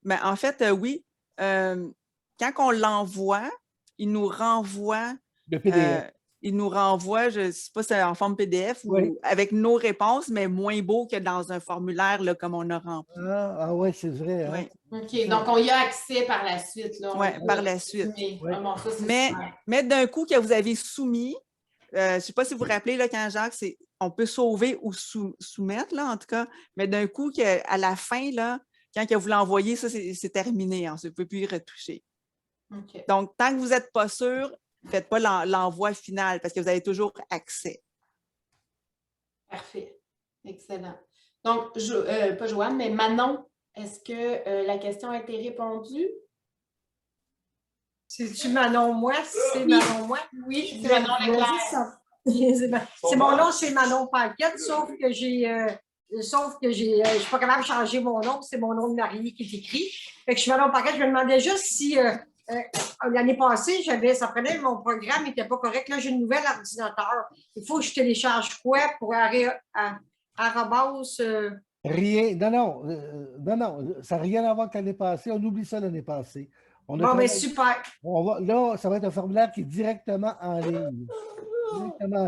Mais en fait, oui. Quand on l'envoie, il nous renvoie le PDF. Il nous renvoie, je ne sais pas si c'est en forme PDF ou avec nos réponses, mais moins beau que dans un formulaire là, comme on a rempli. Oui, c'est vrai. Hein? OK, donc on y a accès par la suite. Oui, par la suite. Bon, ça, mais d'un coup que vous avez soumis, je ne sais pas si vous vous rappelez, là, quand Jacques, on peut sauver ou soumettre, là, en tout cas, mais d'un coup, à la fin, là, quand vous l'envoyez, ça, c'est terminé. Hein, vous ne pouvez plus y retoucher. Okay. Donc, tant que vous n'êtes pas sûr, ne faites pas l'envoi final parce que vous avez toujours accès. Parfait. Excellent. Donc, pas Joanne, mais Manon, est-ce que la question a été répondue? C'est-tu Manon moi? C'est Manon moi? Oui, c'est Manon Leclerc. C'est mon nom, c'est Manon Paquette, sauf que je ne suis pas capable de changer mon nom, c'est mon nom de mariée qui est écrit. Fait que je suis Manon Paquette, je me demandais juste si l'année passée, ça prenait mon programme n'était pas correct. Là, j'ai un nouvel ordinateur. Il faut que je télécharge quoi pour arrobas. Rien. Non, ça n'a rien à voir avec l'année passée. On oublie ça l'année passée. Bon, mais super. Là, ça va être un formulaire qui est directement en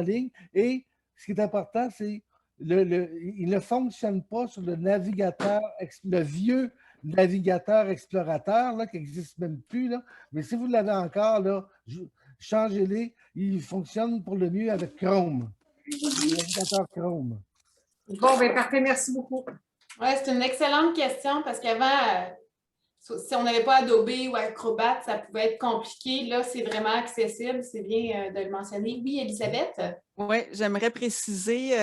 ligne. Et ce qui est important, c'est il ne fonctionne pas sur le navigateur, le vieux navigateur explorateur là, qui n'existe même plus. Là. Mais si vous l'avez encore, là, changez-les. Il fonctionne pour le mieux avec Chrome. Le navigateur Chrome. Bon, bien, parfait. Merci beaucoup. Oui, c'est une excellente question parce qu'avant, si on n'avait pas Adobe ou Acrobat, ça pouvait être compliqué. Là, c'est vraiment accessible. C'est bien de le mentionner. Oui, Elisabeth? Oui, j'aimerais préciser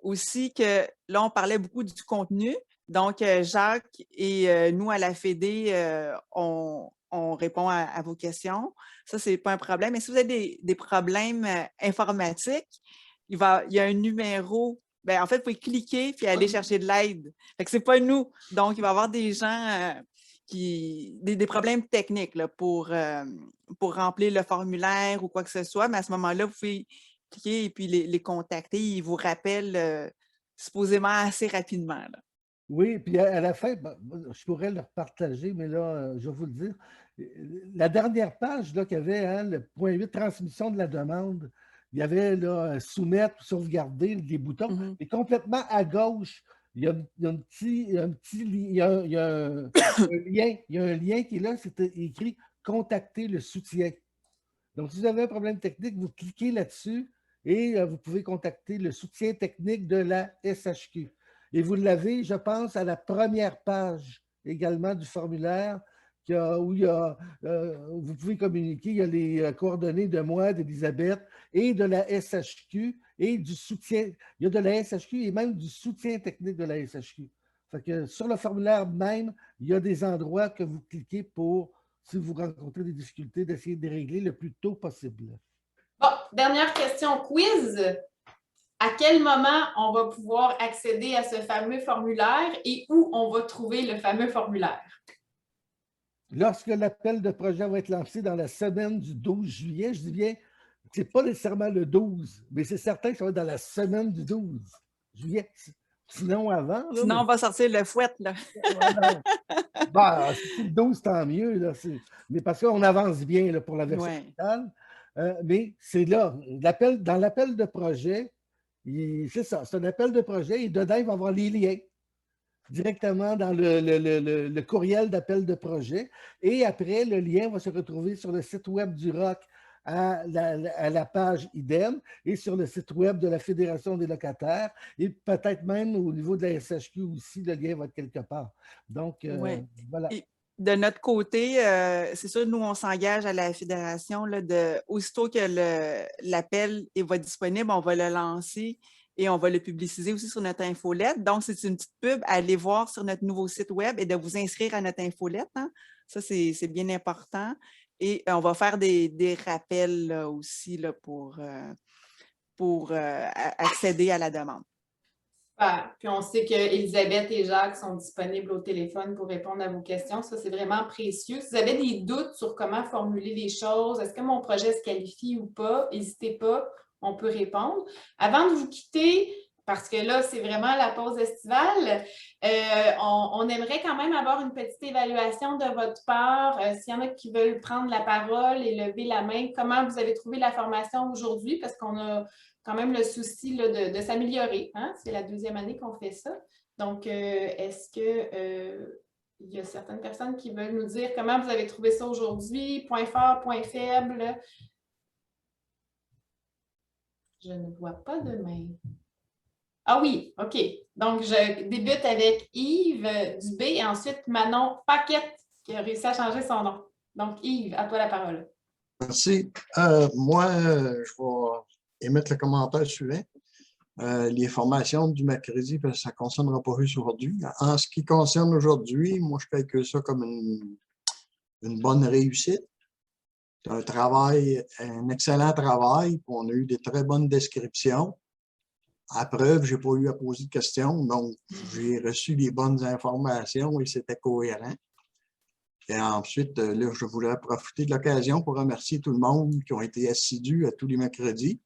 aussi que là, on parlait beaucoup du contenu. Donc, Jacques et nous, à la Fédé, on répond à vos questions. Ça, ce n'est pas un problème. Mais si vous avez des problèmes informatiques, il y a un numéro. Bien, en fait, vous pouvez cliquer puis aller chercher de l'aide. Ce n'est pas nous. Donc, il va y avoir des gens des problèmes techniques là, pour remplir le formulaire ou quoi que ce soit. Mais à ce moment-là, vous pouvez cliquer et puis les contacter. Ils vous rappellent supposément assez rapidement. Là. Oui, puis à la fin, je pourrais le partager, mais là, je vais vous le dire. La dernière page qu'il y avait, hein, le point 8, transmission de la demande, il y avait là, soumettre, sauvegarder, des boutons. Et complètement à gauche, il y a un lien qui est là, c'est écrit « Contacter le soutien ». Donc, si vous avez un problème technique, vous cliquez là-dessus et vous pouvez contacter le soutien technique de la SHQ. Et vous l'avez, je pense, à la première page également du formulaire vous pouvez communiquer. Il y a les coordonnées de moi, d'Élisabeth et de la SHQ et du soutien. Il y a de la SHQ et même du soutien technique de la SHQ. Fait que sur le formulaire même, il y a des endroits que vous cliquez pour, si vous rencontrez des difficultés, d'essayer de les régler le plus tôt possible. Bon, dernière question quiz. À quel moment on va pouvoir accéder à ce fameux formulaire et où on va trouver le fameux formulaire? Lorsque l'appel de projet va être lancé dans la semaine du 12 juillet, je dis bien, ce n'est pas nécessairement le 12, mais c'est certain que ça va être dans la semaine du 12 juillet. Sinon, avant. Là, Sinon, on va sortir le fouet, là. Bah, si c'est le 12, tant mieux. Là, mais parce qu'on avance bien là, pour la version finale. Mais c'est là. Dans l'appel de projet, c'est ça. C'est un appel de projet et dedans, il va y avoir les liens directement dans le courriel d'appel de projet. Et après, le lien va se retrouver sur le site web du ROC à la page IDEM et sur le site web de la Fédération des locataires et peut-être même au niveau de la SHQ aussi, le lien va être quelque part. Donc, voilà. Et de notre côté, c'est sûr, nous, on s'engage à la Fédération, là, aussitôt que l'appel va disponible, on va le lancer et on va le publiciser aussi sur notre infolette. Donc, c'est une petite pub à aller voir sur notre nouveau site web et de vous inscrire à notre infolette. Hein. Ça, c'est bien important. Et on va faire des rappels là, aussi là, pour accéder à la demande. Super. Puis on sait qu'Élisabeth et Jacques sont disponibles au téléphone pour répondre à vos questions. Ça, c'est vraiment précieux. Si vous avez des doutes sur comment formuler les choses, est-ce que mon projet se qualifie ou pas, n'hésitez pas, on peut répondre. Avant de vous quitter, parce que là, c'est vraiment la pause estivale, on aimerait quand même avoir une petite évaluation de votre part. S'il y en a qui veulent prendre la parole et lever la main, comment vous avez trouvé la formation aujourd'hui? Parce qu'on a quand même le souci là, de s'améliorer. Hein? C'est la 2e année qu'on fait ça. Donc, est-ce que il y a certaines personnes qui veulent nous dire comment vous avez trouvé ça aujourd'hui? Point fort, point faible? Je ne vois pas de main. Ah oui, OK. Donc, je débute avec Yves Dubé et ensuite Manon Paquette qui a réussi à changer son nom. Donc, Yves, à toi la parole. Merci. Moi, je vais émettre le commentaire suivant. Les formations du mercredi, ça ne concernera pas juste aujourd'hui. En ce qui concerne aujourd'hui, moi, je calcule ça comme une bonne réussite. Un excellent travail. On a eu des très bonnes descriptions. À preuve, je n'ai pas eu à poser de questions, donc j'ai reçu les bonnes informations et c'était cohérent. Et ensuite, là, je voudrais profiter de l'occasion pour remercier tout le monde qui ont été assidus à tous les mercredis,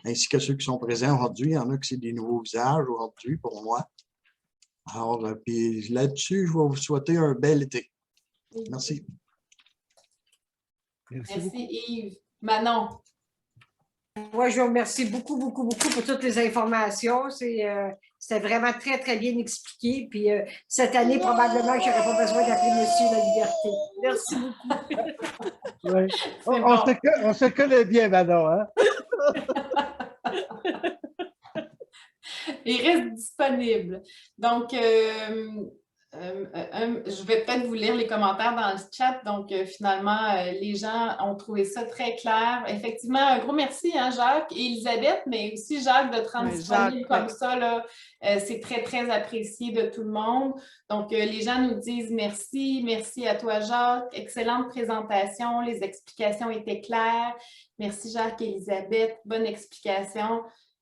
ainsi que ceux qui sont présents aujourd'hui. Il y en a qui c'est des nouveaux visages aujourd'hui pour moi. Alors, puis là-dessus, je vais vous souhaiter un bel été. Merci. Merci Yves. Manon. Moi, je vous remercie beaucoup, beaucoup, beaucoup pour toutes les informations. C'était vraiment très, très bien expliqué. Puis cette année, probablement que je n'aurais pas besoin d'appeler Monsieur la Liberté. Merci beaucoup. Ouais. On se connaît bien, Manon. Hein? Il reste disponible. Donc, je vais peut-être vous lire les commentaires dans le chat. Donc, finalement, les gens ont trouvé ça très clair. Effectivement, un gros merci, hein, Jacques et Elisabeth, mais aussi Jacques de te rendre disponible comme ça. Là, c'est très, très apprécié de tout le monde. Donc, les gens nous disent merci. Merci à toi, Jacques. Excellente présentation. Les explications étaient claires. Merci, Jacques et Elisabeth. Bonne explication.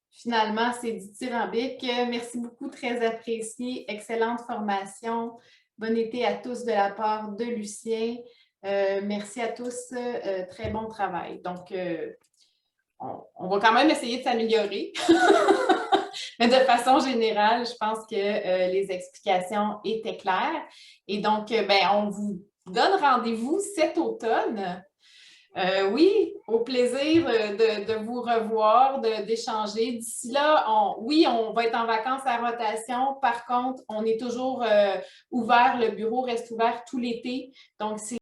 Finalement, c'est dithyrambique. Merci beaucoup, très apprécié. Excellente formation. Bon été à tous de la part de Lucien. Merci à tous. Très bon travail. Donc, on va quand même essayer de s'améliorer. Mais de façon générale, je pense que les explications étaient claires. Et donc, on vous donne rendez-vous cet automne. Oui, au plaisir de vous revoir, d'échanger. D'ici là, on va être en vacances à rotation. Par contre, on est toujours ouvert, le bureau reste ouvert tout l'été. Donc, si